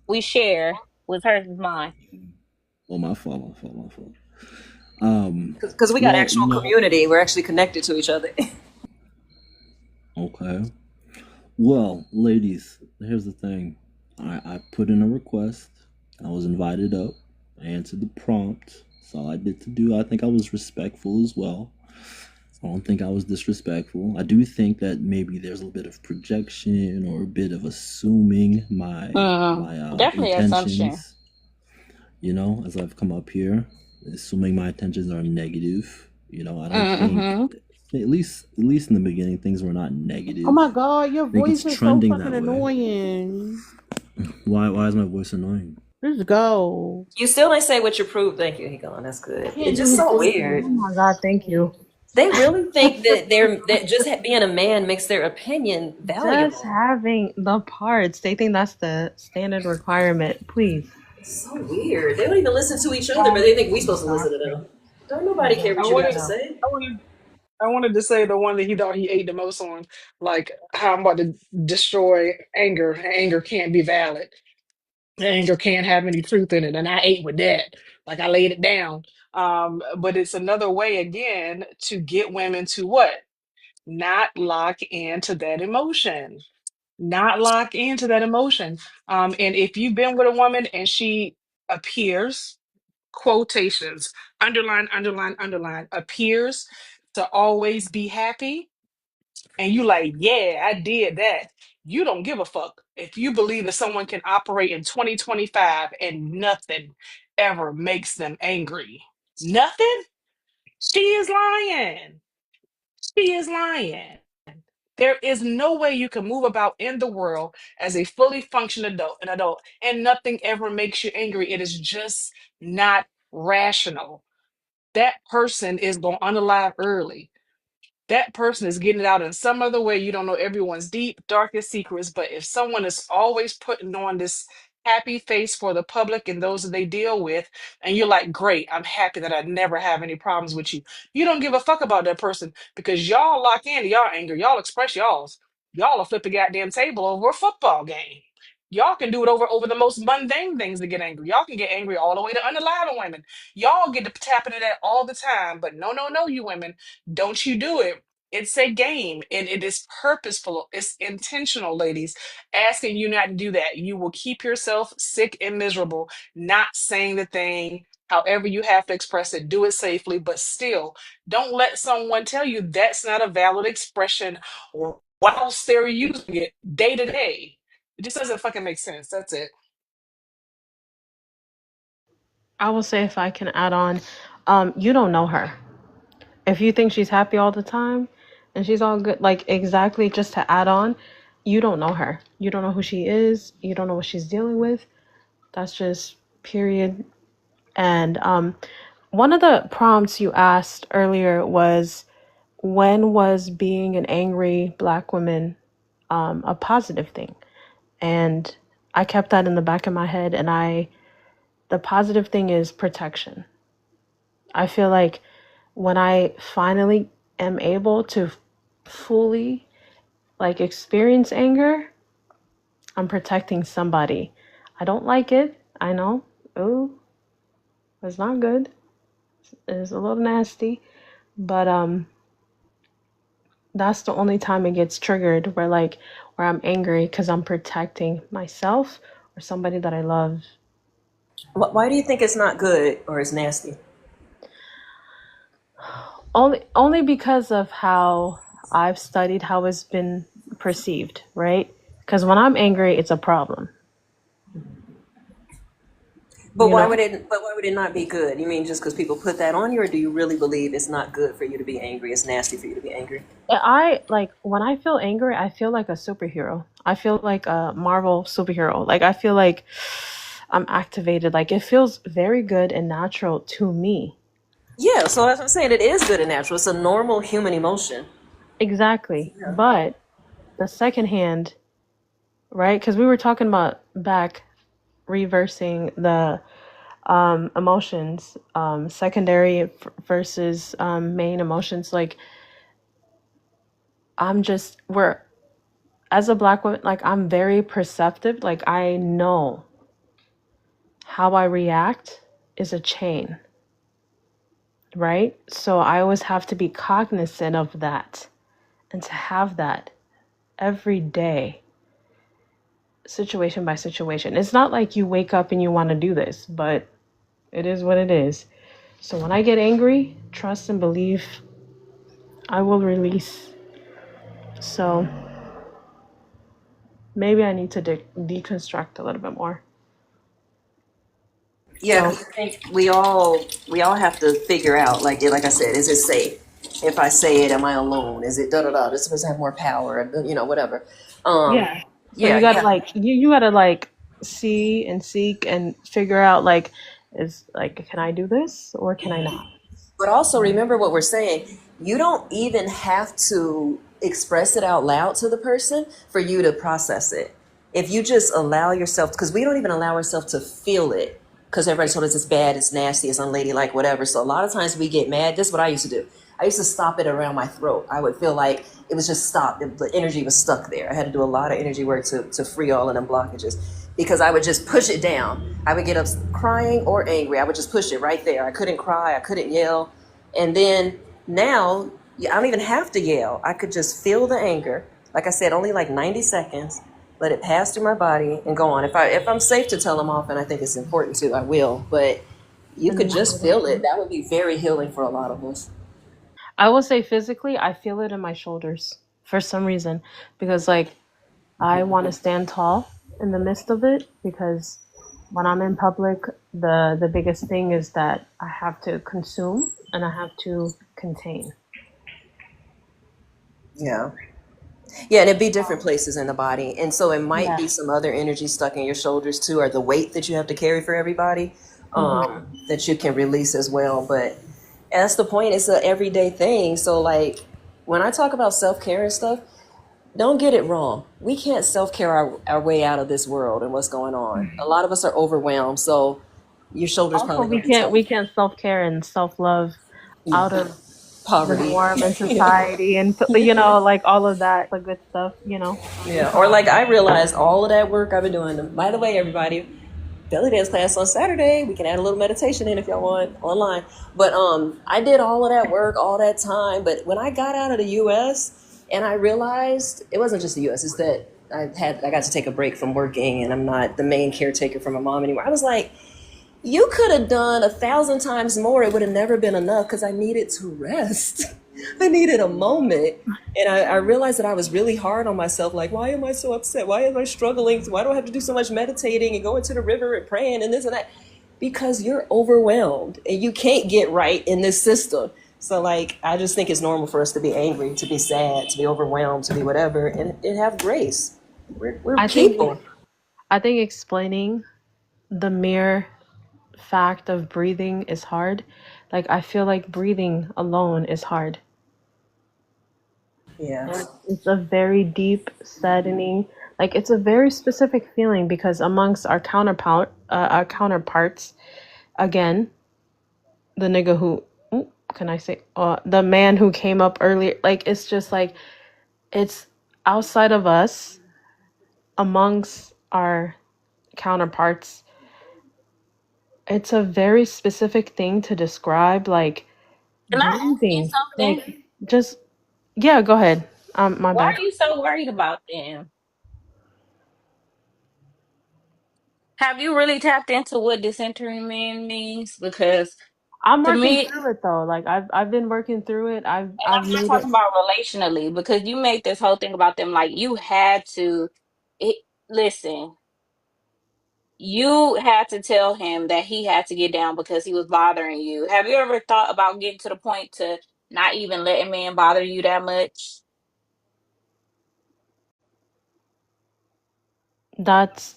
Speaker 7: We share. With hers is mine.
Speaker 14: Oh, my fault, my fault, my fault.
Speaker 4: Because we got
Speaker 14: Well,
Speaker 4: actual community. We're actually connected to each other.
Speaker 14: okay. Well, ladies, here's the thing. I put in a request. I was invited up. I answered the prompt. That's all I did to do. I think I was respectful as well. I don't think I was disrespectful. I do think that maybe there's a little bit of projection or a bit of assuming my
Speaker 7: Definitely assumption.
Speaker 14: intentions. You know, as I've come up here, assuming my intentions are negative. You know, I don't think at least in the beginning things were not negative.
Speaker 2: Oh my God, your
Speaker 14: I think it's
Speaker 2: voice is so
Speaker 14: trending
Speaker 2: fucking
Speaker 14: that way.
Speaker 2: annoying.
Speaker 14: Why is my voice annoying?
Speaker 2: Let's go.
Speaker 4: You still didn't say what you proved. Thank you, Higon. That's good. It's just so
Speaker 11: Oh
Speaker 4: weird.
Speaker 11: my God, thank you.
Speaker 4: They really think that just being a man makes their opinion
Speaker 11: Just
Speaker 4: valuable.
Speaker 11: having the parts, they think that's the standard requirement. Please.
Speaker 4: It's so weird. They don't even listen to each other, but they think we're supposed to listen to them. Don't nobody care
Speaker 6: I
Speaker 4: what you got
Speaker 6: wanted,
Speaker 4: to say.
Speaker 6: I wanted, I wanted to say the one that he thought he ate the most on, like how I'm about to destroy anger. Anger can't be valid. Anger can't have any truth in it, and I ate with that. Like I laid it down. But it's another way again to get women to what? Not lock into that emotion. Not lock into that emotion. And if you've been with a woman and she appears, quotations, underline, underline, underline, appears to always be happy, and you like, yeah, I did that. You don't give a fuck if you believe that someone can operate in 2025 and nothing ever makes them angry. Nothing? She is lying. She is lying. There is no way you can move about in the world as a fully functioning adult, and nothing ever makes you angry. It is just not rational. That person is going to unalive early. That person is getting it out in some other way. You don't know everyone's deep, darkest secrets, but if someone is always putting on this happy face for the public and those that they deal with, and you're like, great, I'm happy that I never have any problems with you. You don't give a fuck about that person because y'all lock into y'all anger. Y'all express y'all's. Y'all will flip a goddamn table over a football game. Y'all can do it over the most mundane things to get angry. Y'all can get angry all the way to unaliving women. Y'all get to tap into that all the time. But no, no, no, you women. Don't you do it. It's a game and it is purposeful. It's intentional, ladies. Asking you not to do that. You will keep yourself sick and miserable, not saying the thing. However, you have to express it, do it safely, but still, don't let someone tell you that's not a valid expression or whilst they're using it day to day. It just doesn't fucking make sense. That's it.
Speaker 11: I will say, if I can add on, you don't know her. If you think she's happy all the time and she's all good, like, exactly, just to add on, you don't know her. You don't know who she is. You don't know what she's dealing with. That's just period. And one of the prompts you asked earlier was, when was being an angry black woman a positive thing? And I kept that in the back of my head, and the positive thing is protection. I feel like when I finally am able to fully, like, experience anger, I'm protecting somebody. I don't like it. I know. Ooh, it's not good. It's a little nasty. But that's the only time it gets triggered, where I'm angry because I'm protecting myself or somebody that I love.
Speaker 4: Why do you think it's not good or it's nasty?
Speaker 11: Only because of how I've studied how it's been perceived, right? Because when I'm angry, it's a problem.
Speaker 4: But
Speaker 11: You
Speaker 4: why
Speaker 11: know,
Speaker 4: would it? But why would it not be good? You mean just because people put that on you, or do you really believe it's not good for you to be angry? It's nasty for you to be angry.
Speaker 11: I like when I feel angry, I feel like a superhero. I feel like a Marvel superhero. Like, I feel like I'm activated. Like, it feels very good and natural to me.
Speaker 4: Yeah, so that's what I'm saying. It is good and natural. It's a normal human emotion.
Speaker 11: Exactly.
Speaker 4: Yeah.
Speaker 11: But the second hand, right? Because we were talking about back reversing the emotions, secondary versus main emotions. Like we're as a Black woman, like I'm very perceptive. Like I know how I react is a chain, right? So I always have to be cognizant of that, and to have that every day, situation by situation. It's not like you wake up and you want to do this, but it is what it is. So when I get angry, trust and believe I will release. So maybe I need to deconstruct a little bit more.
Speaker 4: Yeah,
Speaker 11: So
Speaker 4: 'cause I think we all have to figure out, like I said, is it safe? If I say it, am I alone? Is it da da da? Does this person have more power? Whatever.
Speaker 11: yeah. So
Speaker 4: Yeah,
Speaker 11: you gotta
Speaker 4: yeah.
Speaker 11: like you gotta like see and seek and figure out like is like can I do this or can I not?
Speaker 4: But also remember what we're saying. You don't even have to express it out loud to the person for you to process it. If you just allow yourself, because we don't even allow ourselves to feel it, because everybody told us it's bad, it's nasty, it's unladylike, whatever. So a lot of times we get mad. This is what I used to do. I used to stop it around my throat. I would feel like it was just stopped. The energy was stuck there. I had to do a lot of energy work to free all of them blockages because I would just push it down. I would get up crying or angry. I would just push it right there. I couldn't cry. I couldn't yell. And then now I don't even have to yell. I could just feel the anger. Like I said, only like 90 seconds. Let it pass through my body and go on. If I'm safe to tell them off, and I think it's important to, I will. But you
Speaker 11: And
Speaker 4: could
Speaker 11: then
Speaker 4: just feel it. That would be very healing for a lot of us.
Speaker 11: I will say physically, I feel it in my shoulders for some reason because like I want to stand tall in the midst of it because when I'm in public, the biggest thing is that I have to consume and I have to contain.
Speaker 4: Yeah. Yeah, and it'd be different places in the body. And so it might
Speaker 11: Yeah.
Speaker 4: be some other energy stuck in your shoulders too, or the weight that you have to carry for everybody that you can release as well. But that's the point. It's an everyday thing. So, like, when I talk about self care and stuff, don't get it wrong. We can't self care our way out of this world and what's going on. A lot of us are overwhelmed. So, your shoulders
Speaker 11: Also,
Speaker 4: probably going to be tough.
Speaker 11: we can't self care and self love out of the
Speaker 4: Poverty.
Speaker 11: norm and society and like all of that the good stuff.
Speaker 4: Yeah. Or, like, I realized all of that work I've been doing. By the way, everybody, belly dance class on Saturday. We can add a little meditation in if y'all want online. But I did all of that work all that time. But when I got out of the U.S. and I realized it wasn't just the U.S. It's that I got to take a break from working and I'm not the main caretaker for my mom anymore. I was like, you could have done 1,000 times more. It would have never been enough because I needed to rest. I needed a moment. And I realized that I was really hard on myself. Like, why am I so upset? Why am I struggling? Why do I have to do so much meditating and going to the river and praying and this and that? Because you're overwhelmed and you can't get right in this system. So, like, I just think it's normal for us to be angry, to be sad, to be overwhelmed, to be whatever, and have grace. We're
Speaker 11: I think
Speaker 4: people.
Speaker 11: I think explaining the mere fact of breathing is hard. Like I feel like breathing alone is hard.
Speaker 4: Yeah.
Speaker 11: And it's a very deep, saddening, like it's a very specific feeling because amongst our counterparts, again, the nigga who, can I say, the man who came up earlier, like it's just like it's outside of us, amongst our counterparts. It's a very specific thing to describe, like
Speaker 7: Can I ask you
Speaker 11: breathing,
Speaker 7: something?
Speaker 11: like just yeah. Go ahead. My
Speaker 7: Why
Speaker 11: bad.
Speaker 7: are you so worried about them? Have you really tapped into what disentering man means? Because
Speaker 11: I'm
Speaker 7: to
Speaker 11: working
Speaker 7: me,
Speaker 11: through it though. Like I've been working through it.
Speaker 7: and
Speaker 11: I've
Speaker 7: I'm not
Speaker 11: made it.
Speaker 7: talking about relationally, because you made this whole thing about them like you had to. It, listen, you had to tell him that he had to get down because he was bothering you. Have you ever thought about getting to the point to not even letting men bother you that much?
Speaker 11: That's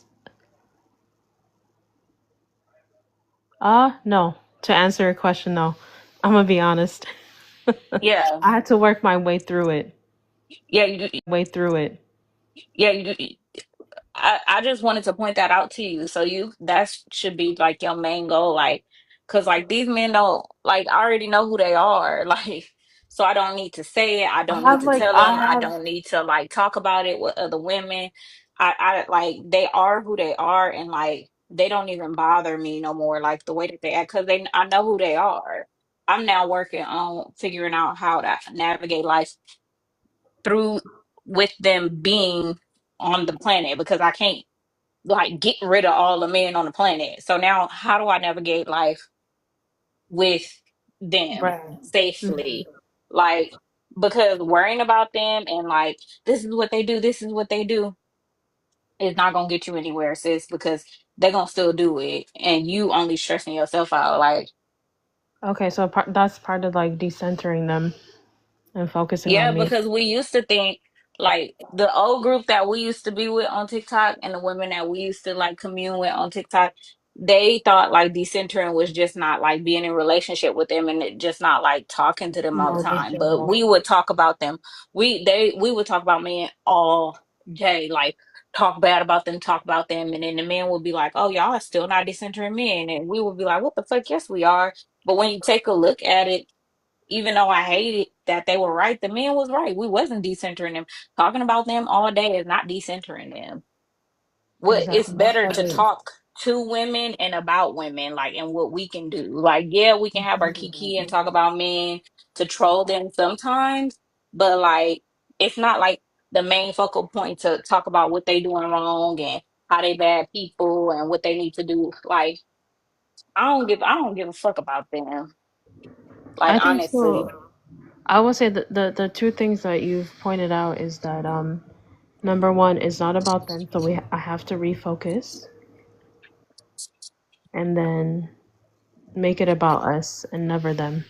Speaker 11: no. To answer your question, no. I'm gonna be honest.
Speaker 7: Yeah,
Speaker 11: I had to work my way through it.
Speaker 7: yeah,
Speaker 11: Way through it.
Speaker 7: yeah. I just wanted to point that out to you. So that should be like your main goal, like, cause like these men don't like I already know who they are, like, so I don't need to say it. I
Speaker 11: I
Speaker 7: don't need
Speaker 11: have
Speaker 7: to
Speaker 11: like
Speaker 7: tell
Speaker 11: I
Speaker 7: them. I
Speaker 11: have
Speaker 7: don't need to like talk about it with other women. I like they are who they are, and like they don't even bother me no more. Like the way that they act, cause I know who they are. I'm now working on figuring out how to navigate life through with them being on the planet because I can't like get rid of all the men on the planet. So now how do I navigate life with them
Speaker 11: right. Mhm.
Speaker 7: safely? Like because worrying about them and like this is what they do, this is what they do is not gonna get you anywhere, sis, because they're gonna still do it and you only stressing yourself out. Like
Speaker 11: Okay, so that's part of like decentering them and focusing
Speaker 7: yeah,
Speaker 11: on me.
Speaker 7: because we used to think like the old group that we used to be with on TikTok and the women that we used to like commune with on TikTok, they thought like decentering was just not like being in relationship with them and just not like talking to them all the
Speaker 11: No, they
Speaker 7: time. But
Speaker 11: don't.
Speaker 7: we would talk about them. We would talk about men all day, like talk bad about them, talk about them, and then the men would be like, "Oh, y'all are still not decentering men," and we would be like, "What the fuck? Yes, we are." But when you take a look at it, even though I hated that they were right, the man was right. We wasn't decentering them. Talking about them all day is not decentering them. What it's
Speaker 11: Exactly. That's
Speaker 7: better
Speaker 11: what
Speaker 7: to
Speaker 11: it is.
Speaker 7: talk to women and about women, like and what we can do. Like, yeah, we can have our kiki and talk about men to troll them sometimes, but like it's not like the main focal point to talk about what they doing wrong and how they bad people and what they need to do. Like, I don't give a fuck about them. Like
Speaker 11: I think
Speaker 7: honestly.
Speaker 11: so. I will say that the two things that you've pointed out is that number one is not about them, so I have to refocus and then make it about us and never them.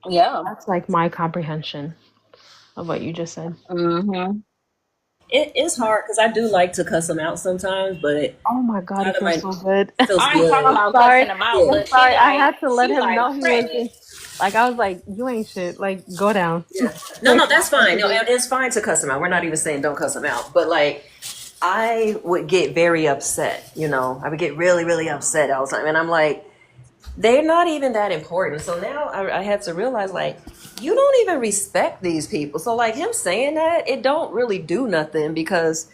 Speaker 7: Yeah.
Speaker 11: That's like my comprehension of what you just said.
Speaker 7: Mm-hmm.
Speaker 4: It's hard because I do like to cuss them out sometimes, but
Speaker 11: Oh my god,
Speaker 4: out
Speaker 11: it
Speaker 4: of
Speaker 11: feels
Speaker 4: my
Speaker 11: so good.
Speaker 4: feels
Speaker 7: I ain't talking
Speaker 4: good.
Speaker 11: I'm
Speaker 7: about
Speaker 11: sorry.
Speaker 7: cussing him out,
Speaker 4: Yeah,
Speaker 11: I'm
Speaker 7: but
Speaker 11: sorry. I had to let
Speaker 7: she
Speaker 11: him
Speaker 7: like
Speaker 11: know he was
Speaker 7: pregnant.
Speaker 11: in. Like I was like, you ain't shit. Like go down.
Speaker 4: yeah. No,
Speaker 11: Like
Speaker 4: no, that's
Speaker 11: stop
Speaker 4: fine.
Speaker 11: fucking
Speaker 4: No,
Speaker 11: me.
Speaker 4: it's fine to cuss them out. We're not even saying don't cuss them out, but like I would get very upset. I would get really, really upset all the time, and I'm like, they're not even that important. So now I had to realize, like, you don't even respect these people. So like him saying that, it don't really do nothing because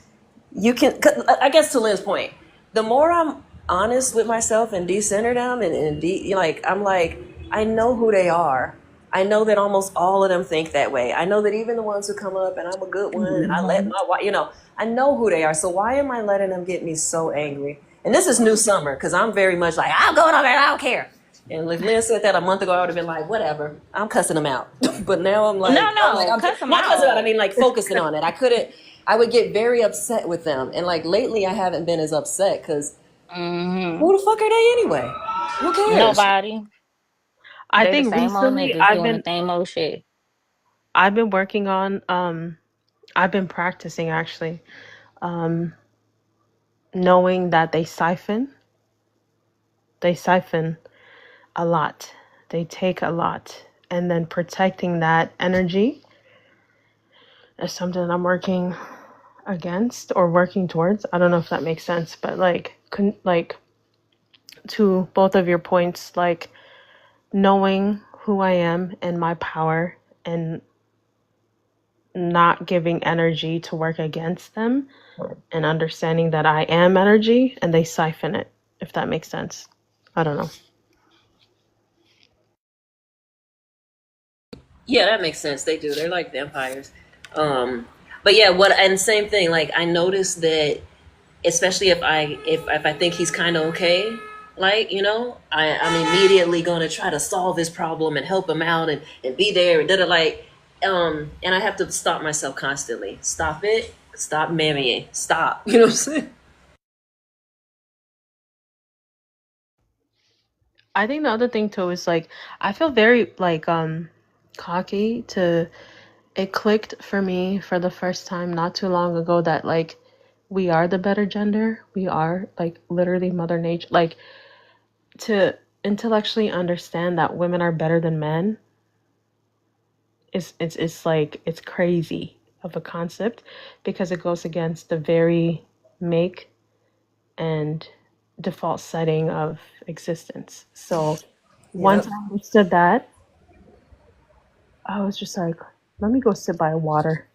Speaker 4: you can. 'Cause I guess to Lynn's point, the more I'm honest with myself and decenter them like I'm like I know who they are. I know that almost all of them think that way. I know that even the ones who come up and I'm a good one and I let
Speaker 11: Mhm.
Speaker 4: my wife, I know who they are. So why am I letting them get me so angry? And this is new summer because I'm very much like I'm going over there. I don't care. And if Lynn said that a month ago, I would have been like, whatever. I'm cussing them out. But now
Speaker 7: No,
Speaker 4: I'm
Speaker 7: cuss him
Speaker 4: not cussing out. I
Speaker 7: out.
Speaker 4: mean, like focusing on it. I would get very upset with them. And like lately, I haven't been as upset because
Speaker 7: Mm-hmm.
Speaker 4: who the fuck are they anyway? Who cares?
Speaker 7: Nobody.
Speaker 11: I
Speaker 7: They the
Speaker 11: think
Speaker 7: same old
Speaker 11: recently
Speaker 7: niggas doing the same old shit.
Speaker 11: I've been working on I've been practicing actually um knowing that they siphon a lot. They take a lot, and then protecting that energy is something that I'm working against or working towards. I don't know if that makes sense, but like like to both of your points, like knowing who I am and my power and not giving energy to work against them and understanding that I am energy and they siphon it, if that makes sense. I don't know.
Speaker 4: Yeah, that makes sense. They do. They're like vampires. But yeah, and same thing. Like I noticed that, especially if I think he's kind of okay, like I'm immediately going to try to solve his problem and help him out and be there and like, and I have to stop myself constantly. Stop it. Stop mammying. Stop. You know what I'm saying?
Speaker 11: I think the other thing too is like I feel very like cocky to it clicked for me for the first time not too long ago that like we are the better gender. We are like literally mother nature, like to intellectually understand that women are better than men it's like it's crazy of a concept because it goes against the very make and default setting of existence. So once
Speaker 4: Yep.
Speaker 11: I understood that, I was just like, let me go sit by water.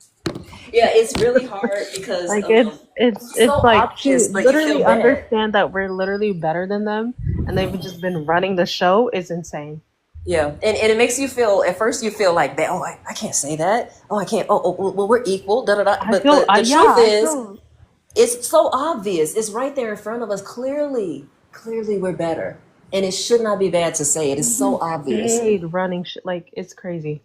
Speaker 4: Yeah, it's really hard because
Speaker 11: Like
Speaker 4: it's
Speaker 11: it's
Speaker 4: so
Speaker 11: like to
Speaker 4: obvious, but you feel
Speaker 11: literally
Speaker 4: bad.
Speaker 11: understand that we're literally better than them and they've just been running the show is insane.
Speaker 4: Yeah, and it makes you feel. At first, you feel like that. Oh, I can't say that. Oh, I can't. Well, we're equal. Da da da.
Speaker 11: I
Speaker 4: But
Speaker 11: feel
Speaker 4: the
Speaker 11: yeah,
Speaker 4: truth
Speaker 11: I
Speaker 4: is,
Speaker 11: feel
Speaker 4: it's so obvious. It's right there in front of us. Clearly, we're better, and it should not be bad to say it. It's so obvious.
Speaker 11: stayed running like it's crazy.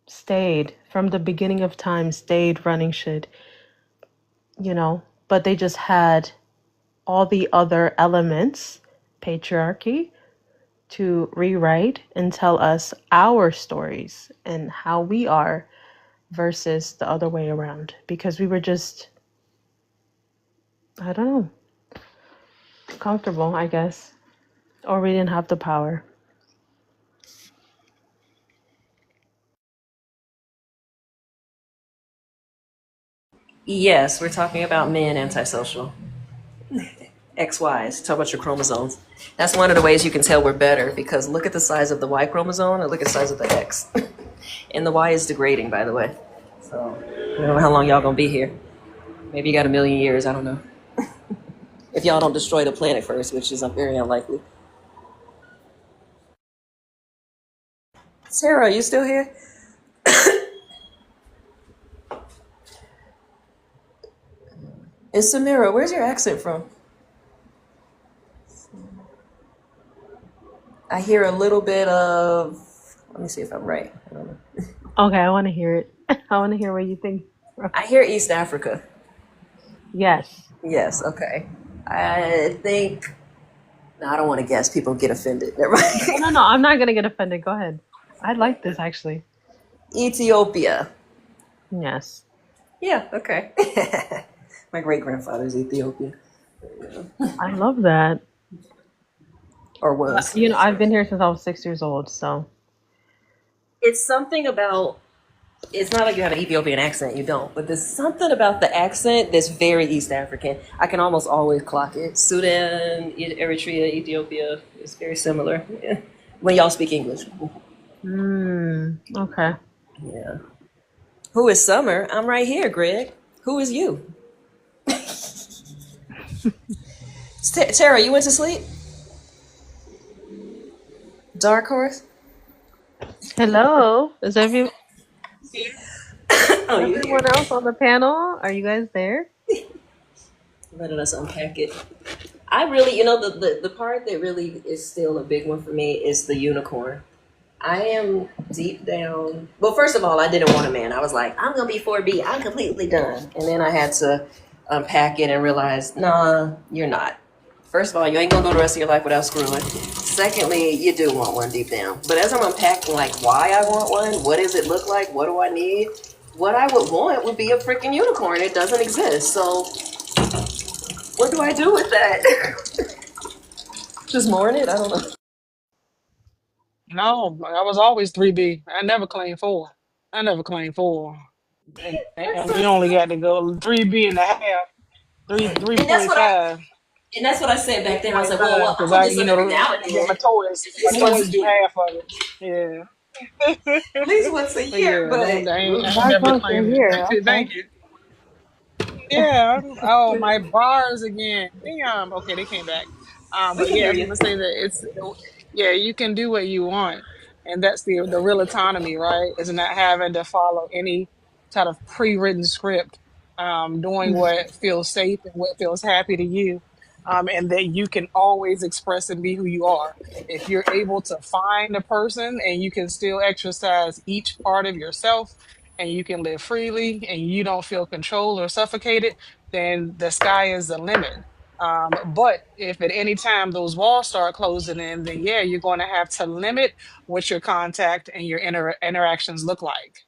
Speaker 11: Stayed from the beginning of time, stayed running shit, but they just had all the other elements, patriarchy, to rewrite and tell us our stories and how we are versus the other way around because we were just, I don't know, comfortable, I guess, or we didn't have the power.
Speaker 4: Yes, we're talking about men antisocial. XYs. Talk about your chromosomes. That's one of the ways you can tell we're better because look at the size of the Y chromosome and look at the size of the X. And the Y is degrading, by the way. So I don't know how long y'all gonna be here. Maybe you got a million years. I don't know. If y'all don't destroy the planet first, which is very unlikely. Sarah, are you still here? And Samira, where's your accent from? I hear a little bit of. Let me see if I'm right. I don't know.
Speaker 11: Okay, I want to hear it. I want to hear what you think.
Speaker 4: I hear East Africa.
Speaker 11: Yes.
Speaker 4: Yes. Okay. I think. No, I don't want to guess. People get offended. Never mind.
Speaker 11: No, I'm not gonna get offended. Go ahead. I like this actually.
Speaker 4: Ethiopia.
Speaker 11: Yes.
Speaker 4: Yeah. Okay. My great grandfather's Ethiopian.
Speaker 11: I love that.
Speaker 4: Or was.
Speaker 11: I've been here since I was 6 years old, so.
Speaker 4: It's something about. It's not like you have an Ethiopian accent. You don't. But there's something about the accent that's very East African. I can almost always clock it. Sudan, Eritrea, Ethiopia. It's very similar. Yeah. When y'all speak English.
Speaker 11: Okay.
Speaker 4: Yeah. Who is Summer? I'm right here, Greg. Who is you? Tara, you went to sleep? Dark Horse?
Speaker 11: Hello. Is everyone
Speaker 4: Oh, you here?
Speaker 11: else on the panel? Are you guys there?
Speaker 4: Letting us unpack it. I really, the part that really is still a big one for me is the unicorn. I am deep down. Well, first of all, I didn't want a man. I was like, I'm gonna be 4B. I'm completely done. And then I had to unpack it and realize, nah, you're not. First of all, you ain't gonna go the rest of your life without screwing. Secondly, you do want one deep down. But as I'm unpacking, like, why I want one, what does it look like, what do I need? What I would want would be a freaking unicorn. It doesn't exist. So, what do I do with that? Just mourn it? I don't know.
Speaker 6: No, I was always 3B. I never claimed 4. I never claimed 4. And we only got to go 3B and a half,
Speaker 4: And that's what I
Speaker 6: 3.5.
Speaker 4: and that's what I said back then. I was like, well,
Speaker 6: 3.5
Speaker 4: I'm
Speaker 6: because
Speaker 4: gonna
Speaker 6: I,
Speaker 4: do something every now and
Speaker 6: yeah,
Speaker 4: then.
Speaker 6: my
Speaker 4: At least
Speaker 6: toys
Speaker 4: once a
Speaker 6: do
Speaker 4: year.
Speaker 6: half of it. Yeah.
Speaker 4: At least once a
Speaker 6: But
Speaker 4: year,
Speaker 6: yeah,
Speaker 4: but
Speaker 6: I
Speaker 11: Dark
Speaker 6: never
Speaker 11: Horse, you're
Speaker 6: claimed
Speaker 11: here.
Speaker 6: it.
Speaker 11: Okay.
Speaker 6: Thank you. Yeah. Oh, my bars again. Damn. Okay, they came back.
Speaker 4: we
Speaker 6: But
Speaker 4: can
Speaker 6: yeah, I
Speaker 4: hear
Speaker 6: was
Speaker 4: you.
Speaker 6: gonna say that yeah, you can do what you want, and that's the real autonomy, right? Is not having to follow any kind of pre-written script, doing what feels safe and what feels happy to you, and that you can always express and be who you are. If you're able to find a person and you can still exercise each part of yourself and you can live freely and you don't feel controlled or suffocated, then the sky is the limit. But if at any time those walls start closing in, then yeah, you're going to have to limit what your contact and your interactions look like.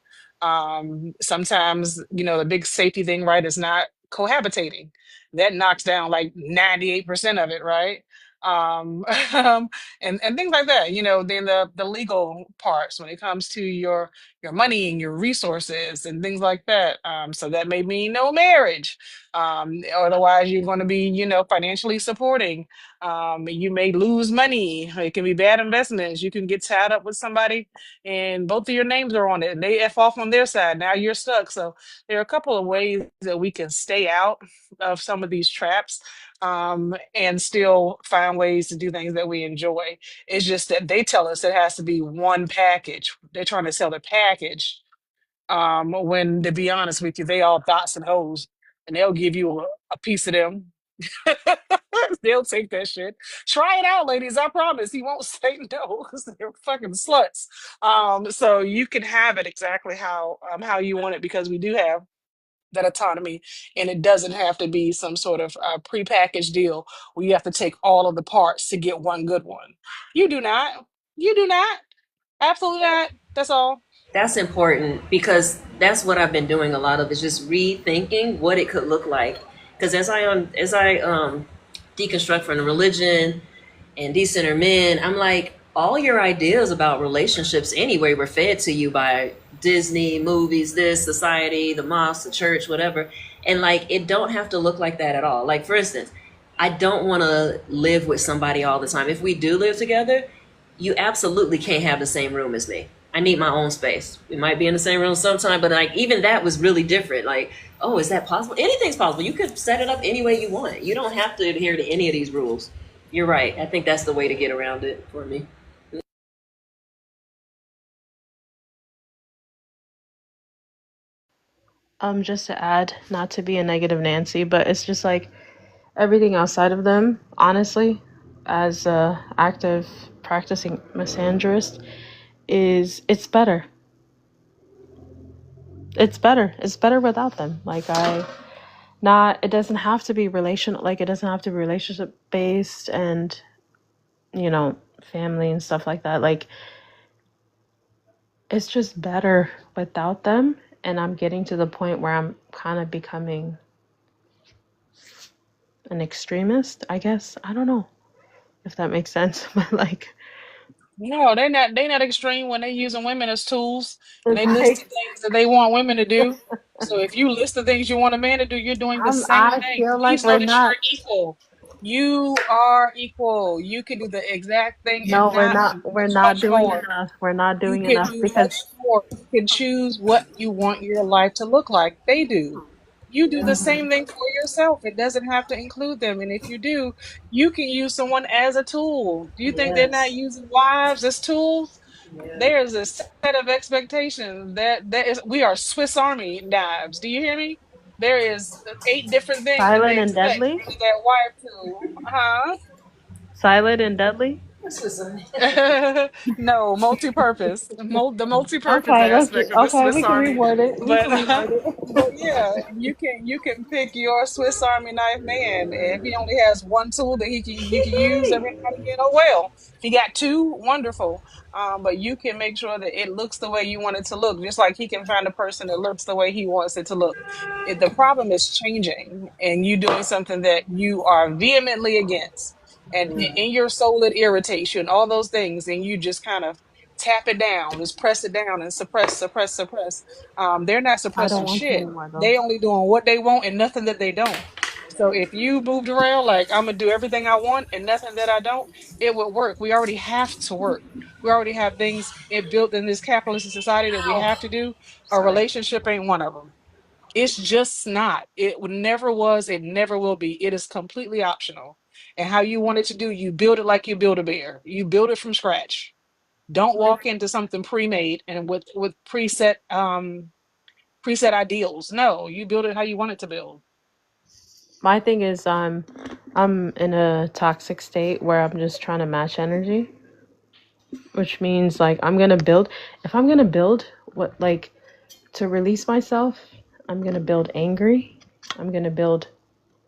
Speaker 6: Sometimes, the big safety thing, right, is not cohabitating. That knocks down like 98% of it, right? Um, and things like that. Then the legal parts when it comes to your money and your resources and things like that. So that may mean no marriage. Otherwise, you're going to be, financially supporting. You may lose money. It can be bad investments. You can get tied up with somebody and both of your names are on it and they F off on their side. Now you're stuck. So there are a couple of ways that we can stay out of some of these traps, and still find ways to do things that we enjoy. It's just that they tell us it has to be one package. They're trying to sell the package, when to be honest with you, they all dots and hoes, and they'll give you a piece of them. They'll take that shit. Try it out, ladies. I promise he won't say no because they're fucking sluts. So you can have it exactly how you want it because we do have that autonomy, and it doesn't have to be some sort of prepackaged deal where you have to take all of the parts to get one good one. You do not. You do not. Absolutely not. That's all.
Speaker 4: That's important because that's what I've been doing a lot of is just rethinking what it could look like. Because as I deconstruct from the religion and decenter men, I'm like, all your ideas about relationships anyway were fed to you by Disney, movies, this, society, the mosque, the church, whatever. And like, it don't have to look like that at all. Like, for instance, I don't want to live with somebody all the time. If we do live together, you absolutely can't have the same room as me. I need my own space. We might be in the same room sometime, but like even that was really different. Like, oh, is that possible? Anything's possible. You could set it up any way you want. You don't have to adhere to any of these rules. You're right. I think that's the way to get around it for me.
Speaker 11: Just to add, not to be a negative Nancy, but it's just like everything outside of them, honestly, as a active practicing misandrist, it's better. It's better. It's better without them. Like it doesn't have to be it doesn't have to be relationship based and, family and stuff like that. Like, it's just better without them. And I'm getting to the point where I'm kind of becoming an extremist, I guess. I don't know if that makes sense, but like,
Speaker 6: No, they not extreme when they using women as tools and
Speaker 11: it's
Speaker 6: they list the
Speaker 11: like
Speaker 6: things that they want women to do. So if you list the things you want a man to do, you're doing the same
Speaker 11: I
Speaker 6: thing.
Speaker 11: feel like
Speaker 6: Please
Speaker 11: we're
Speaker 6: know that you're
Speaker 11: not.
Speaker 6: equal. You are equal. You can do the exact thing
Speaker 11: No,
Speaker 6: and
Speaker 11: we're
Speaker 6: not
Speaker 11: not.
Speaker 6: do
Speaker 11: We're not
Speaker 6: much
Speaker 11: doing
Speaker 6: more.
Speaker 11: enough. We're not
Speaker 6: You
Speaker 11: doing
Speaker 6: can
Speaker 11: enough
Speaker 6: do much
Speaker 11: because
Speaker 6: more. You can choose what you want your life to look like. They do. You do the same thing for yourself. It doesn't have to include them. And if you do, you can use someone as a tool. Do you think they're not
Speaker 4: Yes.
Speaker 6: using wives as tools?
Speaker 4: Yeah.
Speaker 6: There's a set of expectations that is we are Swiss Army knives. Do you hear me? There is 8 different things that
Speaker 11: silent
Speaker 6: they
Speaker 11: and
Speaker 6: expect
Speaker 11: deadly.
Speaker 6: out of that wife tool. Huh?
Speaker 11: Silent and deadly.
Speaker 4: That's what's up.
Speaker 6: No, multi-purpose. The multi-purpose
Speaker 11: Okay,
Speaker 6: aspect of the
Speaker 11: okay.
Speaker 6: Swiss
Speaker 11: We can
Speaker 6: Army.
Speaker 11: reword it. We
Speaker 6: But
Speaker 11: can reword it.
Speaker 6: but yeah, you can pick your Swiss Army knife man. If he only has one tool that he can use every now and again, oh well. If he got 2, wonderful. But you can make sure that it looks the way you want it to look, just like he can find a person that looks the way he wants it to look. The problem is changing and you doing something that you are vehemently against and in your soul it irritates you and all those things and you just kind of tap it down, just press it down and suppress. They're not
Speaker 11: I don't
Speaker 6: suppressing
Speaker 11: want to
Speaker 6: shit.
Speaker 11: anymore though.
Speaker 6: They only doing what they want and nothing that they don't. So if you moved around like I'm gonna do everything I want and nothing that I don't, it would work. We already have to work. We already have things built in this capitalist society that we have to do. A
Speaker 4: Sorry.
Speaker 6: relationship ain't one of them. It's just not. It never was. It never will be. It is completely optional. And how you want it to do, you build it like you build a bear. You build it from scratch. Don't
Speaker 11: My
Speaker 6: walk into something pre-made and with preset ideals. No, you build it how you want it to build.
Speaker 11: my thing is I'm in a toxic state where I'm just trying to match energy, which means like if I'm gonna build what like to release myself, I'm gonna build angry. I'm gonna build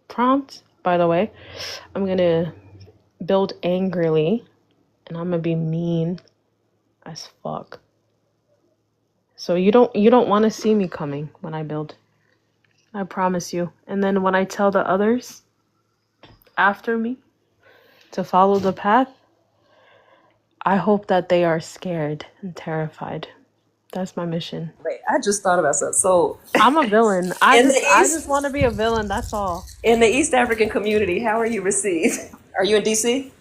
Speaker 11: prompt, by the way. I'm gonna build angrily and I'm gonna be mean as fuck. So you don't want to see me coming when I build. I promise you. And then when I tell the others after me to follow the path, I hope that they are scared and terrified That's my mission.
Speaker 4: Wait, I just thought about something. So,
Speaker 11: I'm a villain. I
Speaker 4: in the
Speaker 11: just
Speaker 4: East,
Speaker 11: want to be a villain. That's all.
Speaker 4: in the East African community, how are you received? Are you in DC?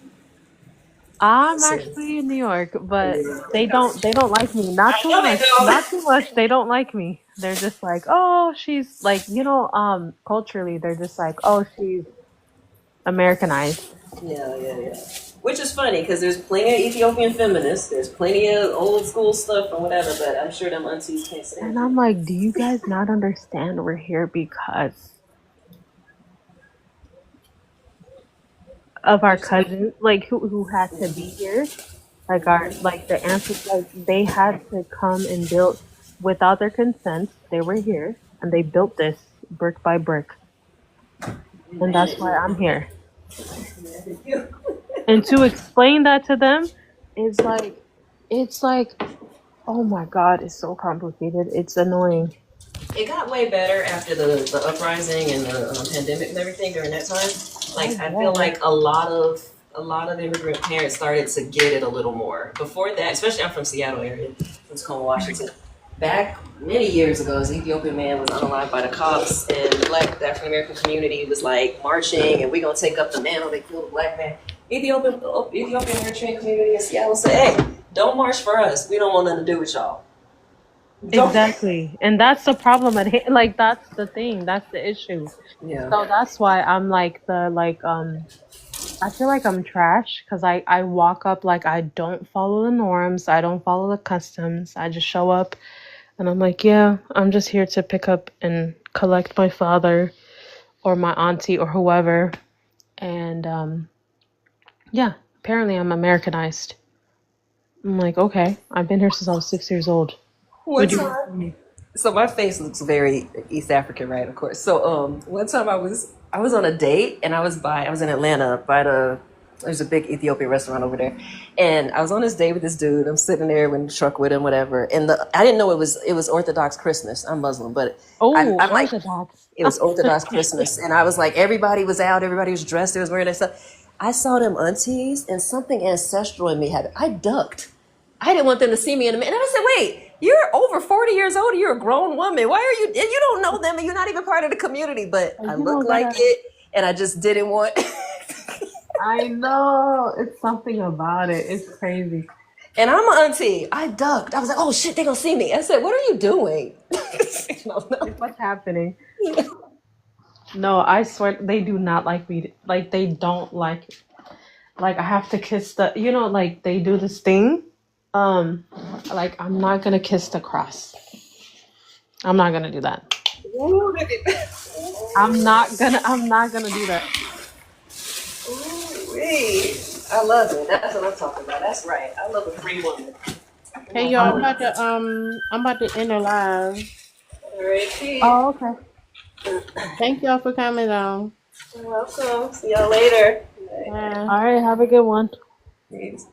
Speaker 11: I'm actually in New York, but they don't like me. Not
Speaker 4: I
Speaker 11: too
Speaker 4: know they
Speaker 11: much.
Speaker 4: don't.
Speaker 11: Not too much. They don't like me. They're just like, oh, she's like, culturally, they're just like, oh, she's Americanized.
Speaker 4: Yeah. Which is funny because there's plenty of Ethiopian feminists. There's plenty of old school stuff and whatever, but I'm sure them aunties can't stand
Speaker 11: And
Speaker 4: you.
Speaker 11: I'm like, do you guys not understand we're here because of our cousins, like who had to be here? Like the ancestors, like they had to come and build without their consent. They were here and they built this brick by brick, and that's why I'm here. And to explain that to them is like, it's like, oh my god, it's so complicated. It's annoying.
Speaker 4: It got way better after the uprising and the pandemic and everything during that time. Like I feel like a lot of immigrant parents started to get it a little more. Before that, especially I'm from Seattle area, from Tacoma, Washington. Back many years ago, this Ethiopian man was unalived by the cops, and the African American community was like marching, and we're gonna take up the mantle. They killed a black man. Ethiopian Eritrean community in Seattle said, "Hey, don't march for us. We don't want nothing to do with y'all."
Speaker 11: Exactly. And that's the problem at hand. Like that's the thing. That's the issue.
Speaker 4: Yeah.
Speaker 11: So that's why I'm like I feel like I'm trash because I walk up like I don't follow the norms. I don't follow the customs. I just show up and I'm like, yeah, I'm just here to pick up and collect my father or my auntie or whoever. And yeah, apparently I'm Americanized. I'm like, okay, I've been here since I was 6 years old.
Speaker 4: One time, so my face looks very East African, right? Of course. So one time I was on a date and I was in Atlanta there's a big Ethiopian restaurant over there, and I was on this date with this dude. I'm sitting there in the truck with him, whatever. And I didn't know it was Orthodox Christmas. I'm Muslim, but I'm like,
Speaker 11: Orthodox.
Speaker 4: it was Orthodox Christmas, and I was like, everybody was out, everybody was dressed, they was wearing that stuff. I saw them aunties, and something ancestral in me happened. I ducked. I didn't want them to see me in a minute. And I said, wait, you're over 40 years old. You're a grown woman. Why are you, and you don't know them and you're not even part of the community, but I look like it and I just didn't want.
Speaker 11: I know. It's something about it. It's crazy.
Speaker 4: And I'm an auntie. I ducked. I was like, oh shit, they're going to see me. I said, what are you doing?
Speaker 11: What's happening? No, I swear they do not like me. Like they don't like I have to kiss like they do this thing. Like I'm not gonna kiss the cross. I'm not gonna do that. I'm not gonna do that.
Speaker 4: Ooh, I love it. That's what I'm talking about. That's right. I love a free woman.
Speaker 2: Hey y'all, I'm about to end the live.
Speaker 4: All right,
Speaker 11: Oh, okay.
Speaker 2: Thank y'all for coming on.
Speaker 4: You're welcome. See y'all later.
Speaker 11: All right, have a good one.
Speaker 4: Peace.